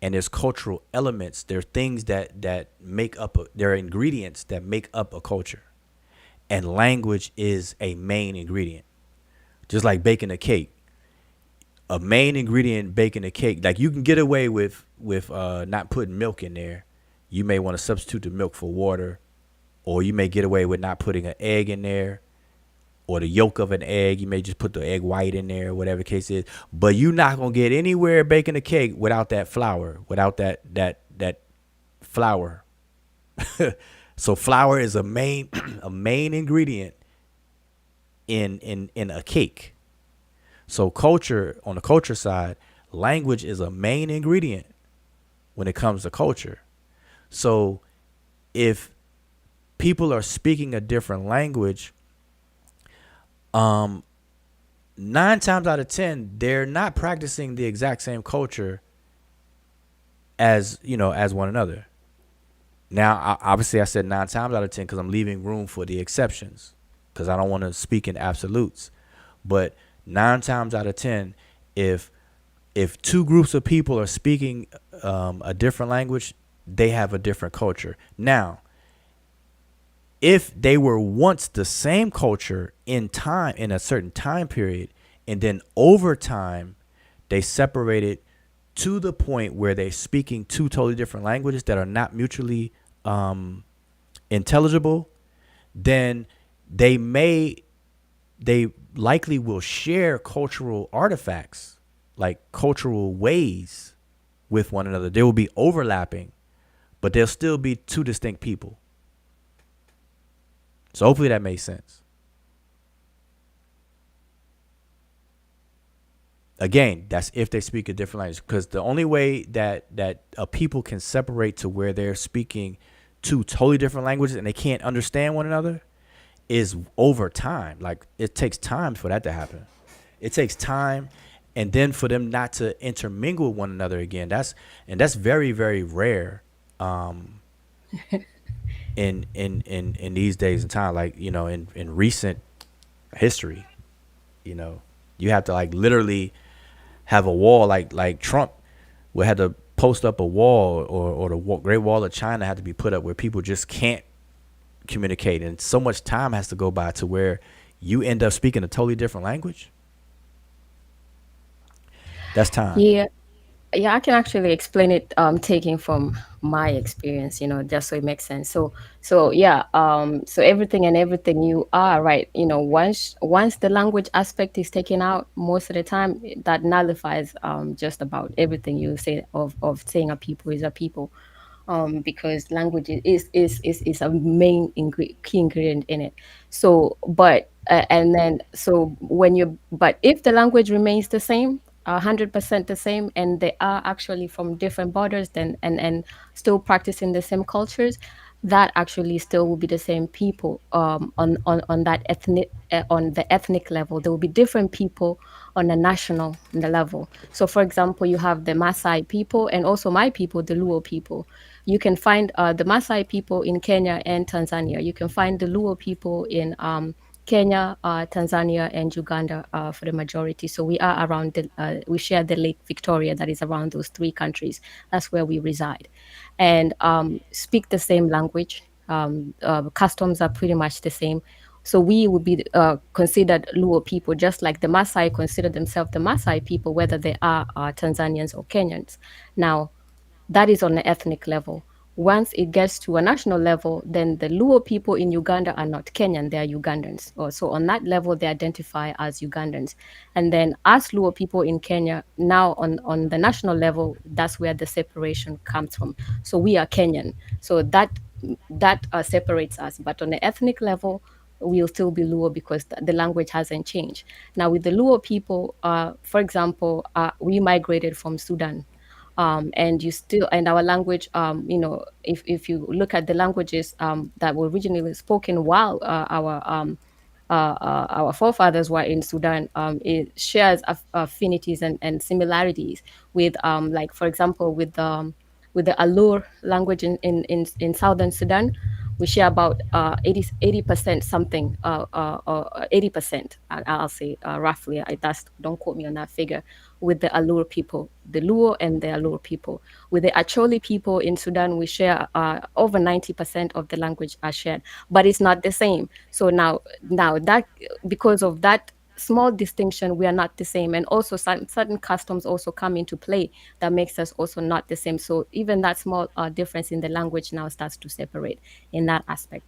and there's cultural elements. There are things that make up there are ingredients that make up a culture, and language is a main ingredient. Just like baking a cake, a main ingredient in baking a cake, like you can get away with not putting milk in there. You may want to substitute the milk for water, or you may get away with not putting an egg in there, or the yolk of an egg. You may just put the egg white in there, whatever the case is. But you're not gonna get anywhere baking a cake without that flour, without that flour. So flour is a main a main ingredient in a cake. So culture, on the culture side, language is a main ingredient when it comes to culture. So if people are speaking a different language, um 9 times out of 10 they're not practicing the exact same culture as, as one another. Now, obviously, I said 9 times out of 10 because I'm leaving room for the exceptions because I don't want to speak in absolutes. But 9 times out of 10, if two groups of people are speaking a different language, they have a different culture. Now, if they were once the same culture in time, in a certain time period, and then over time they separated to the point where they're speaking two totally different languages that are not mutually intelligible, then they likely will share cultural artifacts, like cultural ways, with one another. They will be overlapping, but they'll still be two distinct people. So hopefully that makes sense. Again, that's if they speak a different language, because the only way that a people can separate to where they're speaking two totally different languages and they can't understand one another is over time. Like, it takes time for that to happen. It takes time, and then for them not to intermingle with one another again. That's very, very rare in these days and time. Like, in recent history, you have to, like, literally have a wall, like Trump would have to post up a wall, or the Great Wall of China had to be put up where people just can't communicate, and so much time has to go by to where you end up speaking a totally different language. That's time. Yeah, yeah, I can actually explain it, taking from my experience, just so it makes sense. So yeah, so everything you are right, once the language aspect is taken out, most of the time that nullifies just about everything you say of saying a people is a people. Because language is a main key ingredient in it. So, but and then so when you but if the language remains the same, 100% the same, and they are actually from different borders, then and still practicing the same cultures, that actually still will be the same people, on that ethnic, on the ethnic level. There will be different people on the national level. So for example, you have the Maasai people and also my people, the Luo people. You can find the Maasai people in Kenya and Tanzania. You can find the Luo people in Kenya, Tanzania, and Uganda, for the majority. So we are around we share the Lake Victoria that is around those three countries. That's where we reside, and speak the same language. Customs are pretty much the same. So we would be considered Luo people, just like the Maasai consider themselves the Maasai people, whether they are Tanzanians or Kenyans. Now, that is on the ethnic level. Once it gets to a national level, then the Luo people in Uganda are not Kenyan, they are Ugandans. So on that level, they identify as Ugandans. And then us Luo people in Kenya, now on the national level, that's where the separation comes from. So we are Kenyan. So that separates us. But on the ethnic level, we'll still be Luo because the language hasn't changed. Now with the Luo people, for example, we migrated from Sudan, and you still and our language, if you look at the languages that were originally spoken while our forefathers were in Sudan, it shares affinities and similarities with, like for example, with the Alur language in southern Sudan. We share about 80% something, 80%, I'll say, roughly. Don't quote me on that figure, with the Alur people, the Luo and the Alur people. With the Acholi people in Sudan, we share over 90% of the language are shared, but it's not the same. So now that, because of that small distinction, we are not the same, and also certain customs also come into play that makes us also not the same. So even that small difference in the language now starts to separate in that aspect.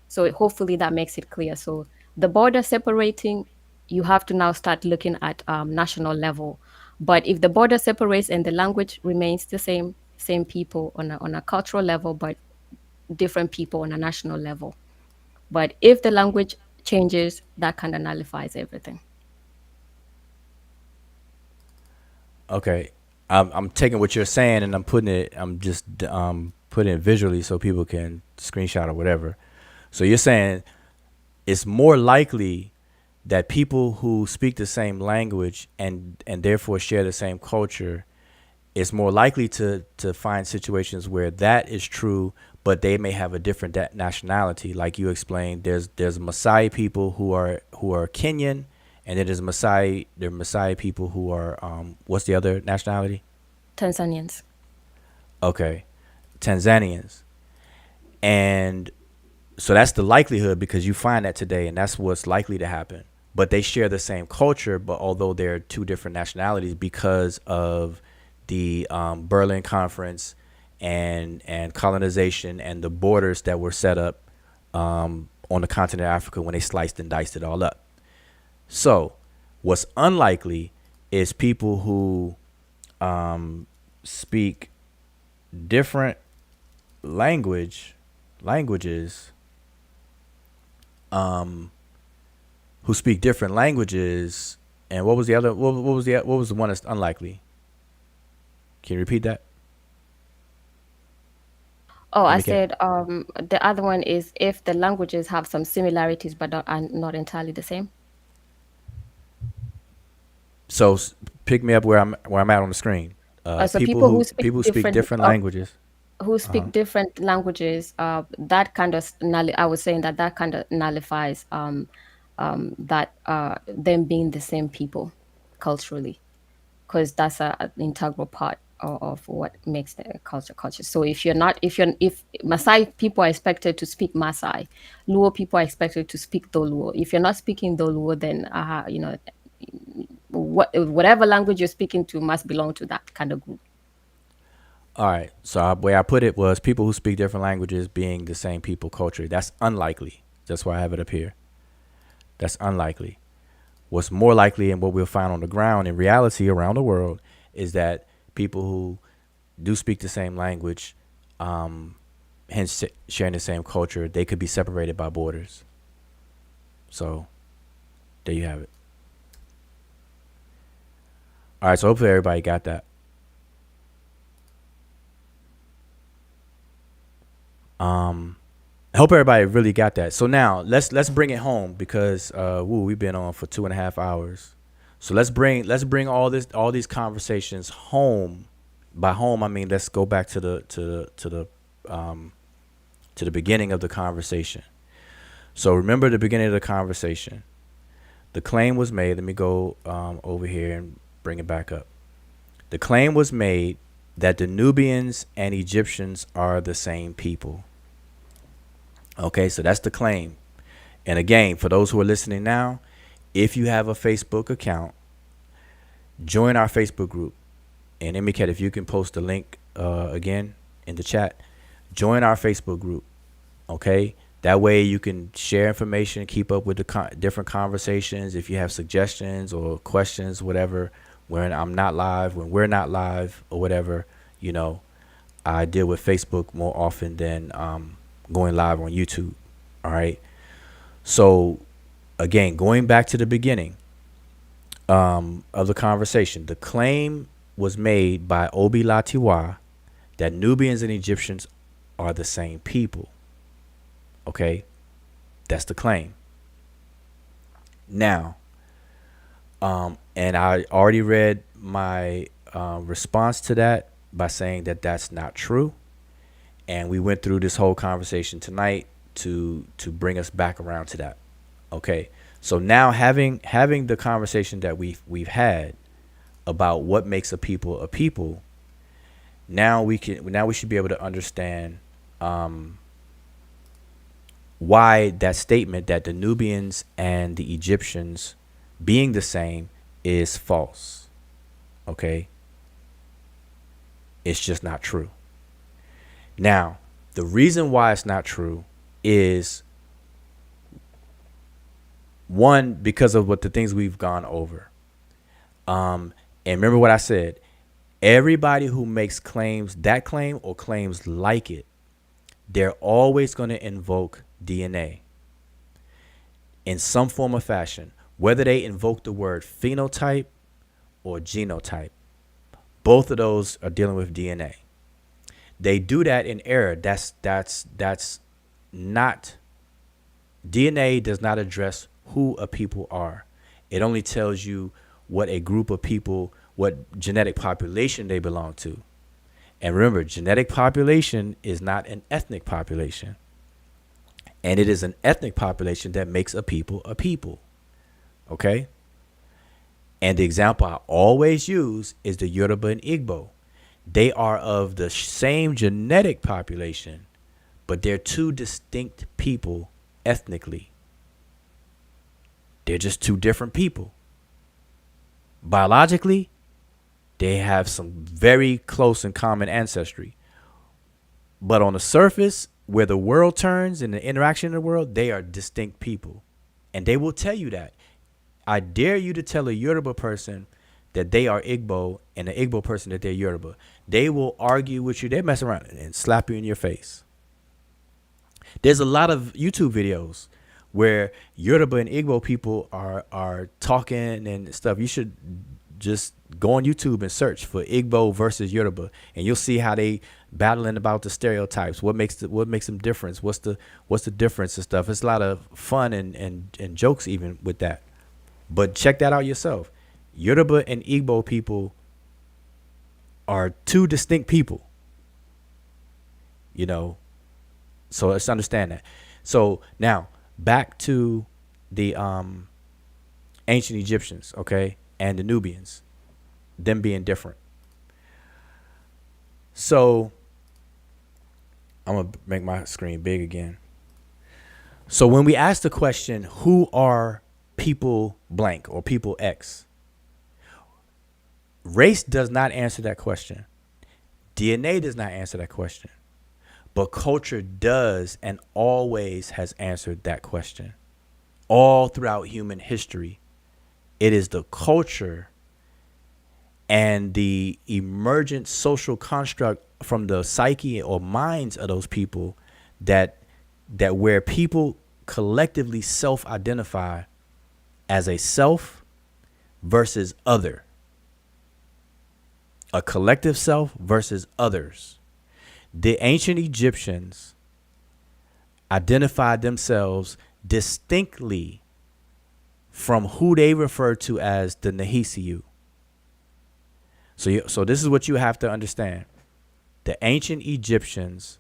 So hopefully that makes it clear. So the border separating, you have to now start looking at national level. But if the border separates and the language remains the same people on a cultural level, but different people on a national level. But if the language changes, that kind of nullifies everything. Okay, I'm taking what you're saying and I'm putting it. I'm just putting it visually so people can screenshot or whatever. So you're saying it's more likely that people who speak the same language and therefore share the same culture, it's more likely to find situations where that is true, but they may have a different nationality. Like you explained, there's Maasai people who are Kenyan, and then there's Maasai people who are what's the other nationality? Tanzanians. Okay, Tanzanians. And so that's the likelihood, because you find that today, and that's what's likely to happen. But they share the same culture, but although they're two different nationalities because of the Berlin Conference and colonization and the borders that were set up on the continent of Africa when they sliced and diced it all up. So what's unlikely is people who speak different languages who speak different languages. And what was the other? What was the one that's unlikely? Can you repeat that? Oh, Let I me get. said the other one is if the languages have some similarities but are not entirely the same. So pick me up where I'm at on the screen. So People people who who speak speak different different languages. that kind of I was saying that kind of nullifies that them being the same people culturally, because that's an integral part of what makes the culture. So if Maasai people are expected to speak Maasai, Luo people are expected to speak Doluo. If you're not speaking Doluo, then whatever language you're speaking to must belong to that kind of group. All right. So the way I put it was people who speak different languages being the same people culture. That's unlikely. That's why I have it up here. That's unlikely. What's more likely, and what we'll find on the ground in reality around the world, is that people who do speak the same language, hence sharing the same culture, they could be separated by borders. So there you have it. All right. So hopefully everybody got that. I hope everybody really got that. So now let's bring it home, because we've been on for 2.5 hours. So let's bring all these conversations home. By home I mean let's go back to the beginning of the conversation. So remember the beginning of the conversation. The claim was made. Let me go over here and bring it back up. The claim was made that the Nubians and Egyptians are the same people. Okay, so that's the claim. And again, for those who are listening now, if you have a Facebook account, join our Facebook group. And Emiket, if you can post the link again in the chat, join our Facebook group. Okay, that way you can share information, keep up with the different conversations. If you have suggestions or questions, whatever, when I'm not live, when we're not live or whatever, I deal with Facebook more often than going live on YouTube. All right. So again, going back to the beginning of the conversation, the claim was made by Obi Latiwa that Nubians and Egyptians are the same people. Okay. That's the claim. Now, and I already read my response to that by saying that that's not true. And we went through this whole conversation tonight to bring us back around to that. Okay. So now having the conversation that we've had about what makes a people, now we should be able to understand why that statement that the Nubians and the Egyptians being the same is false. Okay. It's just not true. Now, the reason why it's not true is, one, because of the things we've gone over. And remember what I said. Everybody who makes claims, that claim or claims like it, they're always going to invoke DNA in some form or fashion, whether they invoke the word phenotype or genotype. Both of those are dealing with DNA. They do that in error. That's not, DNA does not address who a people are. It only tells you what a group of people, what genetic population they belong to. And remember, genetic population is not an ethnic population. And it is an ethnic population that makes a people a people. Okay? And the example I always use is the Yoruba and Igbo. They are of the same genetic population, but they're two distinct people ethnically. They're just two different people. Biologically, they have some very close and common ancestry. But on the surface, where the world turns and the interaction in the world, they are distinct people. And they will tell you that. I dare you to tell a Yoruba person that they are Igbo and an Igbo person that they're Yoruba. They will argue with you. They mess around and slap you in your face. There's a lot of YouTube videos where Yoruba and Igbo people are talking and stuff. You should just go on YouTube and search for Igbo versus Yoruba, and you'll see how they battling about the stereotypes. What makes them different? What's the difference and stuff? It's a lot of fun and jokes even with that. But check that out yourself. Yoruba and Igbo people are two distinct people. You know, so let's understand that. So now back to the ancient Egyptians, okay, and the Nubians, them being different. So I'm gonna make my screen big again. So when we ask the question, who are people blank or people X, race does not answer that question. DNA does not answer that question. But culture does and always has answered that question. All throughout human history, it is the culture and the emergent social construct from the psyche or minds of those people that where people collectively self-identify as a self versus other. A collective self versus others. The ancient Egyptians identified themselves distinctly from who they referred to as the Nehisiu. So this is what you have to understand. The ancient Egyptians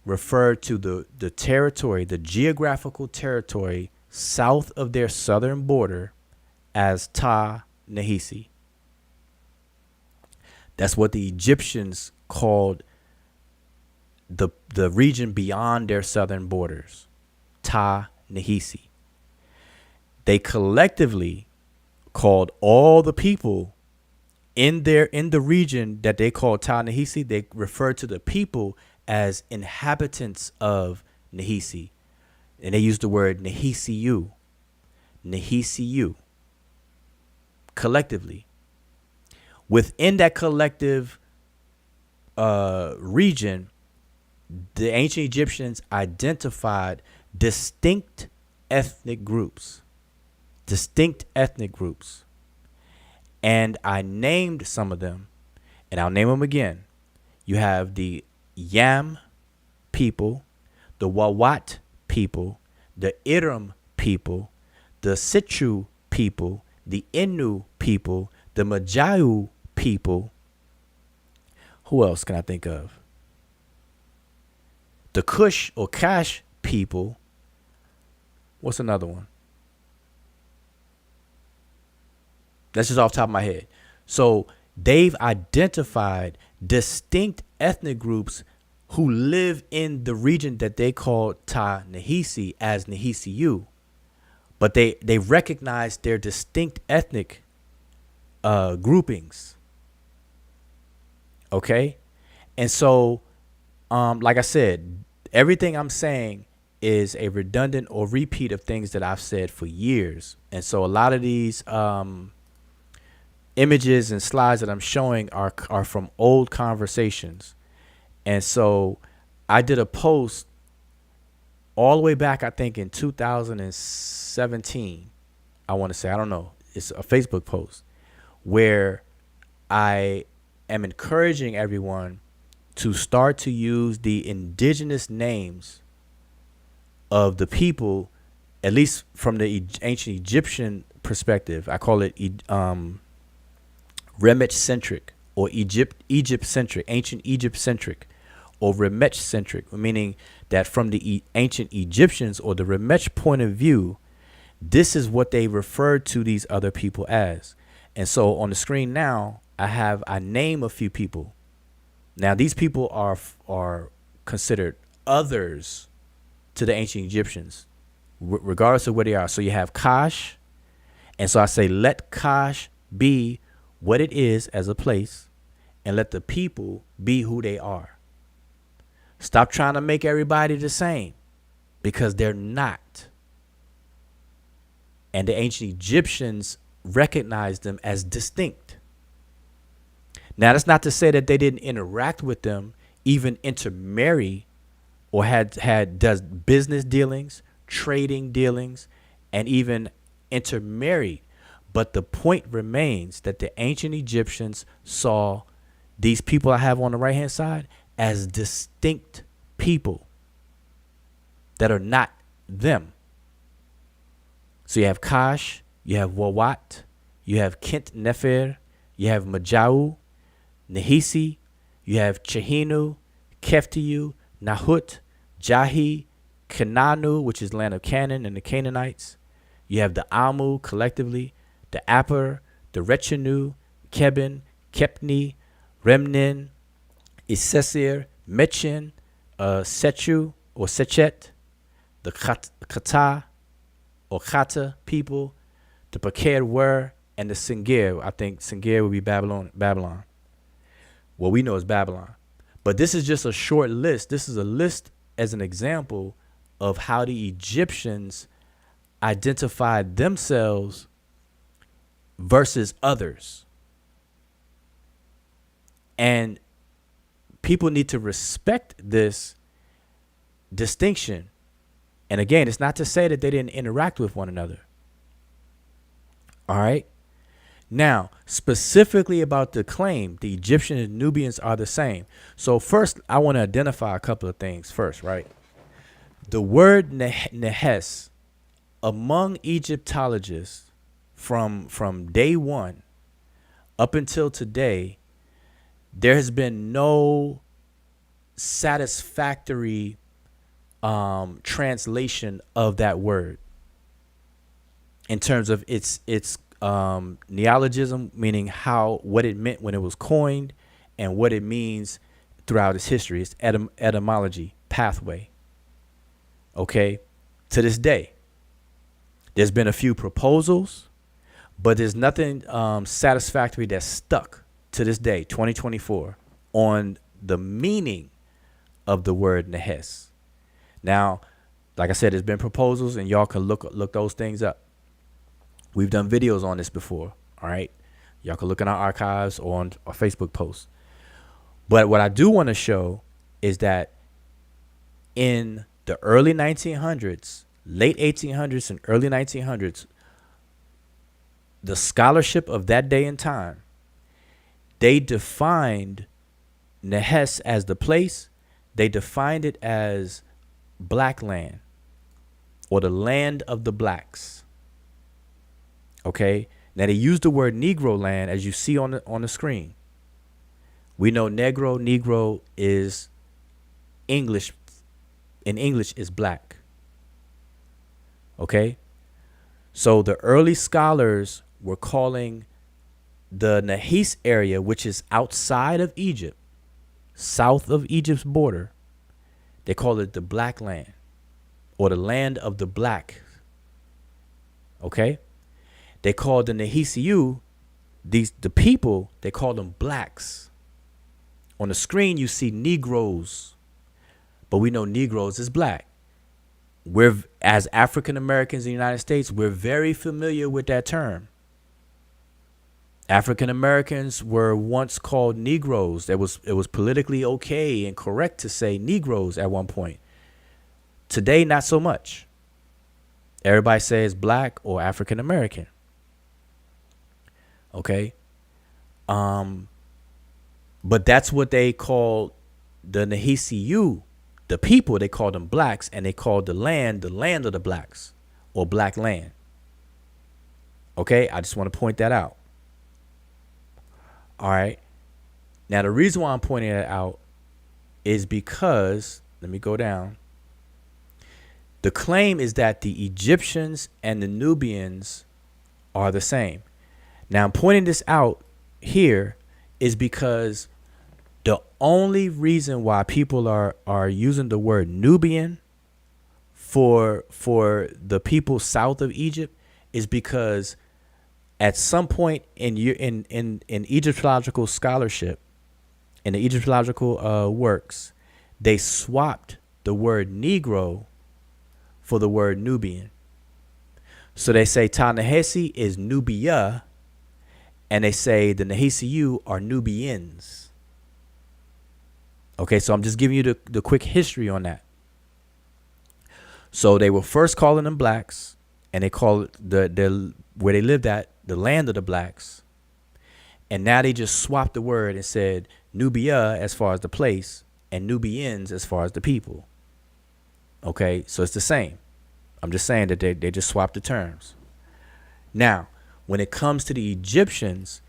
referred to the territory, the geographical territory south of their southern border as Ta Nehisi. That's what the Egyptians called the region beyond their southern borders, Ta Nehisi. They collectively called all the people in the region that they called Ta Nehisi. They referred to the people as inhabitants of Nehisi, and they used the word Nehisiu, collectively. Within that collective region, the ancient Egyptians identified distinct ethnic groups. And I named some of them, and I'll name them again. You have the Yam people, the Wawat people, the Iram people, the Situ people, the Innu people, the Majayu people. Who else can I think of? The Kush or Kash people. What's another one? That's just off the top of my head. So they've identified distinct ethnic groups who live in the region that they call Ta Nehisi as Nehisiu. But they recognize their distinct ethnic groupings. Okay? And so, like I said, everything I'm saying is a redundant or repeat of things that I've said for years. And so a lot of these images and slides that I'm showing are from old conversations. And so I did a post all the way back, I think in 2017. I want to say, I don't know. It's a Facebook post where I am encouraging everyone to start to use the indigenous names of the people, at least from the ancient Egyptian perspective. I call it Remech-centric or Egypt-centric, ancient Egypt-centric, or Remech-centric, meaning that from the ancient Egyptians or the Remech point of view, this is what they referred to these other people as. And so on the screen now, I name a few people. Now these people are considered others to the ancient Egyptians, regardless of where they are. So you have Kash, and so I say, let Kash be what it is as a place, and let the people be who they are. Stop trying to make everybody the same, because they're not. And the ancient Egyptians recognized them as distinct. Now, that's not to say that they didn't interact with them, even intermarry, or does business dealings, trading dealings, and even intermarried. But the point remains that the ancient Egyptians saw these people I have on the right hand side as distinct people that are not them. So you have Kash, you have Wawat, you have Kent Nefer, you have Majau, Nehisi, you have Chehinu, Keftiu, Nahut, Jahi, Kananu, which is land of Canaan and the Canaanites. You have the Amu collectively, the Aper, the Rechenu, Kebin, Kepni, Remnin, Isesir, Mechin, Sechu or Sechet, the Kata or Khata people, the Pakir Wer, and the Singir. I think Singir would be Babylon. What we know is Babylon. But this is just a short list. This is a list as an example of how the Egyptians identified themselves versus others. And people need to respect this distinction. And again, it's not to say that they didn't interact with one another. All right. Now, specifically about the claim, the Egyptians and Nubians are the same. So first, I want to identify a couple of things first, right? The word Nehes among Egyptologists from day one up until today, there has been no satisfactory translation of that word in terms of its neologism, meaning what it meant when it was coined and what it means throughout its history. It's etymology, pathway. Okay, to this day, there's been a few proposals, but there's nothing satisfactory that's stuck to this day, 2024, on the meaning of the word Nehes. Now, like I said, there's been proposals, and y'all can look those things up. We've done videos on this before, all right? Y'all can look in our archives or on our Facebook posts. But what I do want to show is that in the early 1900s, late 1800s and early 1900s, the scholarship of that day and time, they defined Nehes as the place. They defined it as black land, or the land of the blacks. Okay. Now they use the word Negro land, as you see on the screen. We know Negro is English. In English is black. Okay. So the early scholars were calling the Nahis area, which is outside of Egypt, south of Egypt's border, they call it the black land, or the land of the black. Okay. They called the Nehisiu, the people, they called them blacks. On the screen, you see Negroes, but we know Negroes is black. As African Americans in the United States, we're very familiar with that term. African Americans were once called Negroes. It was politically okay and correct to say Negroes at one point. Today, not so much. Everybody says black or African American. Okay. But that's what they called the Nehisiyu, the people. They called them blacks, and they called the land of the blacks, or black land. Okay, I just want to point that out. All right. Now, the reason why I'm pointing it out is because, let me go down. The claim is that the Egyptians and the Nubians are the same. Now, I'm pointing this out here is because the only reason why people are using the word Nubian for the people south of Egypt is because at some point in Egyptological scholarship, in the Egyptological works, they swapped the word Negro for the word Nubian. So they say Ta-Nehisi is Nubia, and they say the Nehisiyu are Nubians. Okay, so I'm just giving you the quick history on that. So they were first calling them blacks, and they call it the where they lived at the land of the blacks. And now they just swapped the word and said Nubia as far as the place and Nubians as far as the people. Okay, so it's the same. I'm just saying that they just swapped the terms. Now, when it comes to the Egyptians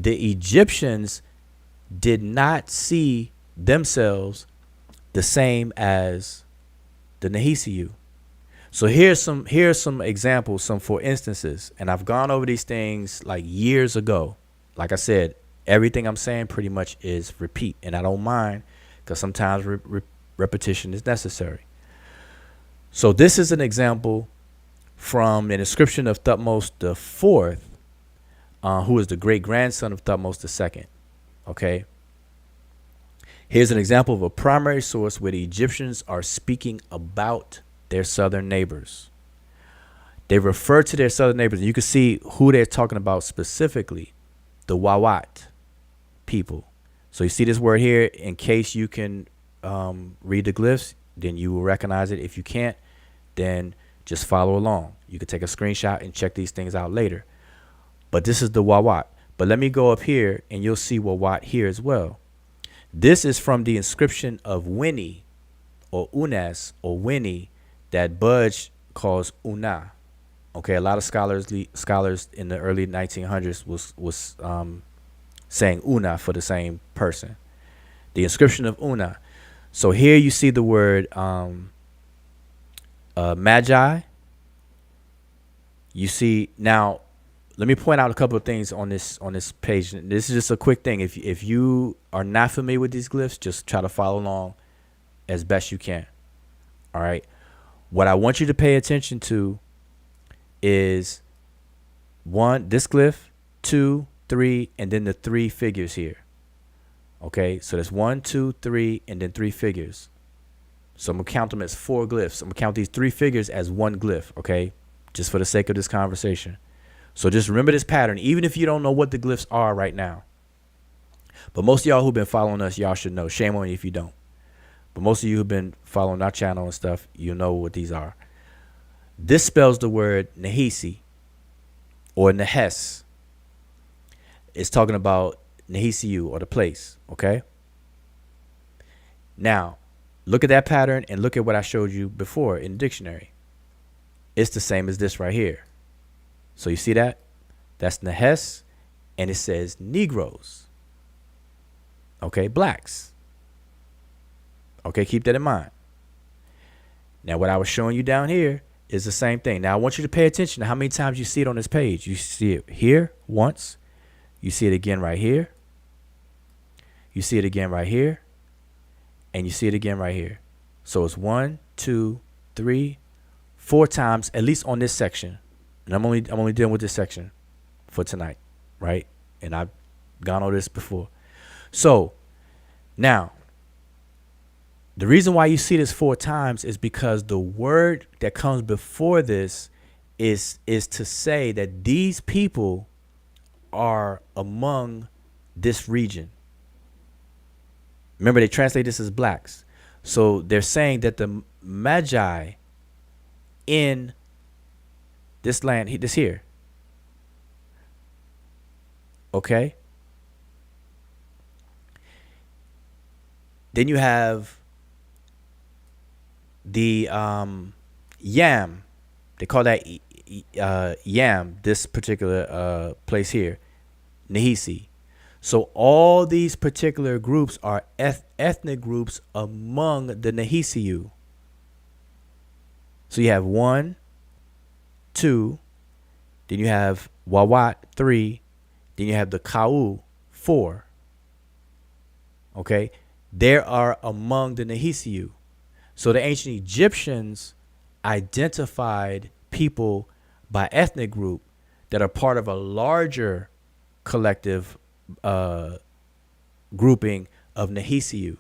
did not see themselves the same as the Nehisiyu. So here's some examples, some for instances, and I've gone over these things like years ago. Like I said, everything I'm saying pretty much is repeat, and I don't mind because sometimes repetition is necessary. So this is an example from an inscription of Thutmose IV, who is the great grandson of Thutmose II. Okay. Here's an example of a primary source where the Egyptians are speaking about their southern neighbors. They refer to their southern neighbors, and you can see who they're talking about specifically, the Wawat people. So you see this word here, in case you can read the glyphs, then you will recognize it. If you can't, then just follow along. You can take a screenshot and check these things out later. But this is the Wawat. But let me go up here, and you'll see Wawat here as well. This is from the inscription of Winnie, or Unas, or Winnie, that Budge calls Una. Okay, a lot of scholars in the early 1900s was saying Una for the same person. The inscription of Una. So here you see the word Magi. You see now. Let me point out a couple of things on this page. This is just a quick thing. If you are not familiar with these glyphs, just try to follow along as best you can. All right. What I want you to pay attention to is 1, this glyph, 2, 3, and then the 3 figures here. Okay. So that's 1, 2, 3, and then 3 figures. So I'm gonna count them as 4 glyphs. I'm gonna count these 3 figures as 1 glyph. Okay. Just for the sake of this conversation. So just remember this pattern, even if you don't know what the glyphs are right now. But most of y'all who've been following us, y'all should know. Shame on you if you don't. But most of you who've been following our channel and stuff, you know what these are. This spells the word Nehisi or Nehes. It's talking about Nehisiyu, or the place, okay? Now, look at that pattern and look at what I showed you before in the dictionary. It's the same as this right here. So you see that? That's Nehes, and it says Negroes. Okay, blacks. Okay, keep that in mind. Now, what I was showing you down here is the same thing. Now, I want you to pay attention to how many times you see it on this page. You see it here once. You see it again right here. You see it again right here. And you see it again right here. So it's 1, 2, 3, 4 times, at least on this section. And I'm only dealing with this section for tonight, right? And I've gone over this before. So now, the reason why you see this 4 times is because the word that comes before this is to say that these people are among this region. Remember, they translate this as blacks. So they're saying that the Magi in this land, this here, okay? Then you have the Yam. They call that Yam, this particular place here, Nahisi. So all these particular groups are ethnic groups among the Nahisiu. So you have 1, 2, then you have Wawat 3, then you have the Kau 4. Okay, they are among the Nahisiu. So the ancient Egyptians identified people by ethnic group that are part of a larger collective grouping of Nahisiu.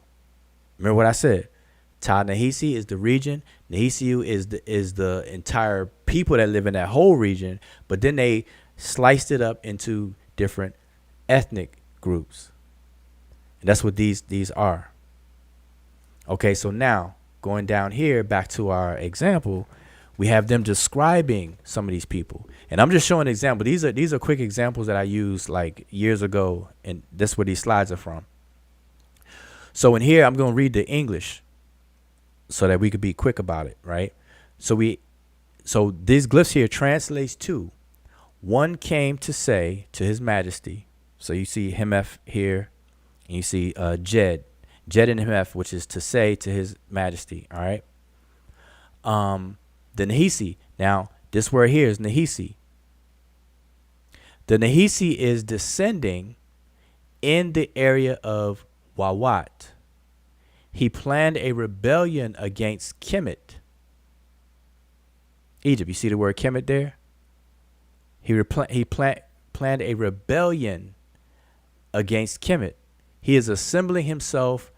Remember what I said? Ta Nahisi is the region. Nahisiu is the entire people that live in that whole region. But then they sliced it up into different ethnic groups. And that's what these are. Okay, so now going down here back to our example, we have them describing some of these people. And I'm just showing an example. These are quick examples that I used like years ago, and that's where these slides are from. So in here, I'm going to read the English so that we could be quick about it, right? So these glyphs here translates to, one came to say to his majesty. So you see Hemeth here, and you see Jed and Hemeth, which is to say to his majesty, all right? The Nahisi. Now, this word here is Nahisi. The Nahisi is descending in the area of Wawat. He planned a rebellion against Kemet, Egypt. You see the word Kemet there? He planned a rebellion against Kemet. He is assembling himself,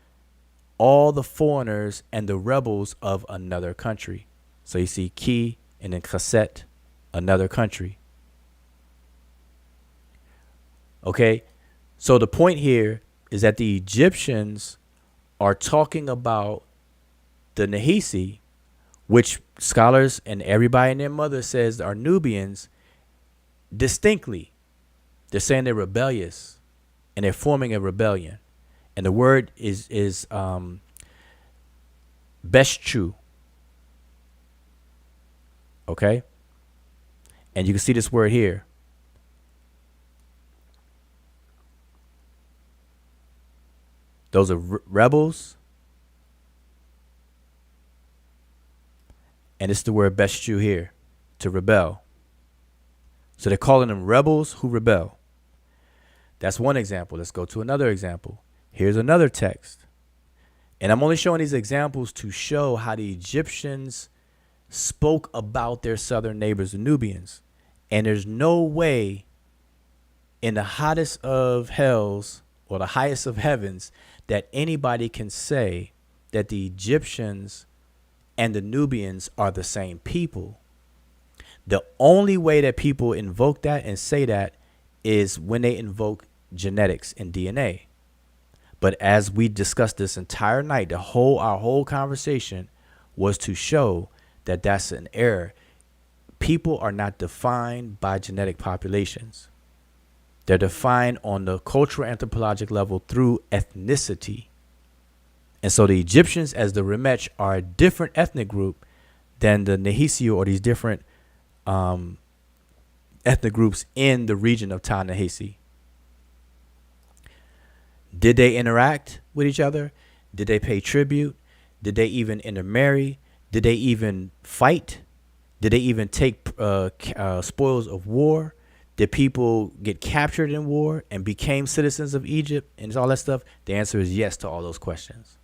all the foreigners and the rebels of another country. So you see Ki and then Chesed, another country. Okay, so the point here is that the Egyptians are talking about the Nahisi, which scholars and everybody and their mother says are Nubians, distinctly. They're saying they're rebellious and they're forming a rebellion. And the word is Beshu. Okay? And you can see this word here. Those are rebels. And it's the word Beshu here, to rebel. So they're calling them rebels who rebel. That's one example. Let's go to another example. Here's another text. And I'm only showing these examples to show how the Egyptians spoke about their southern neighbors, the Nubians. And there's no way in the hottest of hells or the highest of heavens that anybody can say that the Egyptians and the Nubians are the same people. The only way that people invoke that and say that is when they invoke genetics and DNA. But as we discussed this entire night, our whole conversation was to show that that's an error. People are not defined by genetic populations. They're defined on the cultural anthropologic level through ethnicity. And so the Egyptians, as the Remech, are a different ethnic group than the Nahisiu or these different ethnic groups in the region of Ta Nahisi. Did they interact with each other? Did they pay tribute? Did they even intermarry? Did they even fight? Did they even take spoils of war? Did people get captured in war and became citizens of Egypt and all that stuff? The answer is yes to all those questions.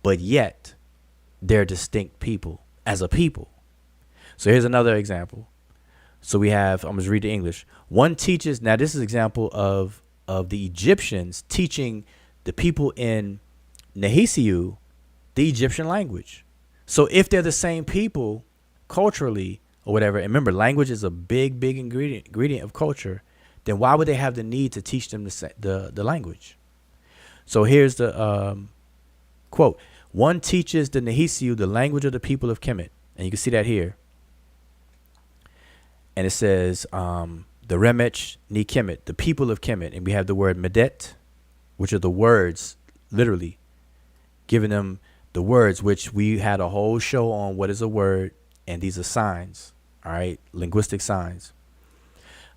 But yet, they're distinct people as a people. So here's another example. So we have, I'm going to read the English. One teaches, now this is an example of the Egyptians teaching the people in Nahisiu the Egyptian language. So if they're the same people culturally or whatever, and remember, language is a big ingredient of culture, then why would they have the need to teach them the language? So here's the quote. One teaches the Nehisiu the language of the people of Kemet. And you can see that here. And it says the Remech ni Kemet, the people of Kemet. And we have the word Medet, which are the words, literally, giving them the words, which we had a whole show on what is a word. And these are signs, all right, linguistic signs.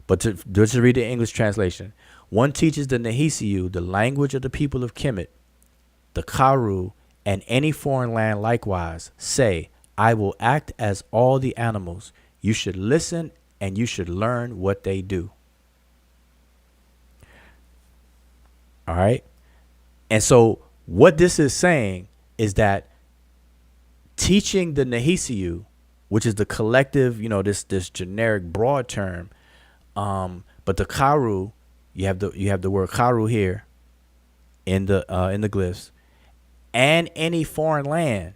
But to read the English translation, one teaches the Nehisiu the language of the people of Kemet, the Karu, and any foreign land likewise. Say, I will act as all the animals. You should listen and you should learn what they do. All right. And so what this is saying is that teaching the Nehisiu, which is the collective, this generic broad term, but the Karu, you have the word Karu here in the glyphs, and any foreign land.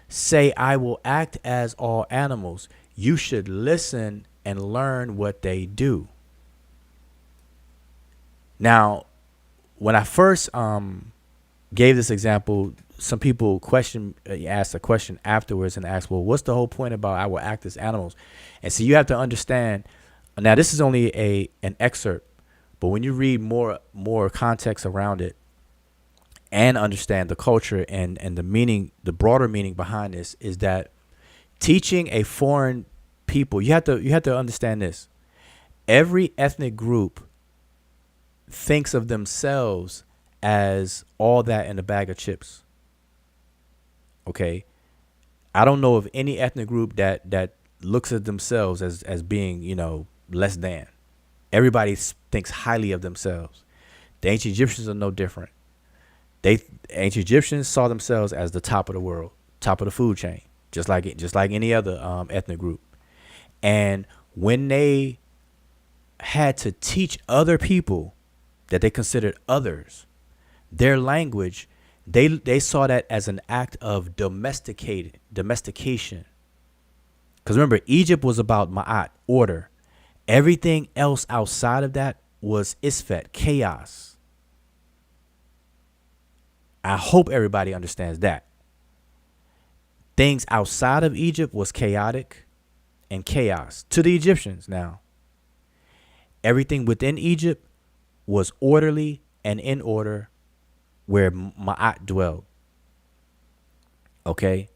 Say, I will act as all animals. You should listen and learn what they do. Now, when I first gave this example, some people asked a question afterwards and asked, well, what's the whole point about I will act as animals? And so you have to understand, now this is only an excerpt, but when you read more context around it and understand the culture and the meaning, the broader meaning behind this, is that teaching a foreign people, you have to understand this. Every ethnic group thinks of themselves as all that in a bag of chips. Okay, I don't know of any ethnic group that looks at themselves as being less than. Everybody thinks highly of themselves. The ancient Egyptians are no different. Ancient Egyptians saw themselves as the top of the world, top of the food chain, just like any other ethnic group. And when they had to teach other people that they considered others their language, they saw that as an act of domestication. Because remember, Egypt was about ma'at, order. Everything else outside of that was isfet, chaos. I hope everybody understands that. Things outside of Egypt was chaotic and chaos to the Egyptians. Now, everything within Egypt was orderly and in order, where Ma'at dwelled. Okay?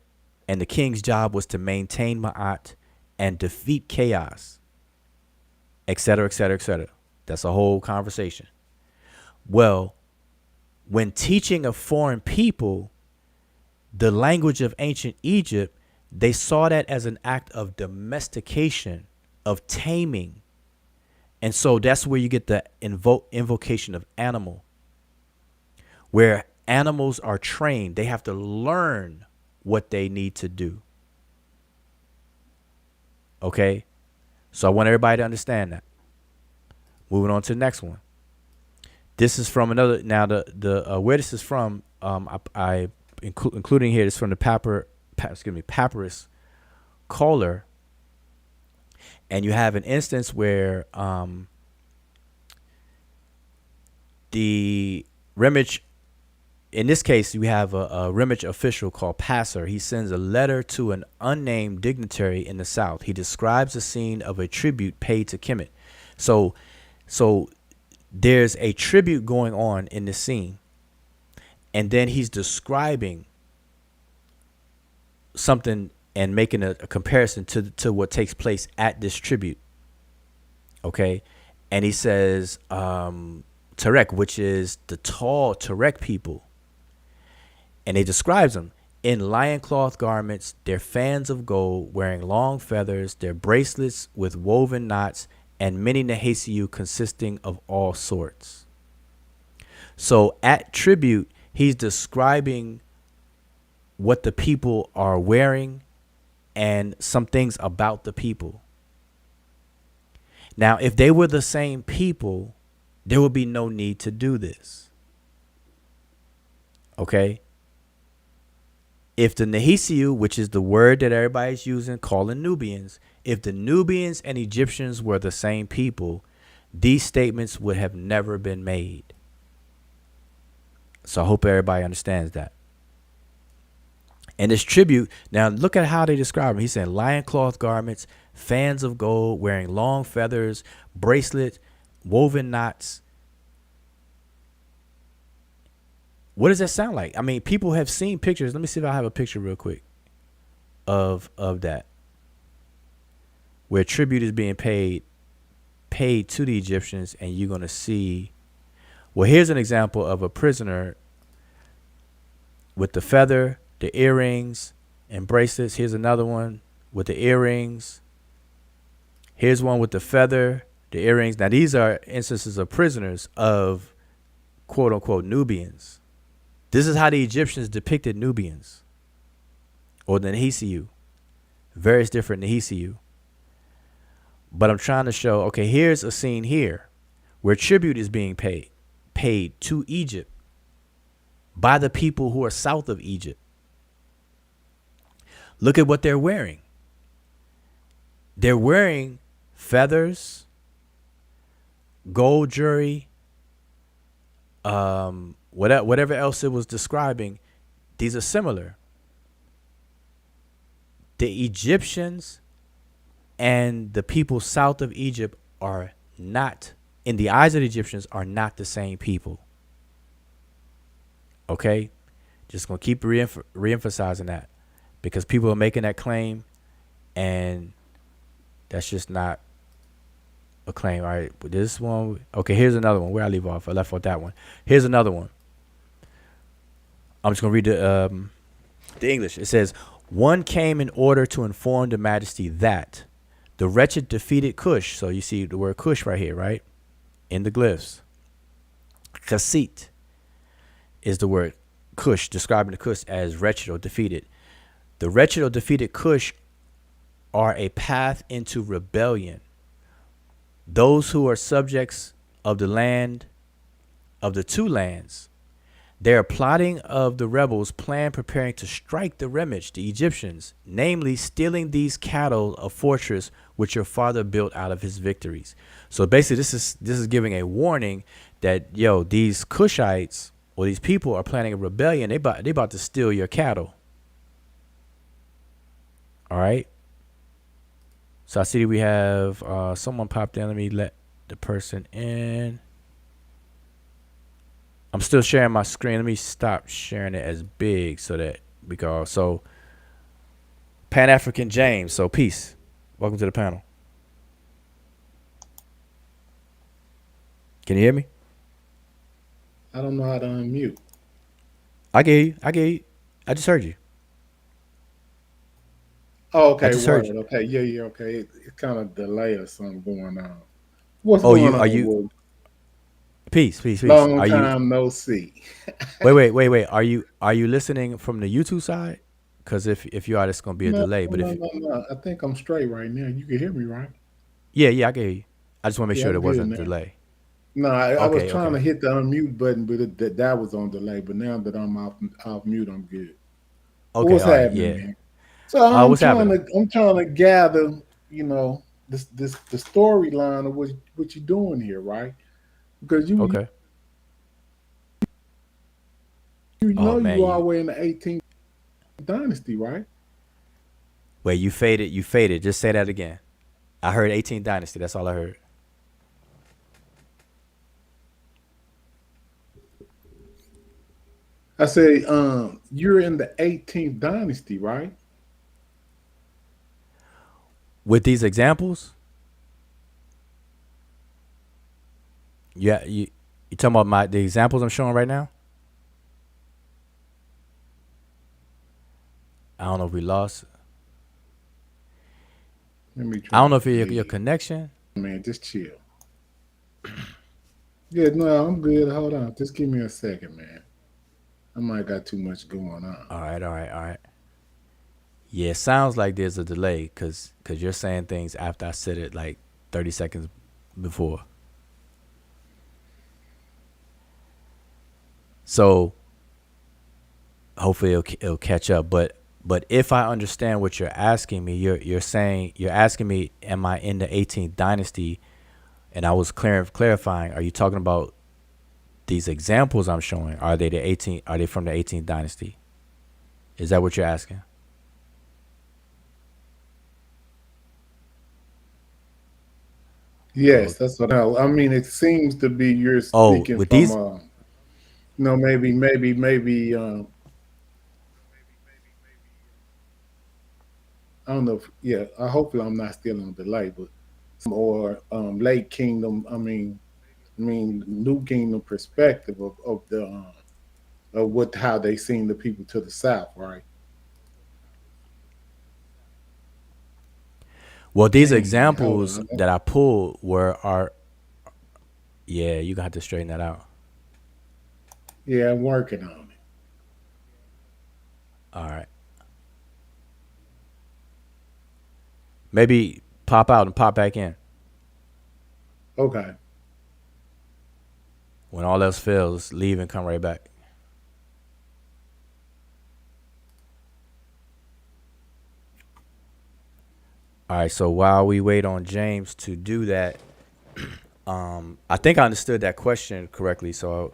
And the king's job was to maintain Ma'at and defeat chaos, etc., etc., etc. That's a whole conversation. Well, when teaching a foreign people the language of ancient Egypt, they saw that as an act of domestication, of taming. And so that's where you get the invocation of animal, where animals are trained. They have to learn what they need to do. Okay? So I want everybody to understand that. Moving on to the next one. This is from another. Now the where this is from, including here, this is from the Papyrus Kohler, and you have an instance where the Remech, in this case, you have a Remech official called Passer. He sends a letter to an unnamed dignitary in the south. He describes a scene of a tribute paid to Kemet. So there's a tribute going on in the scene, and then he's describing something and making a comparison to what takes place at this tribute. Okay, and he says Terek, which is the tall Terek people, and he describes them in lion cloth garments, their fans of gold, wearing long feathers, their bracelets with woven knots, and many Nehesiu consisting of all sorts. So at tribute, he's describing what the people are wearing and some things about the people. Now, if they were the same people, there would be no need to do this. Okay? If the Nehesiu, which is the word that everybody's using, calling Nubians, if the Nubians and Egyptians were the same people, these statements would have never been made. So I hope everybody understands that. And this tribute, now look at how they describe him. He said lion cloth garments, fans of gold, wearing long feathers, bracelet, woven knots. What does that sound like? I mean, people have seen pictures. Let me see if I have a picture real quick of that, where tribute is being paid to the Egyptians, and you're going to see. Well, here's an example of a prisoner with the feather, the earrings, and bracelets. Here's another one with the earrings. Here's one with the feather, the earrings. Now, these are instances of prisoners of quote unquote Nubians. This is how the Egyptians depicted Nubians or the Nehisiu, various different Nehisiu. But I'm trying to show, okay, here's a scene here where tribute is being paid to Egypt by the people who are south of Egypt. Look at what they're wearing. They're wearing feathers, gold jewelry, whatever else it was describing. These are similar. The Egyptians and the people south of Egypt are not, in the eyes of the Egyptians, are not the same people. Okay? Just going to keep reemphasizing that, because people are making that claim, and that's just not a claim. All right, this one. Okay, here's another one. Where I leave off? I left off that one. Here's another one. I'm just going to read the English. It says, one came in order to inform the majesty that the wretched defeated Cush. So you see the word Cush right here, right? In the glyphs. Chassit is the word Cush, describing the Cush as wretched or defeated. The wretched or defeated Cush are a path into rebellion. Those who are subjects of the land, of the two lands, they are plotting of the rebels' plan, preparing to strike the Remich, the Egyptians, namely stealing these cattle of fortress which your father built out of his victories. So basically, this is giving a warning that these Cushites or these people are planning a rebellion. They about to steal your cattle. All right. So I see we have someone popped in. Let me let the person in. I'm still sharing my screen. Let me stop sharing it as big so that we can also. Pan-African James. So peace. Welcome to the panel. Can you hear me? I don't know how to unmute. I get you. I just heard you. Oh, okay. I just heard you. Okay. Yeah. Okay. It's kind of delay or something going on. What's going on? Are you? Peace. Long time no see. Wait. Are you listening from the YouTube side? Because if you are, it's gonna be a delay. But no. I think I'm straight right now. You can hear me, right? Yeah, I can hear you. I just want to make sure there wasn't a delay. No, I was trying to hit the unmute button, but that was on delay. But now that I'm off mute, I'm good. Okay, what's happening? Yeah. Man? So I'm trying to gather, the storyline of what you're doing here, right? Because you you are way in the 18th dynasty, right? Wait, you faded. Just say that again. I heard 18th dynasty. That's all I heard. I say, you're in the 18th dynasty, right? With these examples? Yeah, you talking about the examples I'm showing right now? I don't know if we lost. I don't know if your connection. Man, just chill. Yeah, no, I'm good. Hold on. Just give me a second, man. I might got too much going on. All right. Yeah, it sounds like there's a delay because you're saying things after I said it like 30 seconds before. So hopefully it'll catch up. But if I understand what you're asking me, you're asking me, am I in the 18th dynasty? And I was clarifying, are you talking about these examples I'm showing? Are they from the 18th dynasty? Is that what you're asking? Yes, that's what I mean. It seems to be you're Oh, speaking with from, these. maybe. I don't know. Hopefully I'm not still on delay, but or late kingdom. New kingdom perspective of the of what how they seen the people to the south, right? Well, these Dang, hold examples on. that I pulled are. Yeah, you got to straighten that out. Yeah, I'm working on it. All right. Maybe pop out and pop back in. Okay. When all else fails, leave and come right back. All right. So while we wait on James to do that, I think I understood that question correctly. So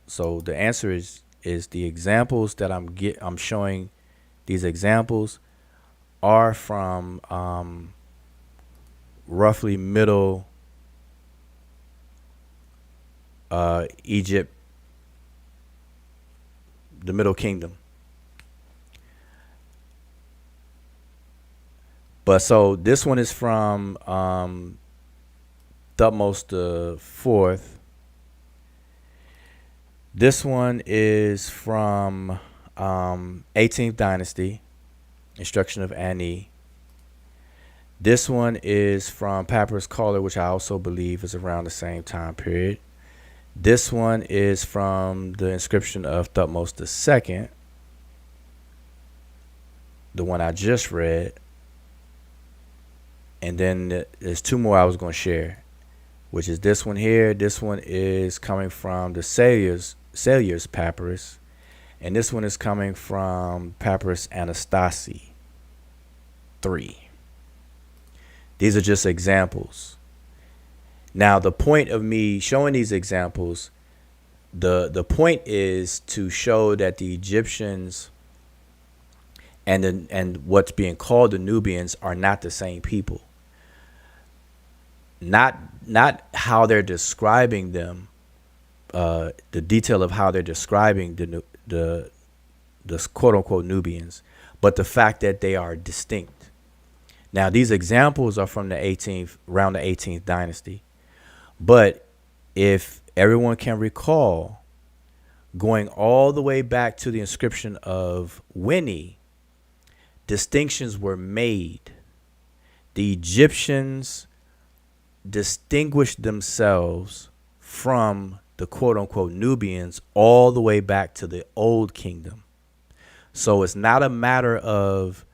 the answer is the examples that I'm showing. These examples are from roughly middle Egypt, the Middle Kingdom. But so this one is from Thutmose the Fourth. This one is from 18th Dynasty, Instruction of Ani. This one is from Papyrus Caller, which I also believe is around the same time period. This one is from the inscription of Thutmose II, the one I just read. And then there's two more I was going to share, which is this one here. This one is coming from the Sayers Papyrus. And this one is coming from Papyrus Anastasi 3. These are just examples. Now, the point of me showing these examples, the point is to show that the Egyptians and what's being called the Nubians are not the same people. Not how they're describing them, the detail of how they're describing the quote unquote Nubians, but the fact that they are distinct. Now, these examples are from around the 18th dynasty. But if everyone can recall, going all the way back to the inscription of Winnie, distinctions were made. The Egyptians distinguished themselves from the quote unquote Nubians all the way back to the Old Kingdom. So it's not a matter of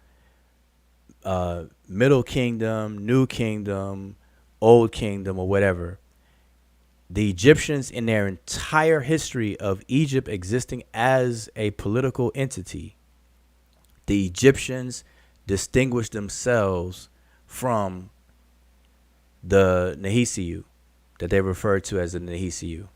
Middle Kingdom, New Kingdom, Old Kingdom, or whatever. The Egyptians, in their entire history of Egypt existing as a political entity, the Egyptians distinguished themselves from the Nehisiu that they referred to as the Nehisiu.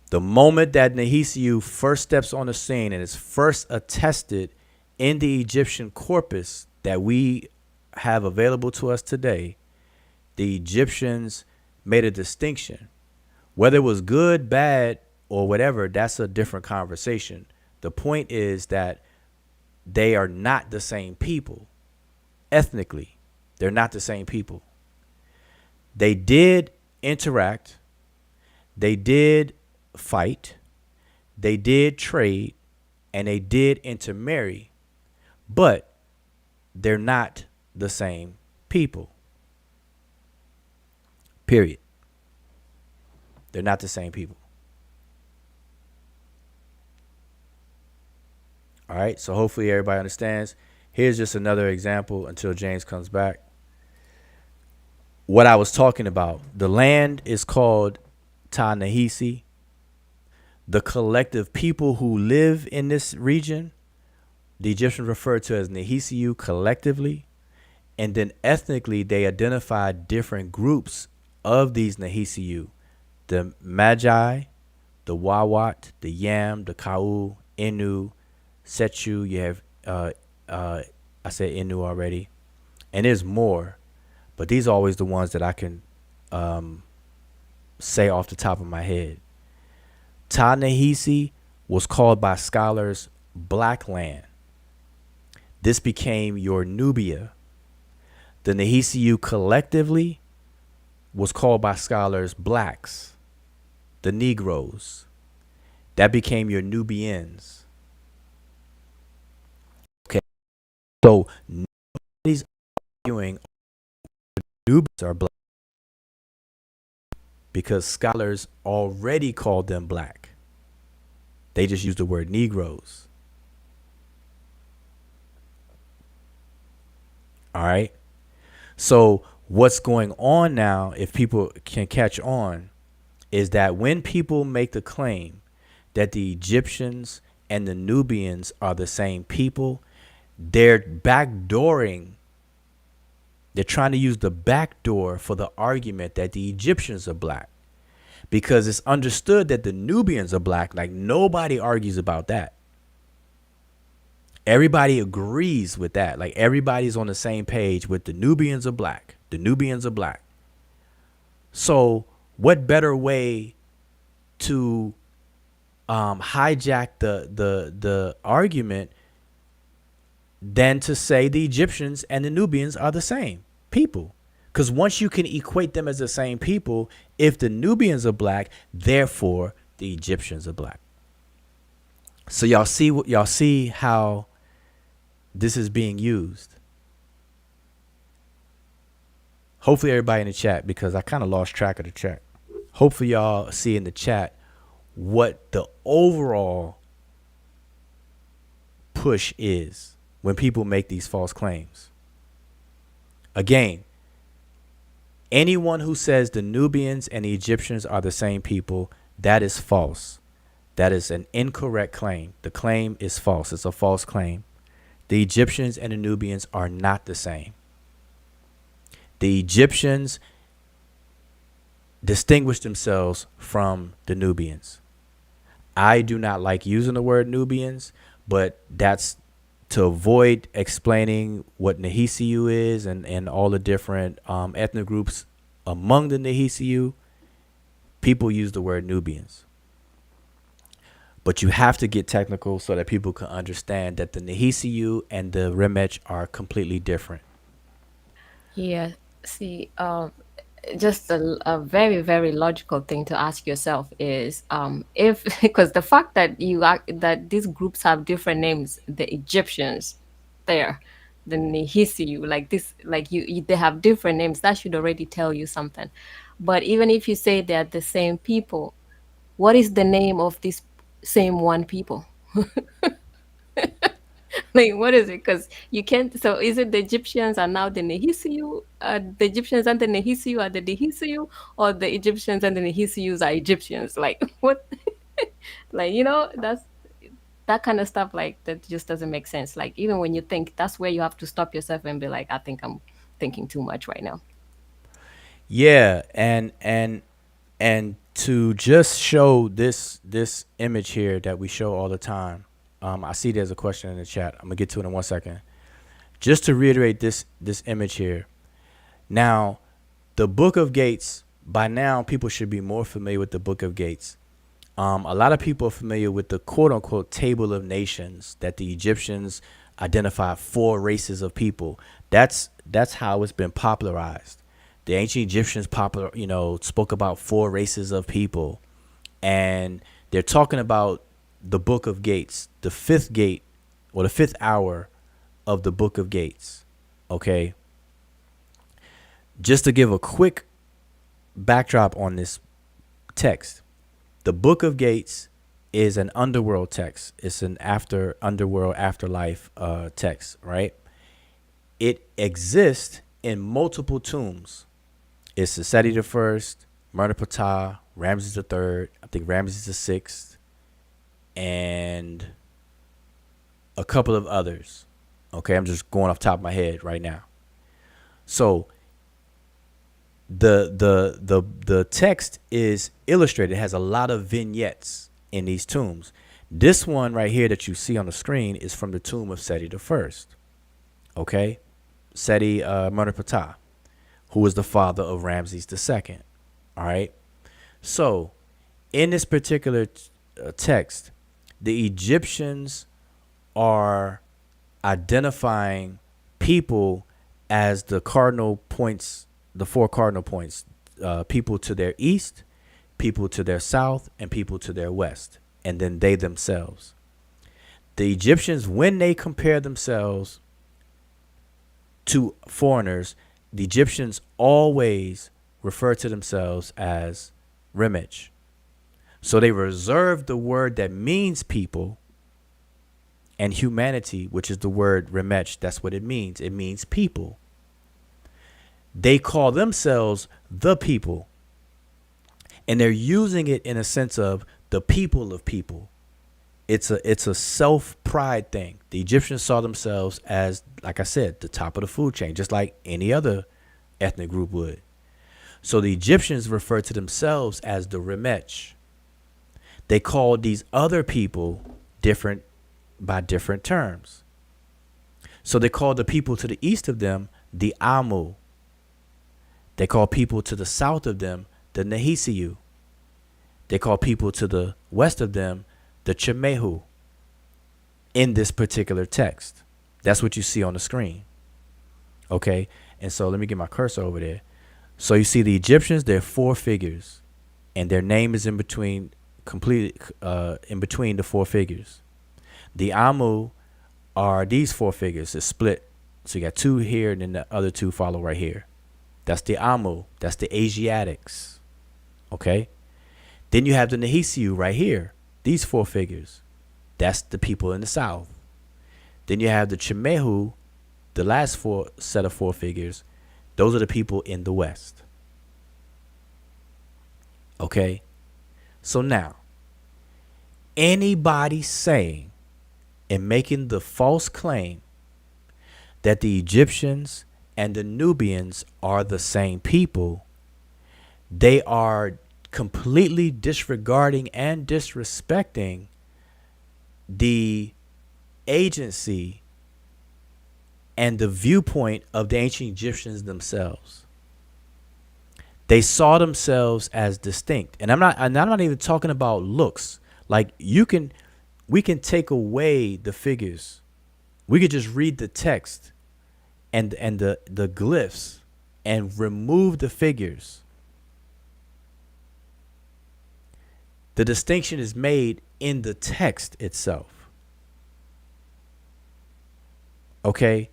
The moment that Nehisiu first steps on the scene and is first attested in the Egyptian corpus that we have available to us today, the Egyptians made a distinction. Whether it was good, bad, or whatever, that's a different conversation. The point is that they are not the same people. Ethnically, they're not the same people. They did interact. They did fight. They did trade. And they did intermarry. But they're not the same people. Period. They're not the same people. All right, so hopefully everybody understands. Here's just another example until James comes back. What I was talking about, the land is called Ta-Nehisi. The collective people who live in this region, the Egyptians refer to as Nehisiu collectively. And then ethnically, they identified different groups of these Nehisiu: the Magi, the Wawat, the Yam, the Kau, Inu, Sechu. You have, I said Inu already, and there's more, but these are always the ones that I can say off the top of my head. Ta Nehisi was called by scholars Black Land. This became your Nubia. The Nehisiu collectively was called by scholars blacks, the Negroes. That became your Nubians. Okay, so nobody's arguing Nubians are black because scholars already called them black. They just used the word Negroes. All right. So what's going on now, if people can catch on, is that when people make the claim that the Egyptians and the Nubians are the same people, they're backdooring. They're trying to use the back door for the argument that the Egyptians are black, because it's understood that the Nubians are black. Like, nobody argues about that. Everybody agrees with that. Like, everybody's on the same page with the Nubians are black. The Nubians are black. So what better way to hijack the argument than to say the Egyptians and the Nubians are the same people? Because once you can equate them as the same people, if the Nubians are black, therefore the Egyptians are black. So y'all see how this is being used. Hopefully everybody in the chat, because I kind of lost track of the chat. Hopefully y'all see in the chat what the overall push is when people make these false claims. Again, anyone who says the Nubians and the Egyptians are the same people, that is false. That is an incorrect claim. The claim is false. It's a false claim. The Egyptians and the Nubians are not the same. The Egyptians distinguished themselves from the Nubians. I do not like using the word Nubians, but that's to avoid explaining what Nehisiu is and all the different ethnic groups among the Nehisiu. People use the word Nubians. But you have to get technical so that people can understand that the Nehisiu and the Remech are completely different. Yeah. See, just a very, very logical thing to ask yourself is if because the fact that that these groups have different names, the Egyptians, there, the Nehisiu, like this, like you they have different names, that should already tell you something. But even if you say they're the same people, what is the name of this same one people? Like, what is it? Because you can't. So, is it the Egyptians are now the Nehisiu? The Egyptians and the Nehisiu are the Nehisiu, or the Egyptians and the Nehisius are Egyptians? Like, what? Like, that's that kind of stuff. Like, that just doesn't make sense. Like, even when you think, that's where you have to stop yourself and be like, I think I'm thinking too much right now. Yeah, and to just show this image here that we show all the time. I see there's a question in the chat. I'm gonna get to it in 1 second. Just to reiterate this image here. Now, the Book of Gates, by now people should be more familiar with the Book of Gates. A lot of people are familiar with the quote unquote Table of Nations, that the Egyptians identify 4 races of people. That's how it's been popularized. The ancient Egyptians spoke about 4 races of people, and they're talking about the Book of Gates, the 5th gate, or the 5th hour of the Book of Gates. Okay. Just to give a quick backdrop on this text, the Book of Gates is an underworld text. It's an underworld afterlife text, right? It exists in multiple tombs. It's Seti the First, Merneptah, Ramses the Third, I think Ramses the Sixth, and a couple of others. Okay, I'm just going off the top of my head right now. So the text is illustrated. It has a lot of vignettes in these tombs. This one right here that you see on the screen is from the tomb of Seti I. Okay, Seti Merneptah, who was the father of Ramses II. All right. So in this particular text, the Egyptians are identifying people as the cardinal points, the four cardinal points, people to their east, people to their south, and people to their west, and then they themselves. The Egyptians, when they compare themselves to foreigners, the Egyptians always refer to themselves as Remech. So they reserved the word that means people and humanity, which is the word Remech. That's what it means. It means people. They call themselves the people. And they're using it in a sense of the people of people. It's a self-pride thing. The Egyptians saw themselves as, like I said, the top of the food chain, just like any other ethnic group would. So the Egyptians refer to themselves as the Remech. They called these other people different by different terms. So they called the people to the east of them the Amu. They call people to the south of them the Nehisiu. They call people to the west of them the Chemehu in this particular text. That's what you see on the screen. Okay, and so let me get my cursor over there. So you see the Egyptians, they're four figures, and their name is in between, in between the four figures. The Amu are these four figures. It's split. So you got two here, and then the other two follow right here. That's the Amu. That's the Asiatics. Okay. Then you have the Nehisiu right here. These four figures. That's the people in the south. Then you have the Chemehu, the last set of four figures. Those are the people in the west. Okay. So now, anybody saying and making the false claim that the Egyptians and the Nubians are the same people, they are completely disregarding and disrespecting the agency and the viewpoint of the ancient Egyptians themselves. They saw themselves as distinct. And I'm not even talking about looks. Like we can take away the figures. We could just read the text and the glyphs and remove the figures. The distinction is made in the text itself. Okay?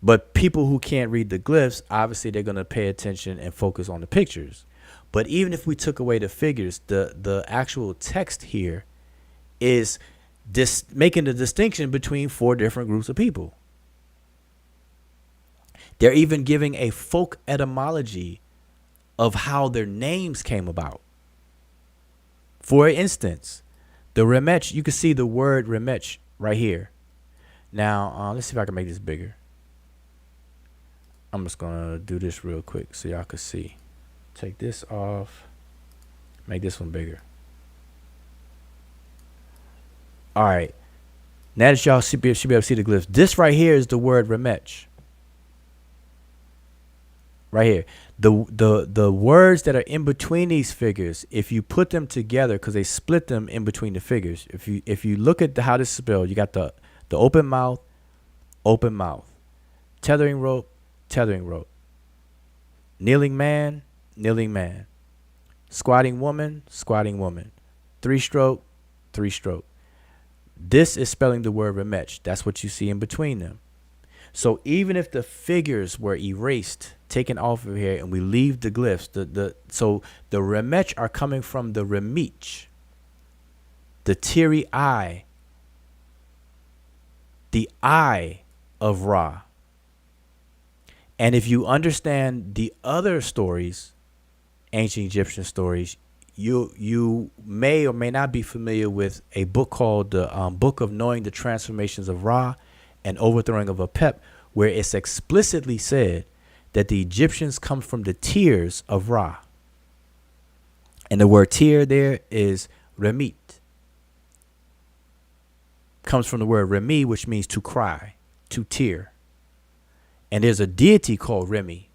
But people who can't read the glyphs, obviously they're going to pay attention and focus on the pictures. But even if we took away the figures, the actual text here is making the distinction between four different groups of people. They're even giving a folk etymology of how their names came about. For instance, the Remech, you can see the word Remech right here. Now, let's see if I can make this bigger. I'm just going to do this real quick so y'all can see. Take this off. Make this one bigger. All right. Now that y'all should be able to see the glyphs. This right here is the word Remech. Right here. The words that are in between these figures, if you put them together, because they split them in between the figures. If you look at how this is spelled, you got the open mouth, tethering rope, kneeling man, squatting woman, three stroke. This is spelling the word Remech. That's what you see in between them. So even if the figures were erased, taken off of here, and we leave the glyphs, so the Remech are coming from the Remich, the teary eye, the eye of Ra. And if you understand the other stories, ancient Egyptian stories, you may or may not be familiar with a book called the Book of Knowing the Transformations of Ra and Overthrowing of Apep, where it's explicitly said that the Egyptians come from the tears of Ra. And the word tear there is remit. Comes from the word remi, which means to cry, to tear. And there's a deity called Remi,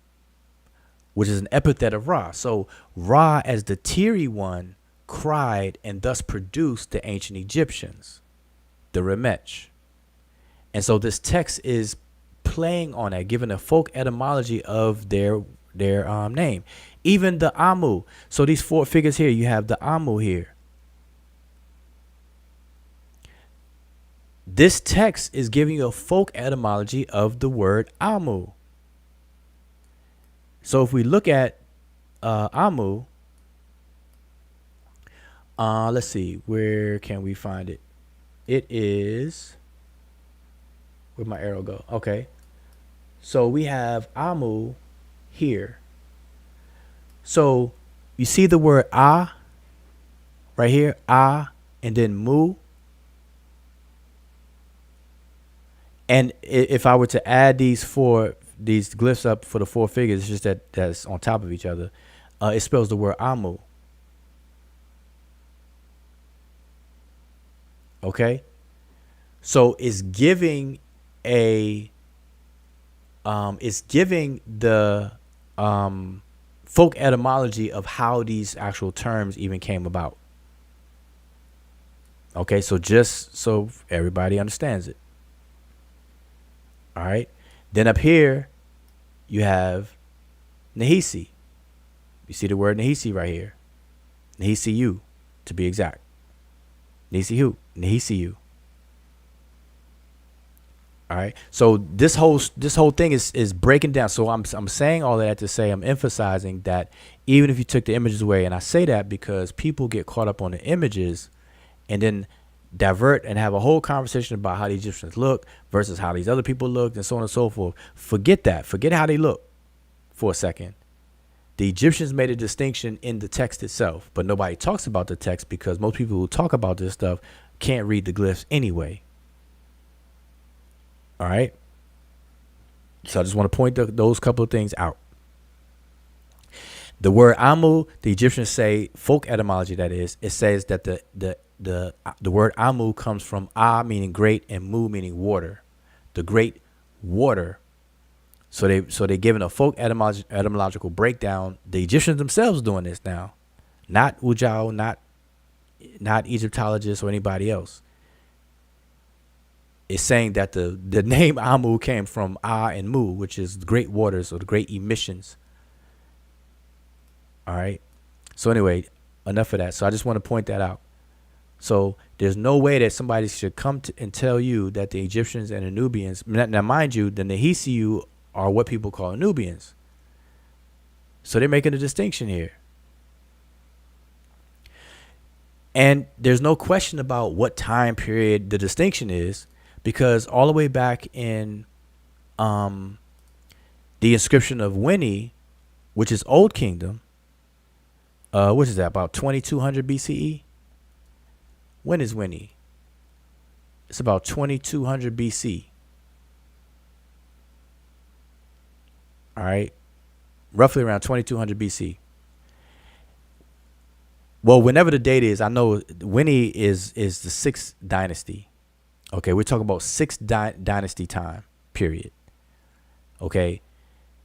which is an epithet of Ra. So Ra, as the teary one, cried and thus produced the ancient Egyptians, the Remech. And so this text is playing on that, giving a folk etymology of their name. Even the Amu. So these four figures here, you have the Amu here. This text is giving you a folk etymology of the word Amu. So if we look at Amu, let's see, where can we find it? It is, where'd my arrow go? Okay. So we have Amu here. So you see the word Ah right here, Ah, and then Mu. And if I were to add these glyphs up for the four figures, it's just that's on top of each other. It spells the word Amu. Okay, so it's giving the folk etymology of how these actual terms even came about. Okay, so just so everybody understands it. All right. Then up here, you have Nahisi. You see the word Nahisi right here. Nahisi-U, to be exact. Nahisi-Hu. Nahisi-U. All right. So this whole thing is breaking down. So I'm saying all of that to say I'm emphasizing that even if you took the images away, and I say that because people get caught up on the images and then divert and have a whole conversation about how the Egyptians look versus how these other people looked and so on and so forth. Forget that. Forget how they look for a second. The Egyptians made a distinction in the text itself, but nobody talks about the text because most people who talk about this stuff can't read the glyphs anyway. All right. So I just want to point those couple of things out. The word Amu, the Egyptians say, folk etymology that is, it says that the word Amu comes from A meaning great and Mu meaning water, the great water. So they're giving a folk etymological breakdown. The Egyptians themselves doing this now, not Ujao, not Egyptologists or anybody else. It's saying that the name Amu came from A and Mu, which is the great waters or the great emissions. All right. So anyway, enough of that. So I just want to point that out. So there's no way that somebody should come and tell you that the Egyptians and the Nubians, now mind you, the Nahisi-U are what people call Nubians. So they're making a distinction here. And there's no question about what time period the distinction is, because all the way back in the inscription of Winnie, which is Old Kingdom, what is that, about 2200 BCE? When is Winnie? It's about 2200 BC. All right. Roughly around 2200 BC. Well, whenever the date is, I know Winnie is the 6th dynasty. Okay, we're talking about 6th dynasty time period. Okay,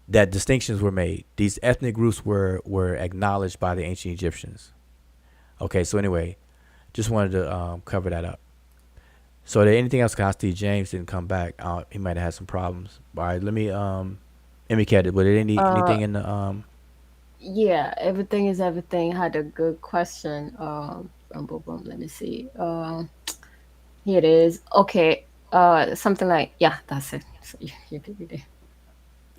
that distinctions were made. These ethnic groups were acknowledged by the ancient Egyptians. Okay, so anyway, just wanted to cover that up. So did anything else? Cause Steve James didn't come back. He might have had some problems. All right, let me indicate it. Was there anything in the Yeah, everything is everything. Had a good question. Let me see. Here it is. Okay. Something like, yeah, that's it. So you can read it.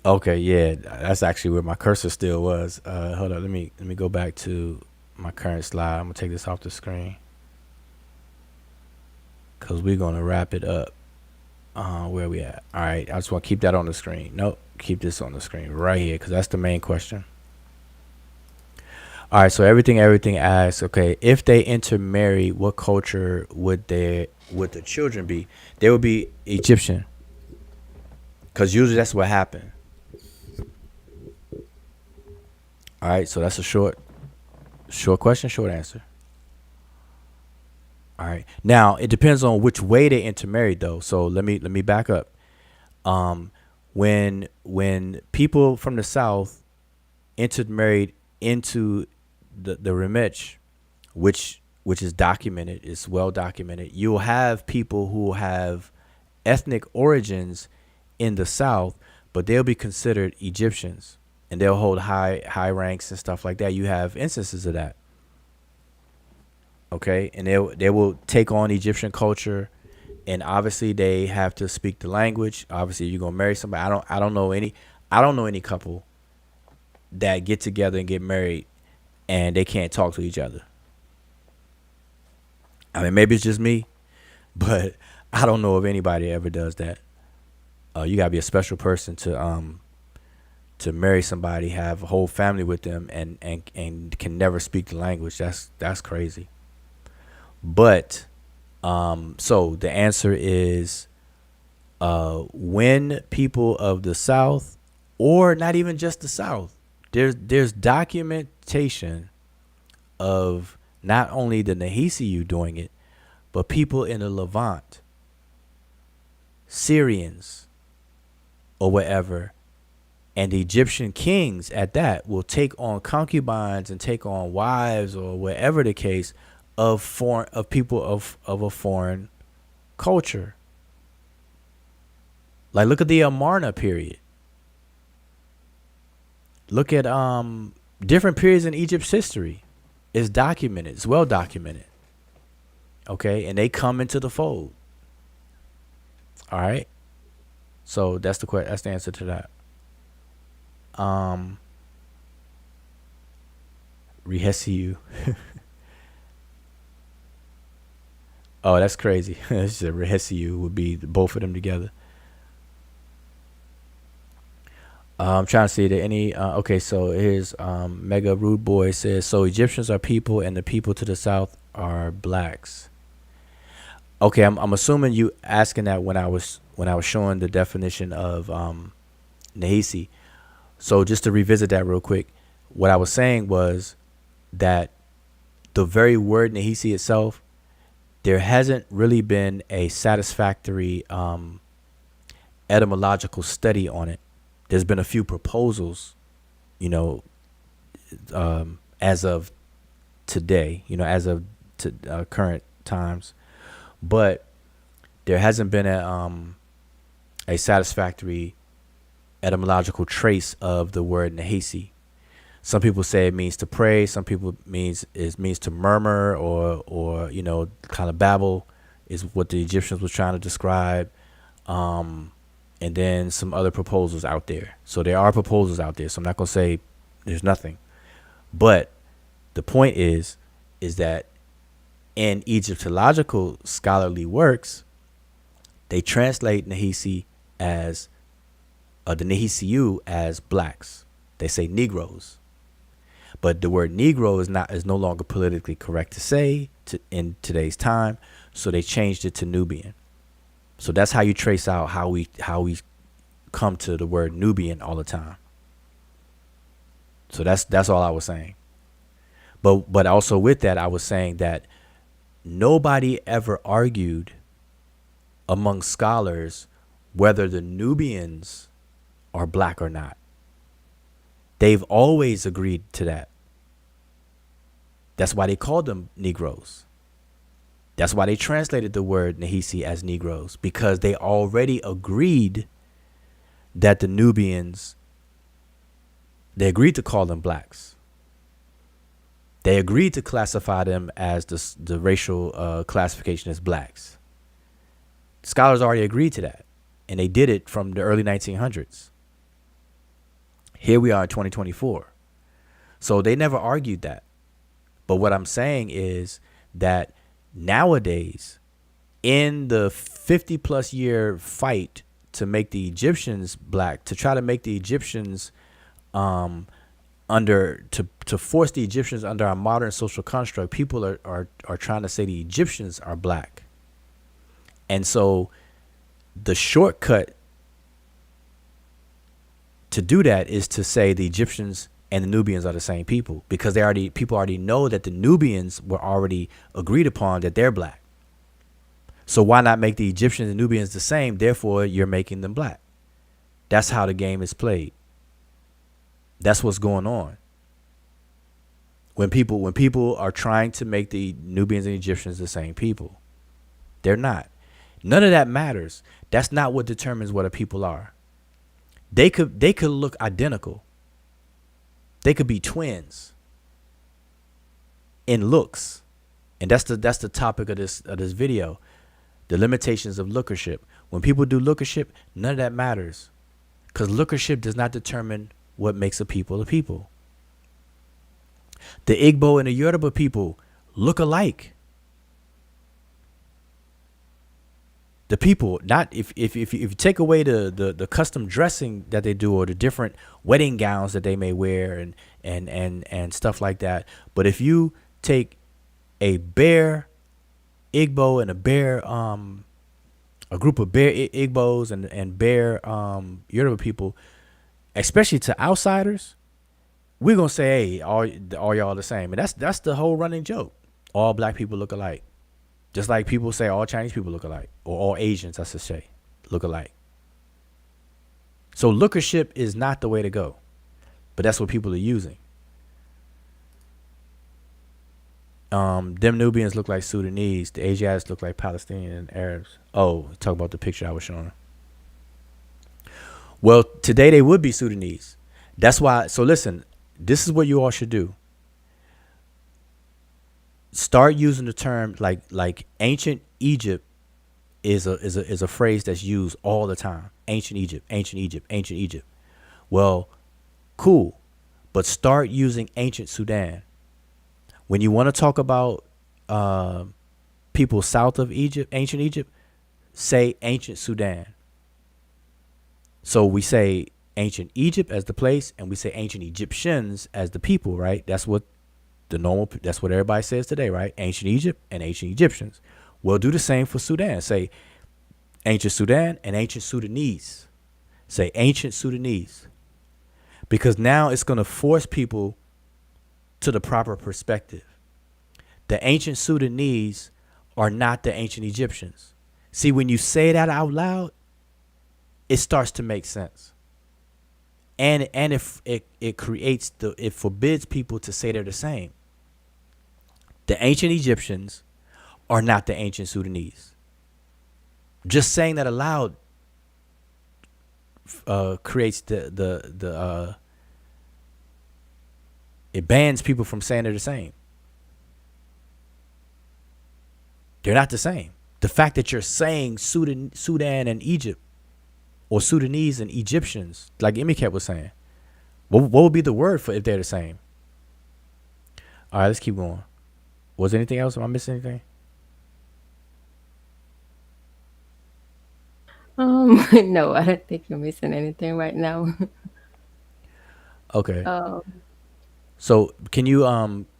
Okay, yeah, that's actually where my cursor still was. Hold on, let me go back to my current slide. I'm gonna take this off the screen because we're gonna wrap it up. Where we at? All right, I just want to keep that on the screen. Nope, keep this on the screen right here because that's the main question. All right, so everything asks, okay, if they intermarry, what culture would the children be? They would be Egyptian, because usually that's what happened. All right, so that's a short question, short answer. All right. Now it depends on which way they intermarried, though. So let me back up. When people from the South intermarried into the Remich, which is documented, it's well documented. You'll have people who have ethnic origins in the South, but they'll be considered Egyptians, and they'll hold high ranks and stuff like that. You have instances of that. Okay, and they will take on Egyptian culture, and obviously they have to speak the language. Obviously, you're gonna marry somebody. I don't know any couple that get together and get married and they can't talk to each other. I mean, maybe it's just me, but I don't know if anybody ever does that. You gotta be a special person to marry somebody, have a whole family with them, and can never speak the language. That's crazy. But so the answer is when people of the South, or not even just the South, there's documentation of not only the Nahisiu doing it, but people in the Levant, Syrians, or whatever, and the Egyptian kings at that will take on concubines and take on wives or whatever the case of people of a foreign culture. Like, look at the Amarna period. Look at different periods in Egypt's history. It's documented. It's well documented. Okay, and they come into the fold. All right. So that's the answer to that. Rehesiu. Oh, that's crazy. Rehesiu would be both of them together. I'm trying to see that any. Okay, so here's Mega Rude Boy says, so Egyptians are people and the people to the south are blacks. Okay, I'm assuming you asking that when I was showing the definition of Nahisi. So just to revisit that real quick, what I was saying was that the very word Nahisi itself, there hasn't really been a satisfactory etymological study on it. There's been a few proposals, as of today, as of current times, but there hasn't been a satisfactory etymological trace of the word Nahisi. Some people say it means to pray. Some people means to murmur or kind of babble is what the Egyptians was trying to describe. And then some other proposals out there. So there are proposals out there. So I'm not going to say there's nothing. But the point is that in Egyptological scholarly works, they translate Nahisi as the Nahisiu as blacks. They say Negroes. But the word Negro is no longer politically correct to say in today's time. So they changed it to Nubian. So that's how you trace out how we come to the word Nubian all the time. So that's all I was saying. But also with that, I was saying that nobody ever argued among scholars whether the Nubians are black or not. They've always agreed to that. That's why they called them Negroes. That's why they translated the word Nahisi as Negroes, because they already agreed that the Nubians, they agreed to call them blacks. They agreed to classify them as the racial classification as blacks. Scholars already agreed to that, and they did it from the early 1900s. Here we are in 2024. So they never argued that. But what I'm saying is that nowadays, in the 50 plus year fight to make the Egyptians black, to try to make the Egyptians to force the Egyptians under our modern social construct, people are trying to say the Egyptians are black. And so the shortcut to do that is to say the Egyptians and the Nubians are the same people, because people already know that the Nubians were already agreed upon that they're black. So why not make the Egyptians and Nubians the same? Therefore, you're making them black. That's how the game is played. That's what's going on. When people are trying to make the Nubians and Egyptians the same people, they're not. None of that matters. That's not what determines what a people are. They could look identical. They could be twins in looks. And that's the topic of this video. The limitations of lookership. When people do lookership, none of that matters. Because lookership does not determine what makes a people a people. The Igbo and the Yoruba people look alike. The people, not if you take away the custom dressing that they do, or the different wedding gowns that they may wear and stuff like that. But if you take a Bear Igbo and a group of Bear Igbos and Bear Yoruba people, especially to outsiders, we're gonna say, hey, all y'all the same. And that's the whole running joke. All black people look alike. Just like people say all Chinese people look alike, or all Asians, I should say, look alike. So lookership is not the way to go, but that's what people are using. Them Nubians look like Sudanese. The Asiatics look like Palestinian and Arabs. Oh, talk about the picture I was showing. Well, today they would be Sudanese. That's why. So listen, this is what you all should do. Start using the term like ancient Egypt is a phrase that's used all the time. Ancient Egypt, ancient Egypt, ancient Egypt. Well, cool, but start using ancient Sudan. When you want to talk about people south of Egypt, ancient Egypt, say ancient Sudan. So we say ancient Egypt as the place, and we say ancient Egyptians as the people, right? That's what everybody says today, right? Ancient Egypt and ancient Egyptians. Well, do the same for Sudan. Say ancient Sudan and ancient Sudanese. Say ancient Sudanese. Because now it's going to force people to the proper perspective. The ancient Sudanese are not the ancient Egyptians. See, when you say that out loud, it starts to make sense. And if it creates it forbids people to say they're the same. The ancient Egyptians are not the ancient Sudanese. Just saying that aloud creates it bans people from saying they're the same. They're not the same. The fact that you're saying Sudan and Egypt, or Sudanese and Egyptians, like Emiket was saying, what would be the word for if they're the same? All right, let's keep going. Was there anything else? Am I missing anything? No, I don't think you're missing anything right now. Okay. Um, So can you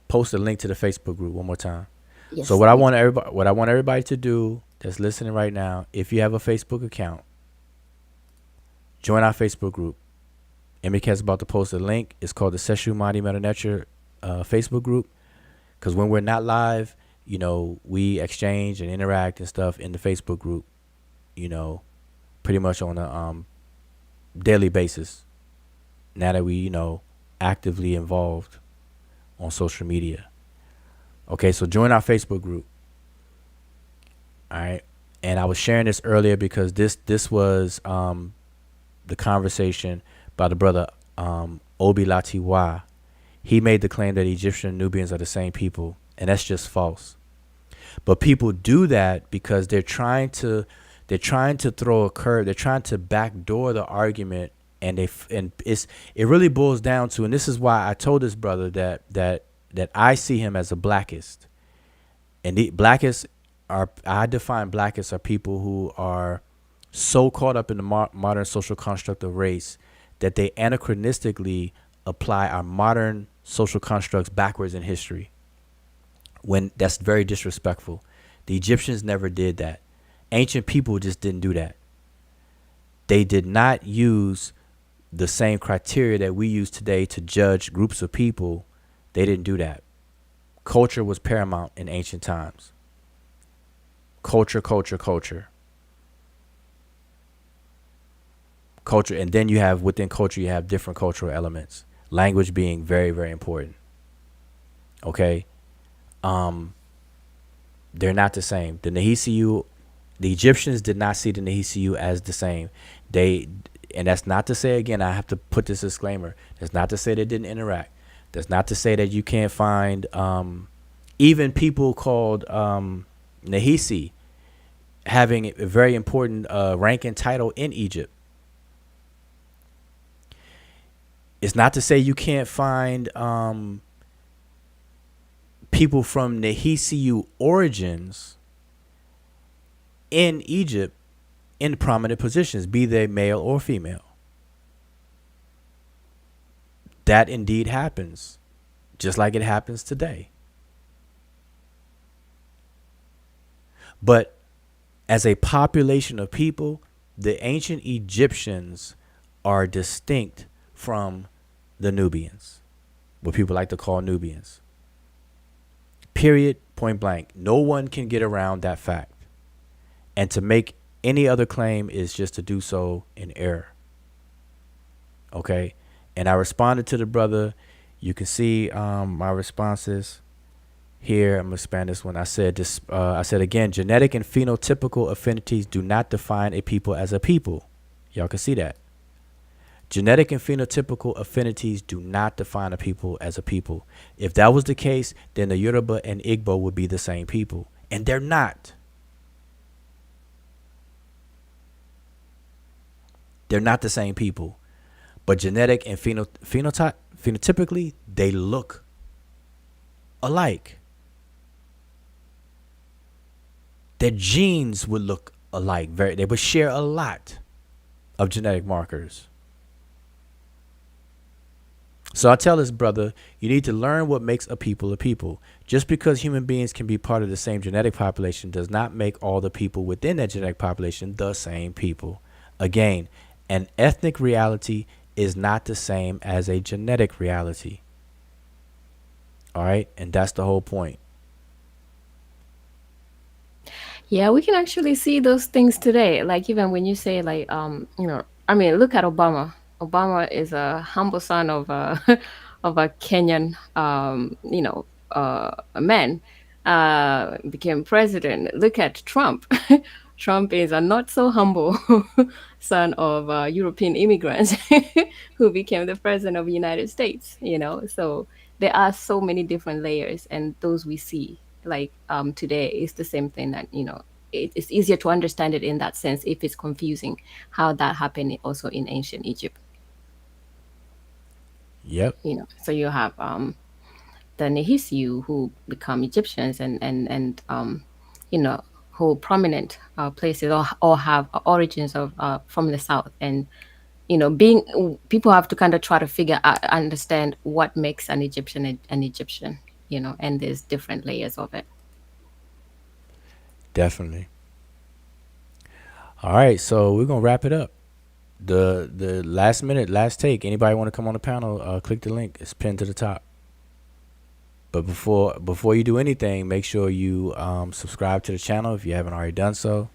post a link to the Facebook group one more time? yes. So what I want everybody to do that's listening right now, if you have a Facebook account, join our Facebook group. Emiket's about to post a link. It's called the Sesh Netcher Facebook group. Because when we're not live, we exchange and interact and stuff in the Facebook group, pretty much on a daily basis. Now that we, actively involved on social media. Okay, so join our Facebook group. All right. And I was sharing this earlier because this was the conversation by the brother Obi Latiwa. He made the claim that Egyptian and Nubians are the same people, and that's just false. But people do that because they're trying to throw a curve. They're trying to backdoor the argument, and it really boils down to, and this is why I told this brother that I see him as a blackist, and the blackists I define blackists are people who are so caught up in the modern social construct of race that they anachronistically apply our modern social constructs backwards in history, when that's very disrespectful. The Egyptians never did that. Ancient people just didn't do that. They did not use the same criteria that we use today to judge groups of people. They didn't do that. Culture was paramount in ancient times. Culture. And then you have, within culture, you have different cultural elements. Language being very, very important. Okay? They're not the same. The Egyptians did not see the Nehisiu as the same. And that's not to say, again, I have to put this disclaimer. That's not to say they didn't interact. That's not to say that you can't find even people called Nehisi having a very important rank and title in Egypt. It's not to say you can't find people from Nehisiu origins in Egypt in prominent positions, be they male or female. That indeed happens, just like it happens today. But as a population of people, the ancient Egyptians are distinct from the Nubians, what people like to call Nubians. Period, point blank. No one can get around that fact. And to make any other claim is just to do so in error. Okay? And I responded to the brother. You can see my responses here. I'm going to expand this one. I said again, genetic and phenotypical affinities do not define a people as a people. Y'all can see that. Genetic and phenotypical affinities do not define a people as a people. If that was the case, then the Yoruba and Igbo would be the same people. And they're not. They're not the same people. But genetic and phenotypically, they look alike. Their genes would look alike. They would share a lot of genetic markers. So I tell this brother, you need to learn what makes a people a people. Just because human beings can be part of the same genetic population does not make all the people within that genetic population the same people. Again, an ethnic reality is not the same as a genetic reality. All right? And that's the whole point. Yeah, we can actually see those things today. Like even when you say like, I mean, look at Obama. Obama is a humble son of a of a Kenyan, a man, became president. Look at Trump. Trump is a not so humble son of European immigrants who became the president of the United States. So there are so many different layers, and those we see like today is the same thing that it's easier to understand it in that sense if it's confusing how that happened also in ancient Egypt. Yep. So you have the Nehisiu who become Egyptians and who prominent places or have origins of from the south, and people have to kind of try to understand what makes an Egyptian an Egyptian, and there's different layers of it. Definitely. All right, so we're gonna wrap it up. The last take. Anybody want to come on the panel? Click the link. It's pinned to the top. But before you do anything, make sure you subscribe to the channel if you haven't already done so.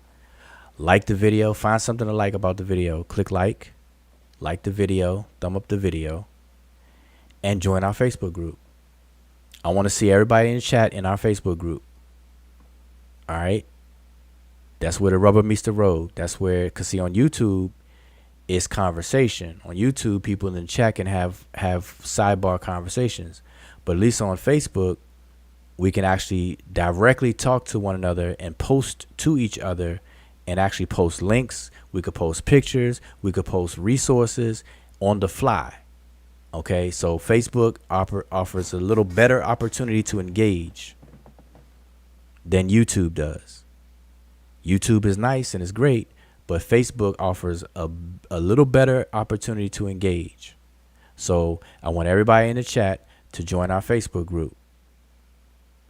Like the video. Find something to like about the video. Click like the video, thumb up the video, and join our Facebook group. I want to see everybody in the chat in our Facebook group. All right? That's where the rubber meets the road. That's where, because see, on YouTube, it's conversation. On YouTube, people in the chat can have sidebar conversations. But at least on Facebook, we can actually directly talk to one another and post to each other and actually post links. We could post pictures. We could post resources on the fly. Okay, so Facebook offers a little better opportunity to engage than YouTube does. YouTube is nice and it's great, but Facebook offers a little better opportunity to engage. So I want everybody in the chat to join our Facebook group.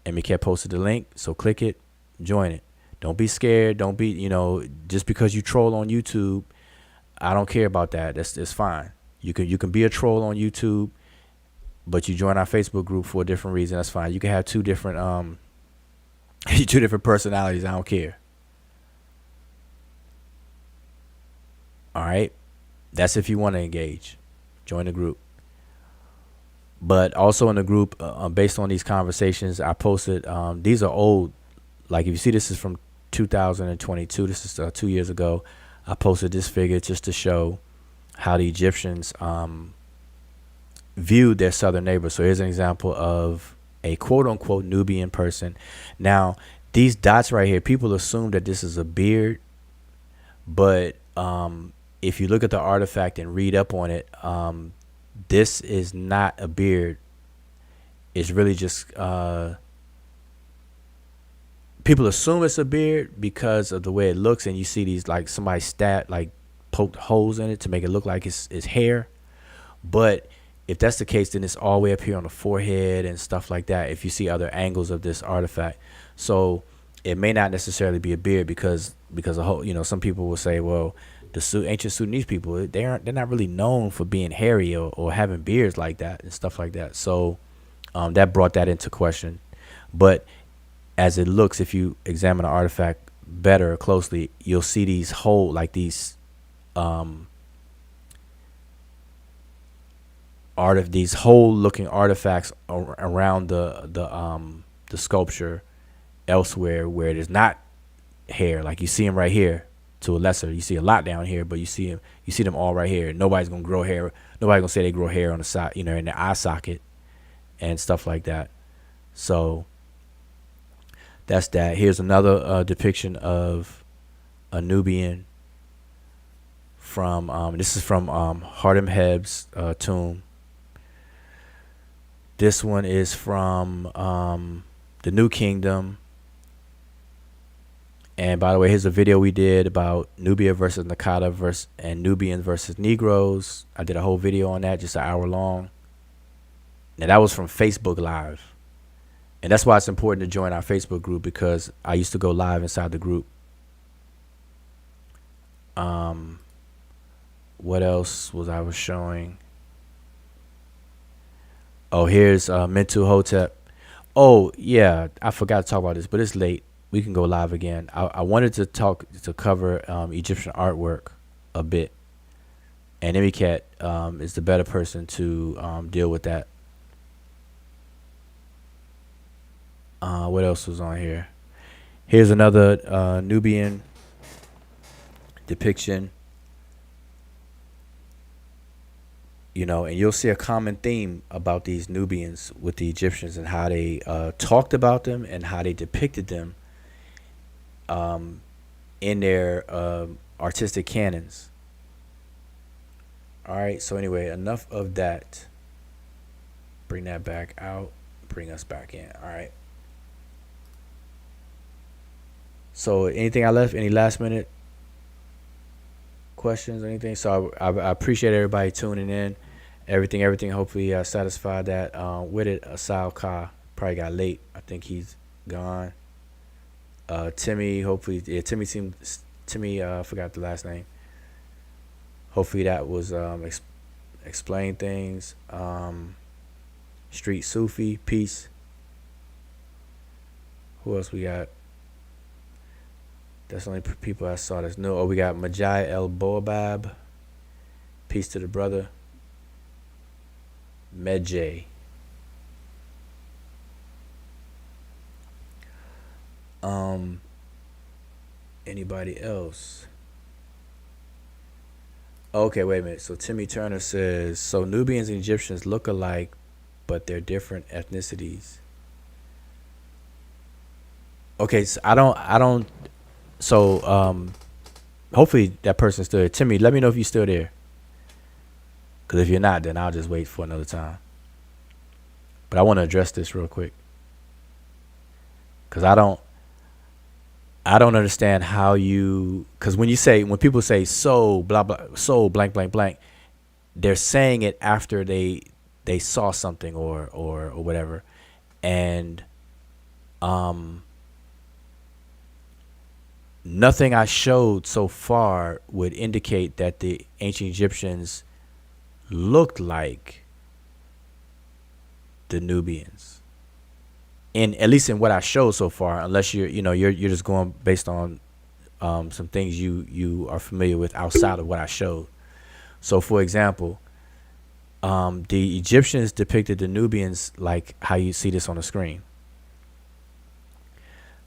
Emiket posted the link, so click it, join it. Don't be scared. Don't be, just because you troll on YouTube, I don't care about that. It's fine. You can be a troll on YouTube, but you join our Facebook group for a different reason. That's fine. You can have two different two different personalities. I don't care. All right, that's if you want to engage. Join the group. But also in the group, based on these conversations, I posted. These are old. Like if you see, this is from 2022. This is 2 years ago. I posted this figure just to show how the Egyptians viewed their southern neighbors. So here's an example of a quote unquote Nubian person. Now, these dots right here, people assume that this is a beard, but if you look at the artifact and read up on it, this is not a beard. It's really just people assume it's a beard because of the way it looks, and you see these like somebody poked holes in it to make it look like it's hair. But if that's the case, then it's all the way up here on the forehead and stuff like that. If you see other angles of this artifact, so it may not necessarily be a beard because a whole, some people will say, well, the ancient Sudanese people, they're not really known for being hairy or having beards like that and stuff like that. So that brought that into question. But as it looks, if you examine the artifact better closely, you'll see these whole these these whole looking artifacts around the sculpture elsewhere where it is not hair. Like you see them right here to a lesser. You see a lot down here, but you see them all right here. Nobody's gonna grow hair. Nobody's gonna say they grow hair on the side, in the eye socket and stuff like that. So that's that. Here's another depiction of a Nubian from this is from Hardemheb's tomb. This one is from the New Kingdom. And by the way, here's a video we did about Nubia versus Nakata and Nubians versus Negroes. I did a whole video on that, just an hour long. And that was from Facebook Live. And that's why it's important to join our Facebook group, because I used to go live inside the group. What else was I showing? Oh, here's Mentu Hotep. Oh, yeah, I forgot to talk about this, but it's late. We can go live again. I wanted to cover Egyptian artwork a bit. And Emicat is the better person to deal with that. What else was on here? Here's another Nubian depiction. And you'll see a common theme about these Nubians with the Egyptians and how they talked about them and how they depicted them in their artistic canons. All right, so anyway, enough of that. Bring that back out. Bring us back in. All right. So anything I left? Any last minute questions or anything? So I appreciate everybody tuning in. Everything. Hopefully satisfied that with it. Asal Ka probably got late. I think he's gone. Timmy, hopefully, yeah, Timmy, I forgot the last name. Hopefully that was explain things. Street Sufi, peace. Who else we got? That's the only people I saw that's new. Oh, we got Majai El Boabab. Peace to the brother. Medjay. Anybody else? Okay, wait a minute. So Timmy Turner says, so Nubians and Egyptians look alike, but they're different ethnicities. Okay, so I don't. So hopefully that person's still there. Timmy, let me know if you're still there. Because if you're not, then I'll just wait for another time. But I want to address this real quick. Because I don't understand how you, because when people say so blah blah, so blank blank blank, they're saying it after they saw something or whatever. And nothing I showed so far would indicate that the ancient Egyptians looked like the Nubians. In at least in what I showed so far, unless you're just going based on some things you are familiar with outside of what I showed. So, for example, the Egyptians depicted the Nubians like how you see this on the screen.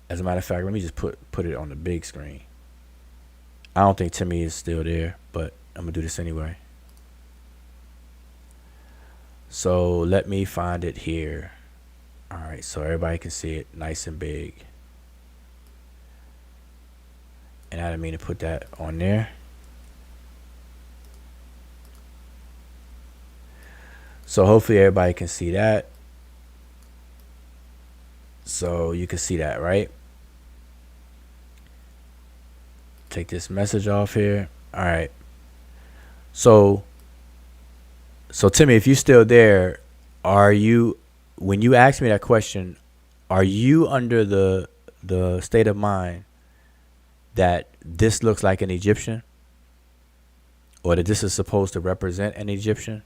As a matter of fact, let me just put it on the big screen. I don't think Timmy is still there, but I'm gonna do this anyway. So let me find it here. All right, so everybody can see it nice and big. And I didn't mean to put that on there. So hopefully everybody can see that. So you can see that, right? Take this message off here. All right. So Timmy, if you're still there, are you, when you ask me that question, are you under the state of mind that this looks like an Egyptian, or that this is supposed to represent an Egyptian?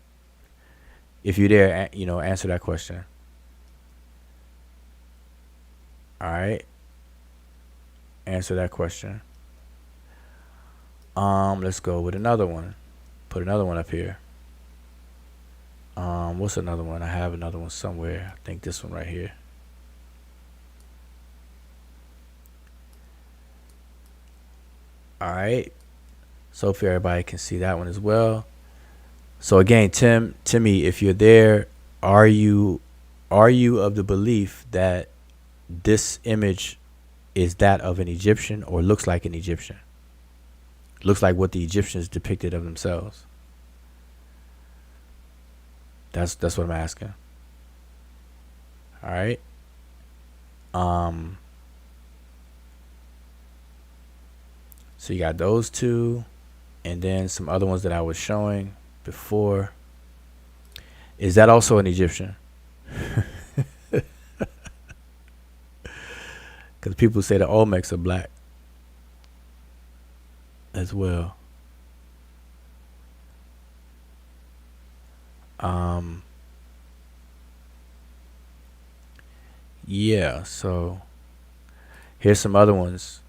If you're there, answer that question. All right. Answer that question. Let's go with another one. Put another one up here. What's another one? I have another one somewhere. I think this one right here. All right. So hopefully everybody can see that one as well. So again, Timmy, if you're there, are you of the belief that this image is that of an Egyptian, or looks like an Egyptian? Looks like what the Egyptians depicted of themselves. That's what I'm asking. All right. So you got those two, and then some other ones that I was showing before. Is that also an Egyptian? Because people say the Olmecs are black as well. Yeah, so here's some other ones.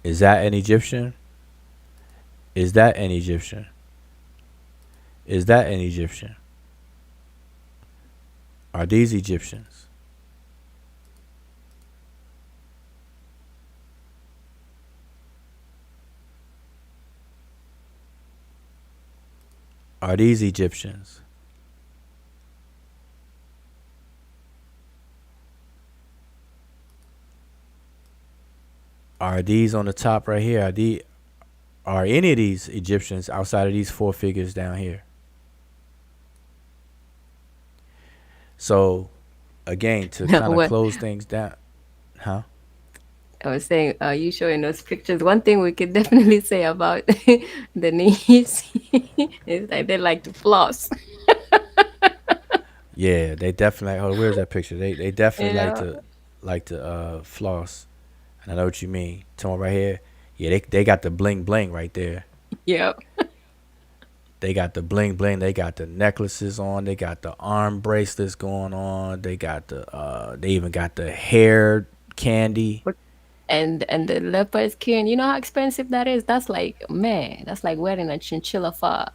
Is that an Egyptian? Is that an Egyptian? Is that an Egyptian? Are these Egyptians? Are these Egyptians? Are these on the top right here? Are any of these Egyptians outside of these four figures down here? So, again, to kind of close things down, huh? I was saying, you showing those pictures. One thing we could definitely say about the knees is that they like to floss. Yeah, they definitely. Oh, where's that picture? They definitely Yeah. like to floss. And I know what you mean. Someone right here. Yeah, they got the bling bling right there. Yep. They got the bling bling. They got the necklaces on. They got the arm bracelets going on. They got they even got the hair candy. And the leopard skin, you know how expensive that is? That's like, man, that's like wearing a chinchilla fur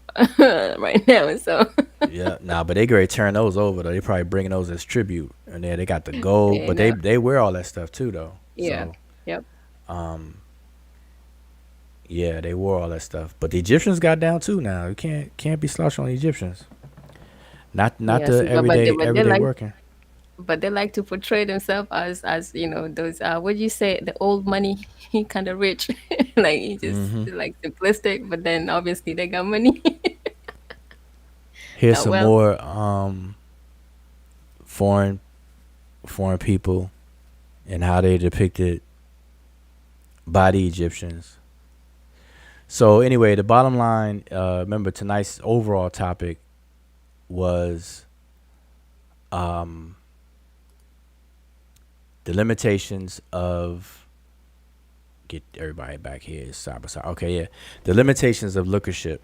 right now. So Yeah, nah, but they gonna turn those over though. They probably bringing those as tribute. And then they got the gold, you but know, they wear all that stuff too though. yeah. So Yep. yeah, they wore all that stuff. But the Egyptians got down too now. You can't be slouching on the Egyptians. Not Yeah, the see, but they everyday like, working. but they like to portray themselves as those what do you say, the old money kind of rich, like he just like simplistic, but then obviously they got money. Here's Got some wealth. more foreign people and how they depicted by the Egyptians. So anyway, the bottom line, remember tonight's overall topic was the limitations of, get everybody back here side by side. Okay, yeah. The limitations of lookership.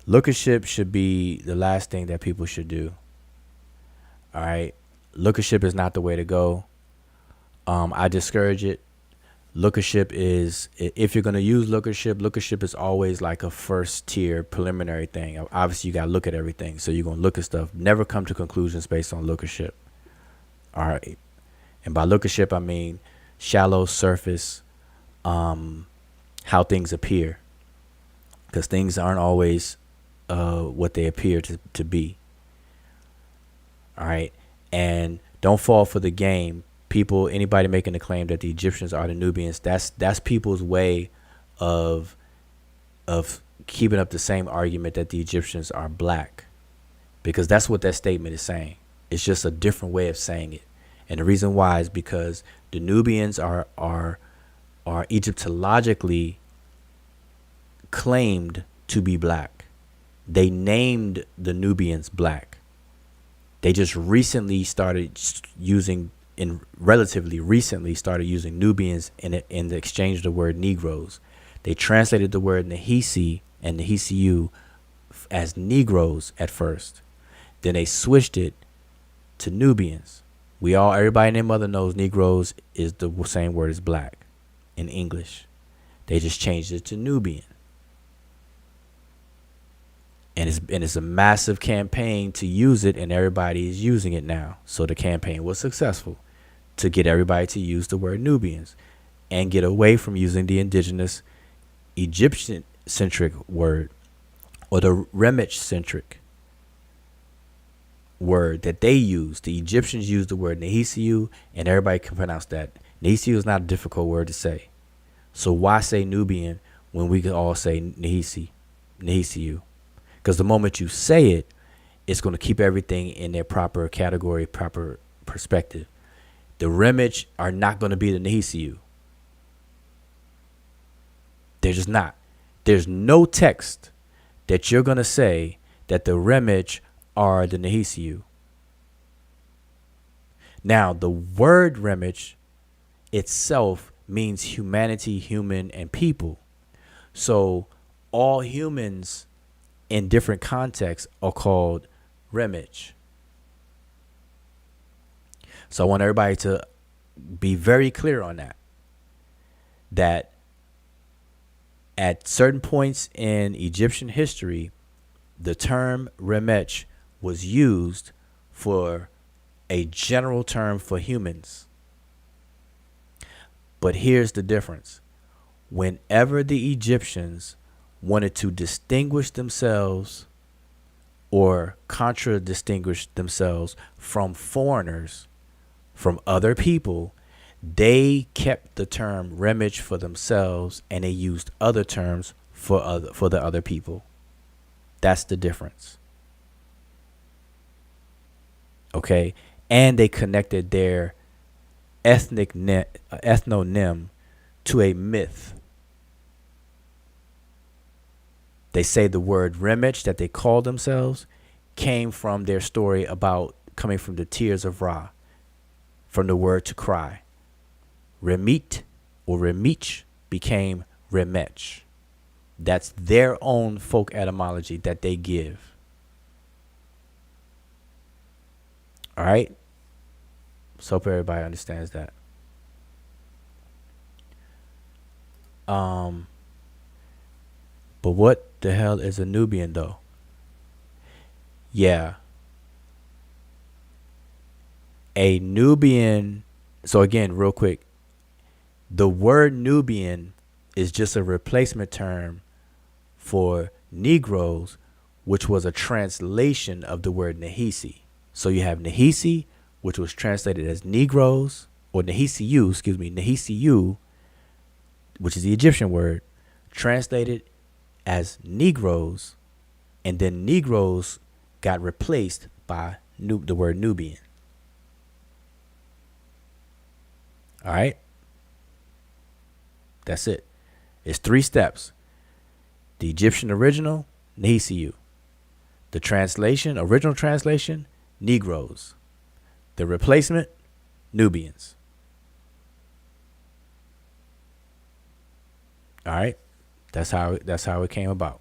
Lookership should be the last thing that people should do. All right. Lookership is not the way to go. I discourage it. Lookership is, if you're going to use lookership is always like a first tier preliminary thing. Obviously, you got to look at everything. So you're going to look at stuff. Never come to conclusions based on lookership. All right. And by lookership, I mean shallow surface, how things appear. Because things aren't always what they appear to be. All right. And don't fall for the game. Anybody making the claim that the Egyptians are the Nubians, that's people's way of keeping up the same argument that the Egyptians are black, because that's what that statement is saying. It's just a different way of saying it. And the reason why is because the Nubians are Egyptologically claimed to be black. They named the Nubians black. They just recently started using Nubians in the exchange of the word Negroes. They translated the word Nahisi and Nahisiu as Negroes at first. Then they switched it to Nubians. Everybody and their mother knows Negroes is the same word as black in English. They just changed it to Nubian. And it's a massive campaign to use it, and everybody is using it now. So the campaign was successful to get everybody to use the word Nubians and get away from using the indigenous Egyptian-centric word or the Remech-centric word that they use. The Egyptians used the word Nahisiu, and everybody can pronounce that. Nahisiu is not a difficult word to say. So why say Nubian when we can all say Nahisiu? Because the moment you say it, it's going to keep everything in their proper category, proper perspective. The Remech are not going to be the Nahisiu. They're just not. There's no text that you're going to say that the Remech are the Nahisiu. Now, the word Remech itself means humanity, human, and people. So all humans in different contexts are called Remech. So I want everybody to be very clear on that at certain points in Egyptian history, the term Remech was used for a general term for humans. But here's the difference. Whenever the Egyptians wanted to distinguish themselves or contradistinguish themselves from foreigners, from other people, they kept the term Remech for themselves, and they used other terms for the other people. That's the difference. Okay, and they connected their ethnonym to a myth. They say the word Remech that they called themselves came from their story about coming from the tears of Ra, from the word to cry. Remit or Remich became Remech. That's their own folk etymology that they give. All right? So hope everybody understands that. But what the hell is a Nubian though? Yeah. A Nubian, so again, real quick, the word Nubian is just a replacement term for Negroes, which was a translation of the word Nahisi. So you have Nahisi, which was translated as Negroes, or Nahisiu, which is the Egyptian word, translated as Negroes, and then Negroes got replaced by the word Nubian. All right? That's it. It's 3 steps. The Egyptian original, Nahisiu. The translation, original translation, Negroes. The replacement, Nubians. All right? That's how it came about.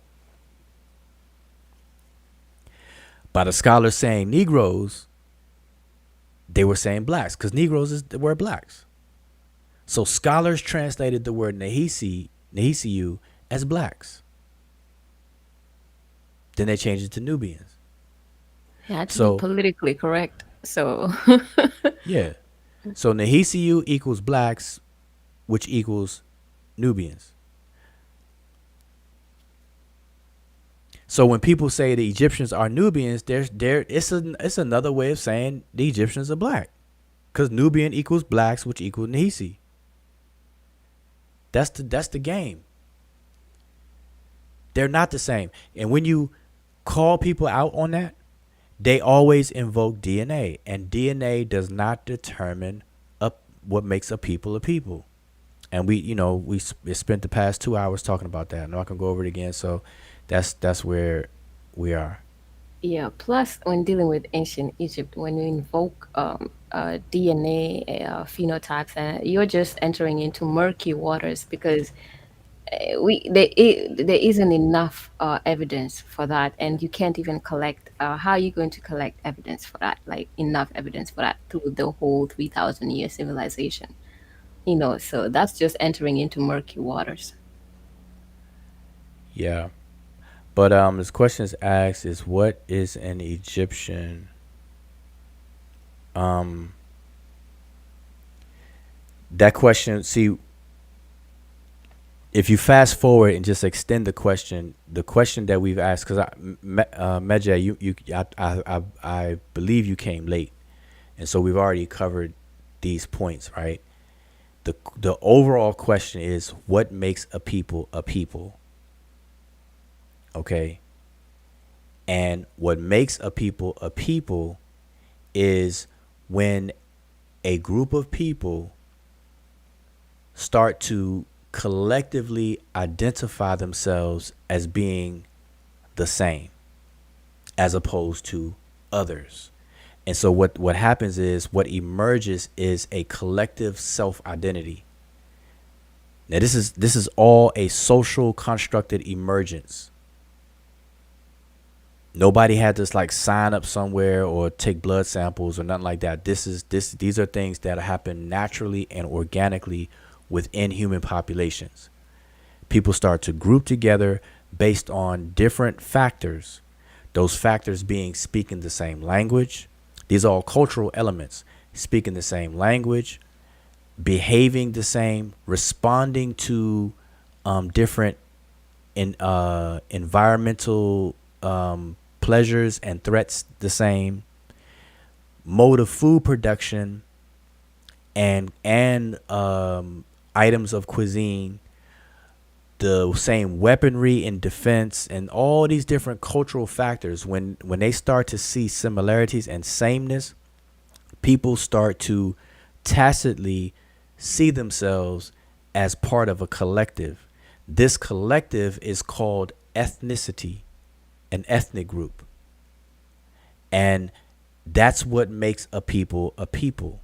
By the scholars saying Negroes, they were saying blacks because Negroes is the word blacks. So scholars translated the word Nehisiu as blacks. Then they changed it to Nubians. Yeah, to be So politically correct. So yeah. So Nehisiu equals blacks, which equals Nubians. So when people say the Egyptians are Nubians, it's another way of saying the Egyptians are black, because Nubian equals blacks, which equals Nehisi. That's the game. They're not the same. And when you call people out on that, they always invoke DNA, and DNA does not determine what makes a people a people. And we spent the past 2 hours talking about that. I'm not gonna go over it again. So that's where we are. yeah. Plus, when dealing with ancient Egypt, when you invoke DNA phenotypes, you're just entering into murky waters because there isn't enough evidence for that, and you can't even collect. How are you going to collect evidence for that? Like enough evidence for that through the whole 3,000 year civilization? So that's just entering into murky waters. Yeah. But this question is asked is what is an Egyptian? Um, that question. See, if you fast forward and just extend the question that we've asked, because Medew, I believe you came late, and so we've already covered these points, right? The overall question is what makes a people a people. Okay. And what makes a people is when a group of people start to collectively identify themselves as being the same as opposed to others. And so what happens is what emerges is a collective self-identity. Now this is all a social constructed emergence. Nobody had to like sign up somewhere or take blood samples or nothing like that. These are things that happen naturally and organically within human populations. People start to group together based on different factors. Those factors being speaking the same language. These are all cultural elements. Speaking the same language, behaving the same, responding to different environmental pleasures and threats the same, mode of food production and items of cuisine, the same weaponry and defense, and all these different cultural factors. When they start to see similarities and sameness, people start to tacitly see themselves as part of a collective. This collective is called ethnicity, an ethnic group. And that's what makes a people a people.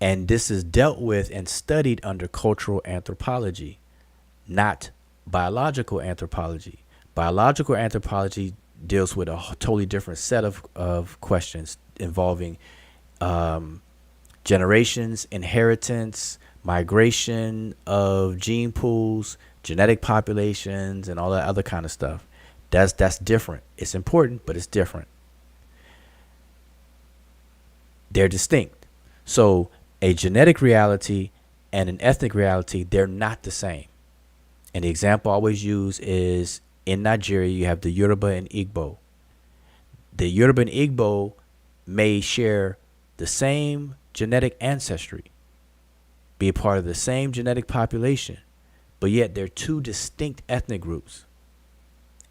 And this is dealt with and studied under cultural anthropology, not biological anthropology. Biological anthropology deals with a totally different set of questions involving generations, inheritance, migration of gene pools, genetic populations, and all that other kind of stuff. That's different. It's important, but it's different. They're distinct. So a genetic reality and an ethnic reality, they're not the same. And the example I always use is in Nigeria, you have the Yoruba and Igbo. The Yoruba and Igbo may share the same genetic ancestry, be a part of the same genetic population, but yet they're two distinct ethnic groups.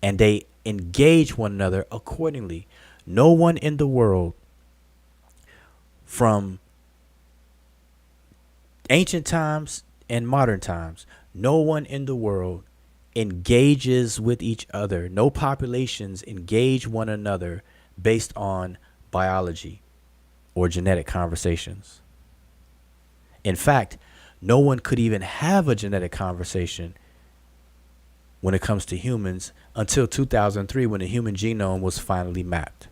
And they engage one another accordingly. No one in the world from ancient times and modern times, no one in the world engages with each other. No populations engage one another based on biology or genetic conversations. In fact, no one could even have a genetic conversation when it comes to humans until 2003, when the human genome was finally mapped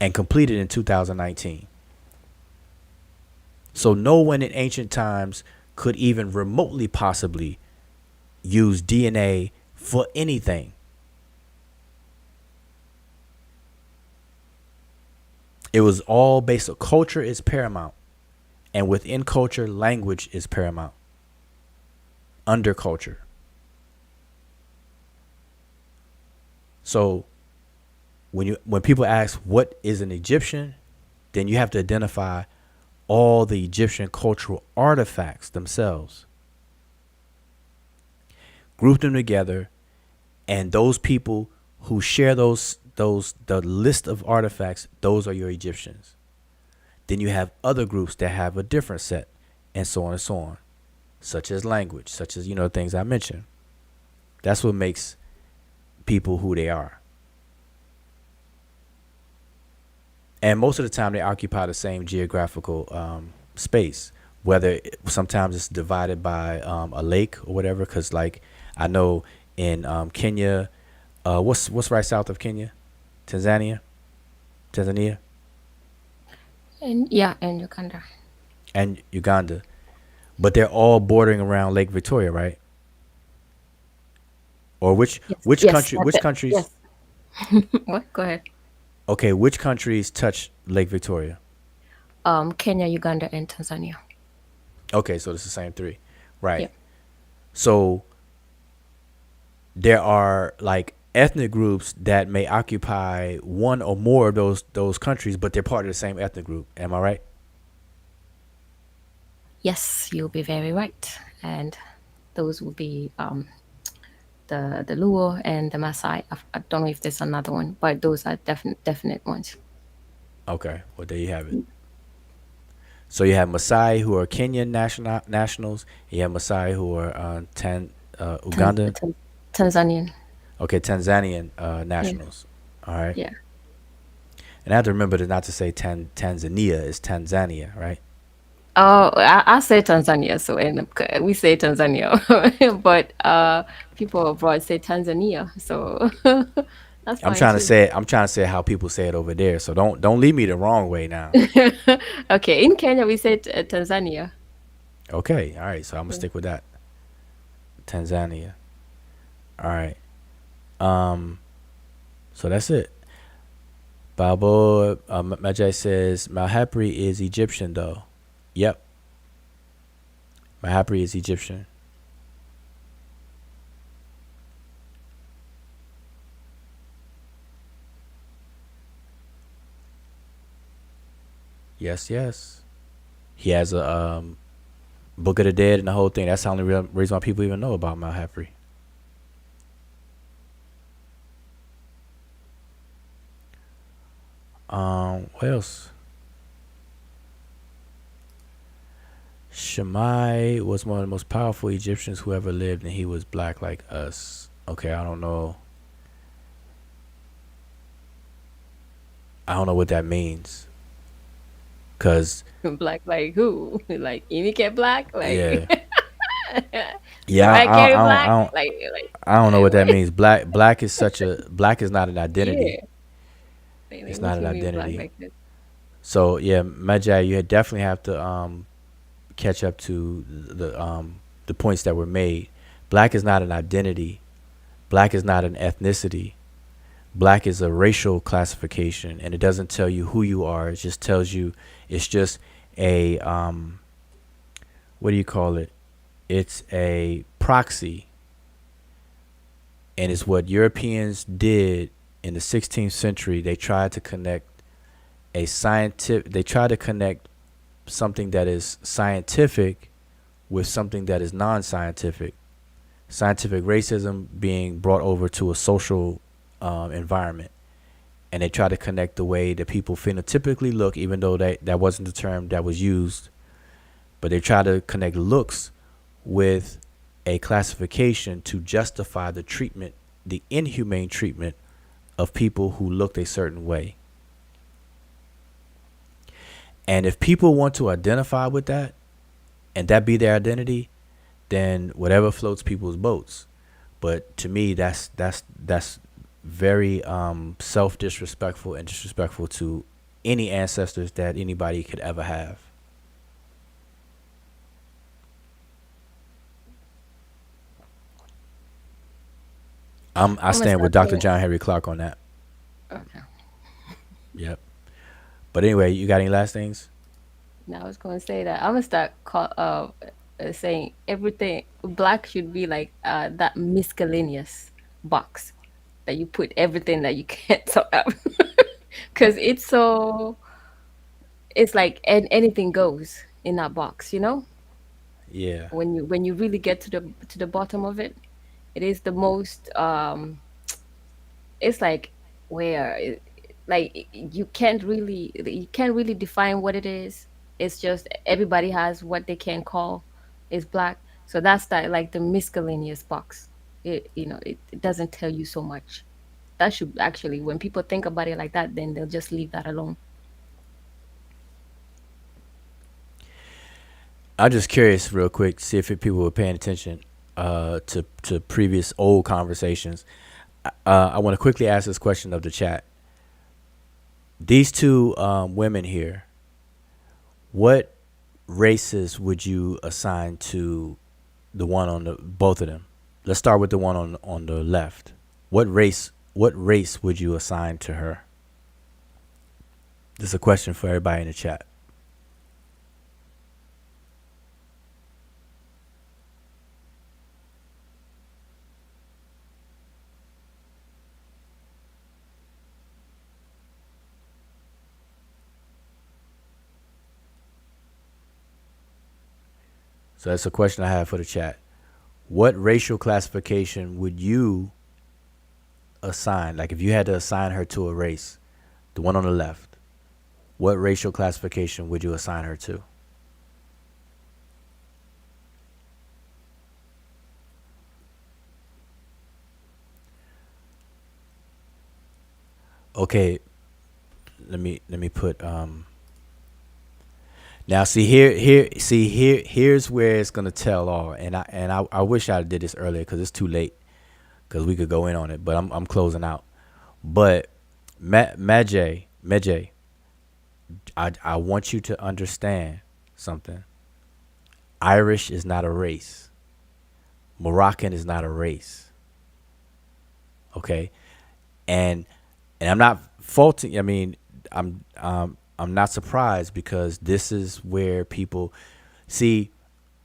and completed in 2019. So no one in ancient times could even remotely possibly use DNA for anything. It was all based on culture is paramount. And within culture, language is paramount. Under culture. So when people ask what is an Egyptian, then you have to identify all the Egyptian cultural artifacts themselves. Group them together, and those people who share the list of artifacts, those are your Egyptians. Then you have other groups that have a different set, and so on and so on, such as language, such as, things I mentioned. That's what makes people who they are. And most of the time they occupy the same geographical space, whether sometimes it's divided by a lake or whatever. Because like I know in Kenya, what's right south of Kenya? Tanzania? And Uganda. And Uganda. But they're all bordering around Lake Victoria, right? Or which countries? Yes. What? Go ahead. Okay, which countries touch Lake Victoria? Kenya, Uganda, and Tanzania. Okay, so it's the same three. Right. Yeah. So there are like ethnic groups that may occupy one or more of those countries, but they're part of the same ethnic group. Am I right? Yes, you'll be very right. And those will be the Luo and the Maasai. I don't know if there's another one, but those are definite ones. Okay, well there you have it. So you have Maasai who are Kenyan nationals. You have Maasai who are Uganda. Tanzanian. Okay, Tanzanian nationals. All right. Yeah. And I have to remember not to say Tanzania. It's Tanzania, right? Oh, I say Tanzania, so we say Tanzania, but people abroad say Tanzania, so that's fine. I'm trying to say how people say it over there. So don't lead me the wrong way now. Okay, in Kenya we say Tanzania. Okay, all right. So I'm gonna stick with that. Tanzania. All right. So that's it. Babo Majai says Malhapri is Egyptian though. Yep. Malhapri is Egyptian. Yes. He has a Book of the Dead and the whole thing. That's the only reason why people even know about Malhapri. What else? Shammai was one of the most powerful Egyptians who ever lived, and he was black like us. Okay, I don't know what that means. Cause black like who? Like Imike Black? Like yeah. I don't know what that like, means. Black is not an identity. Yeah. It's not an identity. Like So yeah, Magi, you definitely have to catch up to the points that were made. Black is not an identity. Black is not an ethnicity. Black is a racial classification, and it doesn't tell you who you are. It just tells you it's just a what do you call it? It's a proxy, and it's what Europeans did in the 16th century. They tried to connect something that is scientific with something that is non-scientific. Scientific racism being brought over to a social environment, and they try to connect the way that people phenotypically look, even though that wasn't the term that was used, but they try to connect looks with a classification to justify the treatment, the inhumane treatment of people who looked a certain way. And if people want to identify with that and that be their identity, then whatever floats people's boats. But to me, that's very self disrespectful and disrespectful to any ancestors that anybody could ever have. I I'm gonna stand with start Dr. saying, John Henry Clark on that. okay. Yep. But anyway, you got any last things? Now I was gonna say that I'm gonna start saying everything black should be like that miscellaneous box that you put everything that you can't talk about because it's like anything goes in that box, you know. Yeah. When you really get to the bottom of it, it is the most it's like where like you can't really define what it is. It's just everybody has what they can call is black. So that's that, like the miscellaneous box. It doesn't tell you so much. That should actually, when people think about it like that, then they'll just leave that alone. I'm just curious, real quick, see if people were paying attention to previous old conversations. I want to quickly ask this question of the chat. These two women here, what races would you assign to the one on the both of them? Let's start with the one on the left. What race would you assign to her? This is a question for everybody in the chat. So that's a question I have for the chat. What racial classification would you assign? Like if you had to assign her to a race, the one on the left, what racial classification would you assign her to? Okay, let me put now here's where it's gonna tell all, and I wish I did this earlier because it's too late because we could go in on it, but I'm closing out. But Medjay, I want you to understand something. Irish is not a race. Moroccan is not a race. Okay, and I'm not faulting. I mean, I'm not surprised because this is where people see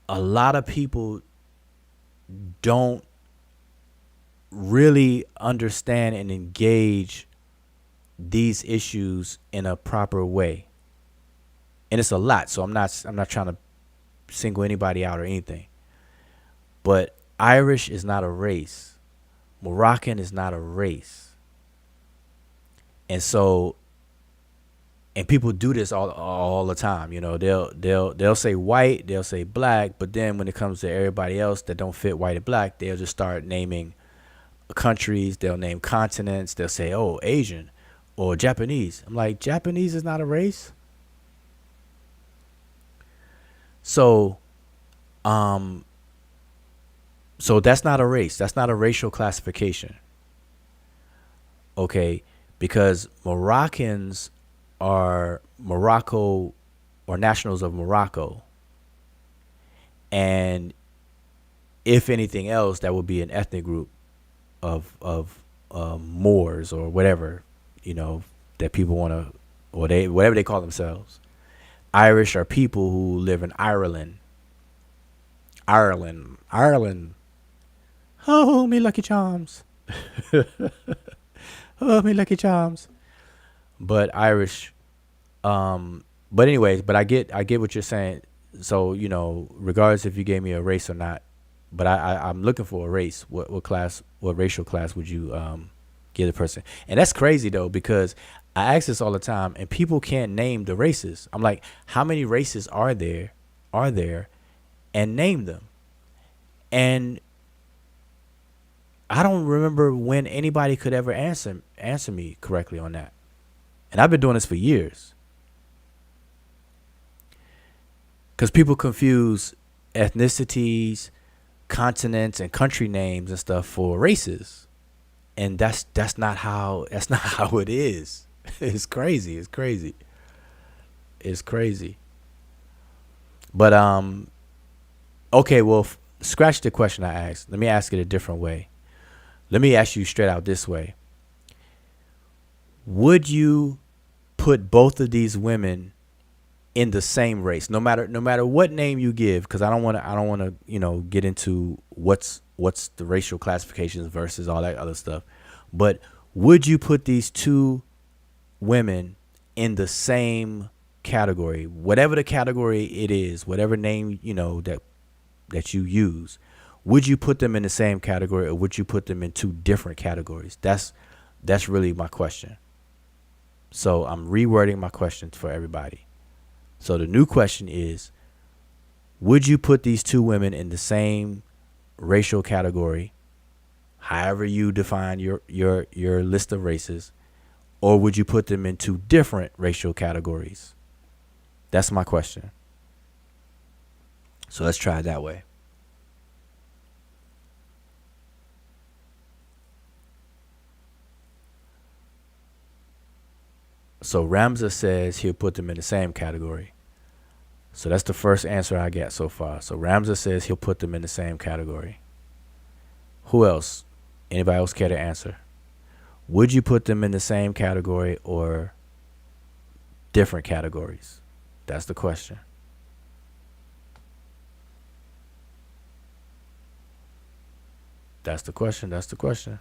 a lot of people don't really understand and engage these issues in a proper way. And it's a lot, so I'm not trying to single anybody out or anything. But Irish is not a race. Moroccan is not a race. And so and people do this all the time. You know, they'll say white, they'll say black, but then when it comes to everybody else that don't fit white and black, they'll just start naming countries, they'll name continents, they'll say, oh, Asian or Japanese. I'm like, Japanese is not a race. So so that's not a race. That's not a racial classification. Okay, because Moroccans are Morocco or nationals of Morocco. And if anything else, that would be an ethnic group of Moors or whatever, you know, that people want to, or they, whatever they call themselves. Irish are people who live in Ireland. Ireland. Oh, me lucky charms. Oh, me lucky charms. But Irish, but anyways, but I get what you're saying. So, you know, regardless if you gave me a race or not, but I'm looking for a race. What racial class would you give the person? And that's crazy though, because I ask this all the time and people can't name the races. I'm like, how many races are there, and name them. And I don't remember when anybody could ever answer me correctly on that. And I've been doing this for years. Because people confuse ethnicities, continents and country names and stuff for races, and that's not how it is. It's crazy. It's crazy. But okay, well, scratch the question I asked. Let me ask it a different way. Let me ask you straight out this way. Would you put both of these women in the same race, no matter what name you give? Because I don't want to get into what's the racial classifications versus all that other stuff. But would you put these two women in the same category, whatever the category it is, whatever name that you use? Would you put them in the same category, or would you put them in two different categories? That's really my question. So I'm rewording my question for everybody. So the new question is, would you put these two women in the same racial category, however you define your list of races, or would you put them in two different racial categories? That's my question. So let's try it that way. So Ramza says he'll put them in the same category. So that's the first answer I get so far. So Ramza says he'll put them in the same category. Who else? Anybody else care to answer? Would you put them in the same category or different categories? That's the question. That's the question.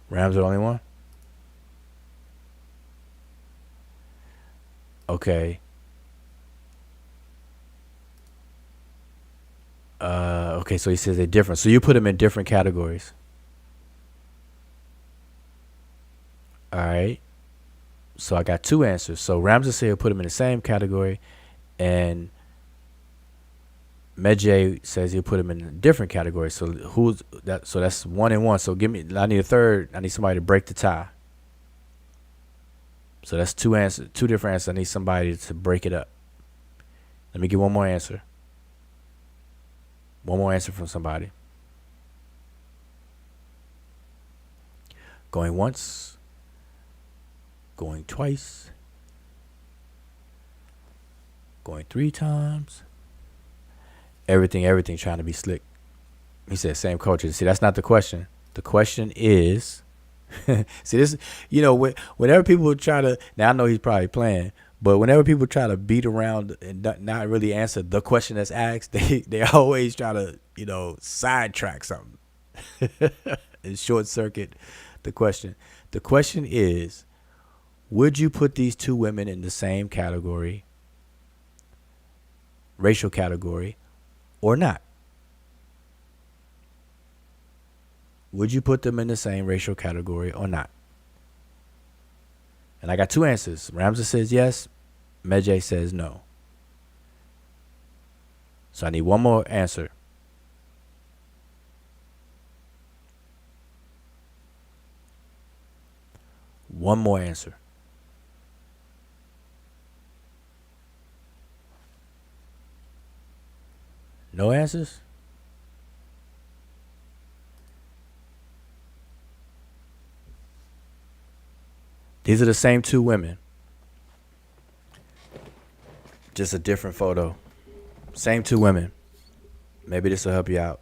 Ram's the only one? Okay. Okay, so he says they're different. So you put them in different categories. All right. So I got two answers. So Ramza said he'll put them in the same category, and Medew says he'll put them in a different category. So who's that? So that's 1 and 1. So I need a third. I need somebody to break the tie. So that's two different answers. I need somebody to break it up. Let me get one more answer. One more answer from somebody. Going once. Going twice. Going 3 times. Everything trying to be slick. He said same culture. See, that's not the question. The question is, see this, whenever people try to, now I know he's probably playing, but whenever people try to beat around and not really answer the question that's asked, they always try to, sidetrack something and short circuit the question. The question is, would you put these two women in the same category, racial category, or not? Would you put them in the same racial category or not? And I got two answers. Ramza says yes. Medew says no. So I need one more answer. One more answer. No answers? These are the same two women. Just a different photo. Same two women. Maybe this will help you out.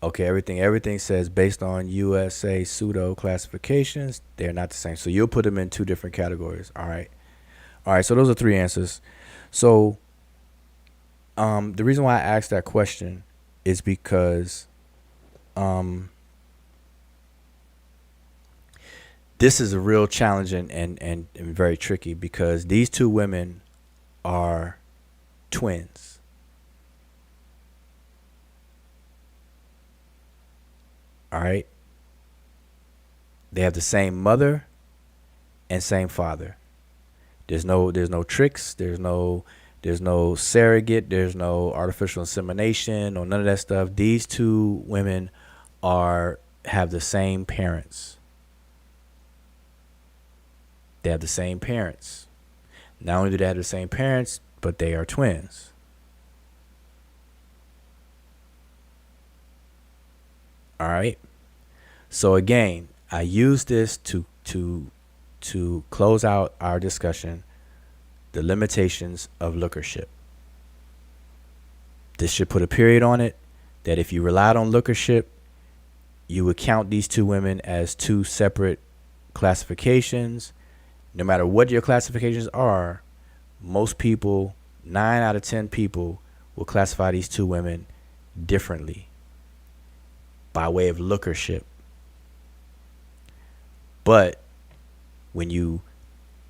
Okay, everything says based on USA pseudo classifications, they're not the same. So you'll put them in two different categories. All right, so those are 3 answers. So the reason why I asked that question is because this is a real challenge and very tricky, because these two women are twins. All right. They have the same mother and same father. There's no tricks. There's no surrogate. There's no artificial insemination or none of that stuff. These two women have the same parents. They have the same parents. Not only do they have the same parents, but they are twins. All right. So again, I use this to close out our discussion, the limitations of lookership. This should put a period on it, that if you relied on lookership, you would count these two women as two separate classifications. No matter what your classifications are, most people, 9 out of 10 people, will classify these two women differently by way of lookership. But when you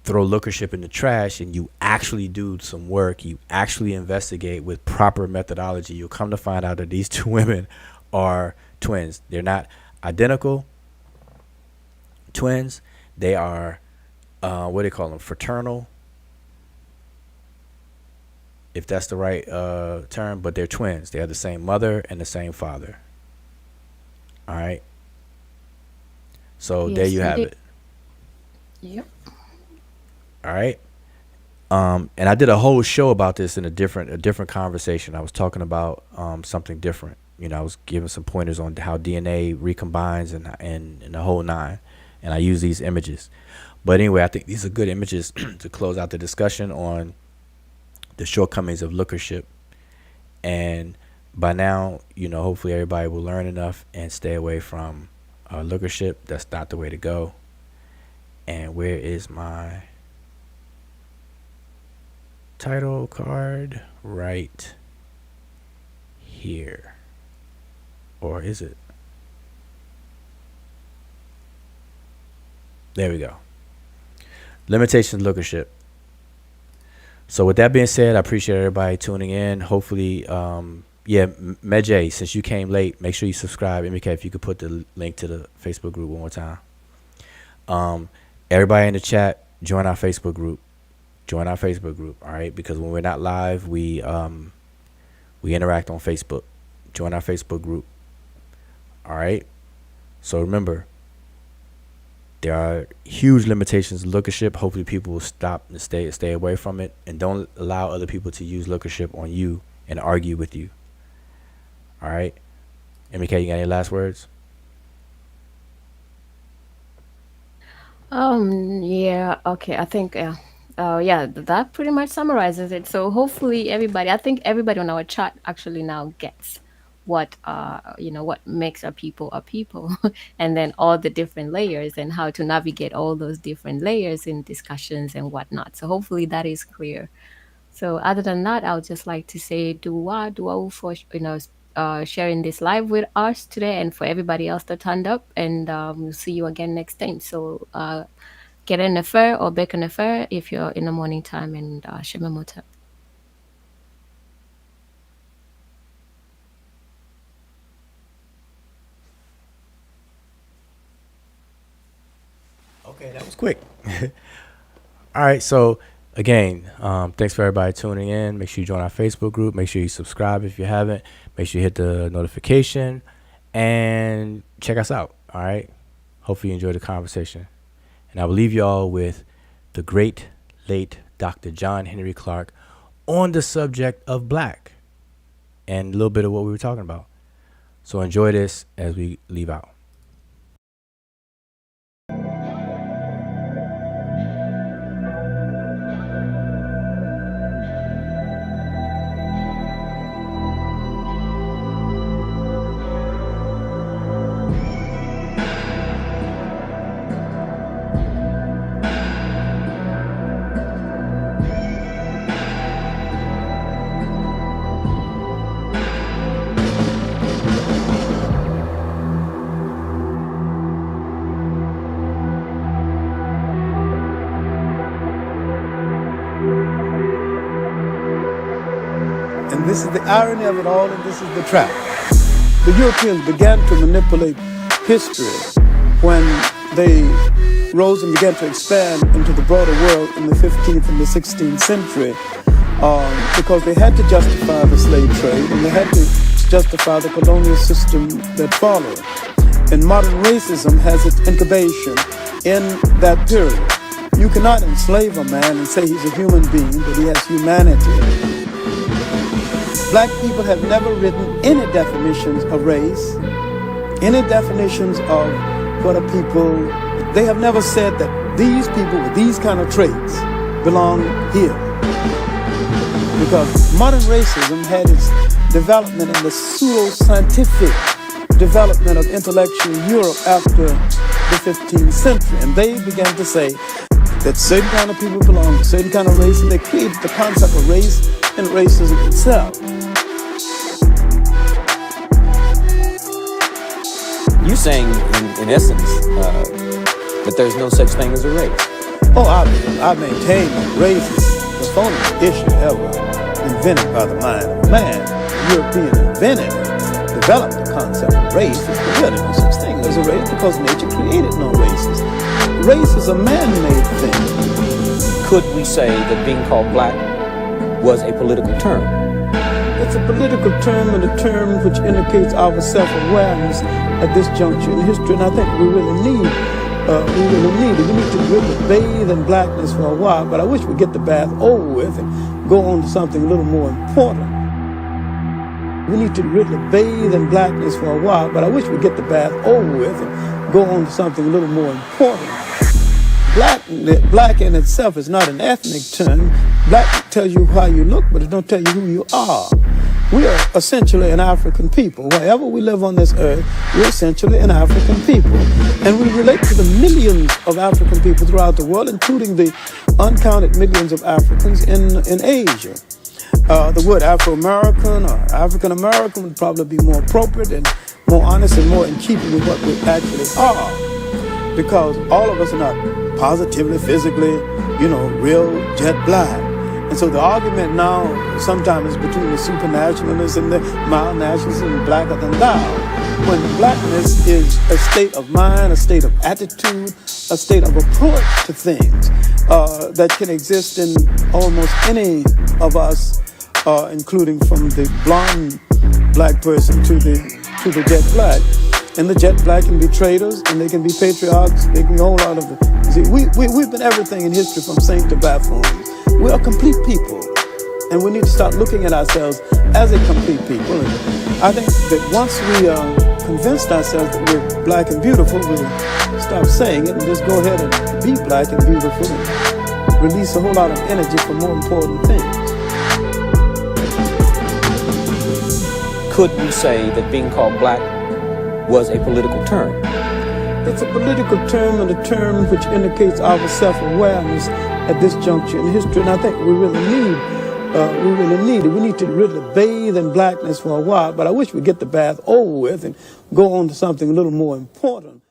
throw lookership in the trash and you actually do some work, you actually investigate with proper methodology, you'll come to find out that these two women are twins. They're not identical twins. They are, what do they call them? Fraternal, if that's the right term, but they're twins. They have the same mother and the same father. All right. So there you have it. Yep. All right. And I did a whole show about this in a different conversation. I was talking about something different. You know, I was giving some pointers on how DNA recombines and the whole nine. And I use these images. But anyway, I think these are good images to close out the discussion on the shortcomings of lookership. And by now, you know, hopefully everybody will learn enough and stay away from lookership. That's not the way to go. And where is my title card? Right here. Or is it? There we go. Limitations of lookership. So with that being said, I appreciate everybody tuning in. Hopefully, Medew, since you came late, make sure you subscribe. MK, if you could put the link to the Facebook group one more time. Everybody in the chat, join our Facebook group. Join our Facebook group, all right? Because when we're not live, we interact on Facebook. Join our Facebook group, all right? So remember, there are huge limitations of lookership. Hopefully people will stop and stay away from it, and don't allow other people to use lookership on you and argue with you. All right? MK, you got any last words? Yeah, okay. I think that pretty much summarizes it. So hopefully I think everybody on our chat actually now gets what what makes a people, and then all the different layers and how to navigate all those different layers in discussions and whatnot. So hopefully that is clear. So other than that, I would just like to say dua for sharing this live with us today, and for everybody else that turned up, and we'll see you again next time. So get in a fair or back in a fair if you're in the morning time, and Shemamota. Okay, that was quick. All right, so again, thanks for everybody tuning in. Make sure you join our Facebook group. Make sure you subscribe if you haven't. Make sure you hit the notification and check us out. All right. Hopefully you enjoyed the conversation. And I will leave you all with the great late Dr. John Henry Clark on the subject of black and a little bit of what we were talking about. So enjoy this as we leave out. And this is the irony of it all, and this is the trap. The Europeans began to manipulate history when they rose and began to expand into the broader world in the 15th and the 16th century because they had to justify the slave trade and they had to justify the colonial system that followed. And modern racism has its incubation in that period. You cannot enslave a man and say he's a human being, but he has humanity. Black people have never written any definitions of race, any definitions of what a people. They have never said that these people with these kind of traits belong here. Because modern racism had its development in the pseudo-scientific development of intellectual Europe after the 15th century. And they began to say that certain kind of people belong to certain kind of race, and they created the concept of race and racism itself. You're saying, in essence, that there's no such thing as a race. Oh, I maintain that race is the phoniest issue ever invented by the mind of man. European invented, developed the concept of race. There's really no such thing as a race because nature created no races. Race is a man-made thing. Could we say that being called black was a political term? It's a political term and a term which indicates our self-awareness at this juncture in history, and I think we really need it. We need to really bathe in blackness for a while, but I wish we'd get the bath over with and go on to something a little more important. We need to really bathe in blackness for a while, but I wish we'd get the bath over with and go on to something a little more important. Black in itself is not an ethnic term. Black tells you how you look, but it don't tell you who you are. We are essentially an African people. Wherever we live on this earth, we're essentially an African people. And we relate to the millions of African people throughout the world, including the uncounted millions of Africans in Asia. The word Afro-American or African-American would probably be more appropriate and more honest and more in keeping with what we actually are. Because all of us are not positively, physically, real jet black. And so the argument now sometimes is between the supernationalists and the mild nationalists and blacker than thou. When blackness is a state of mind, a state of attitude, a state of approach to things that can exist in almost any of us, including from the blonde black person to the jet black. And the jet black can be traitors, and they can be patriarchs. They can be a whole lot of it. See, we've been everything in history from saint to buffoons. We are complete people, and we need to start looking at ourselves as a complete people. And I think that once we convinced ourselves that we're black and beautiful, we'll stop saying it and just go ahead and be black and beautiful and release a whole lot of energy for more important things. Could we say that being called black was a political term? It's a political term and a term which indicates our self-awareness at this juncture in history, and I think we really need it. We need to really bathe in blackness for a while, but I wish we'd get the bath over with and go on to something a little more important.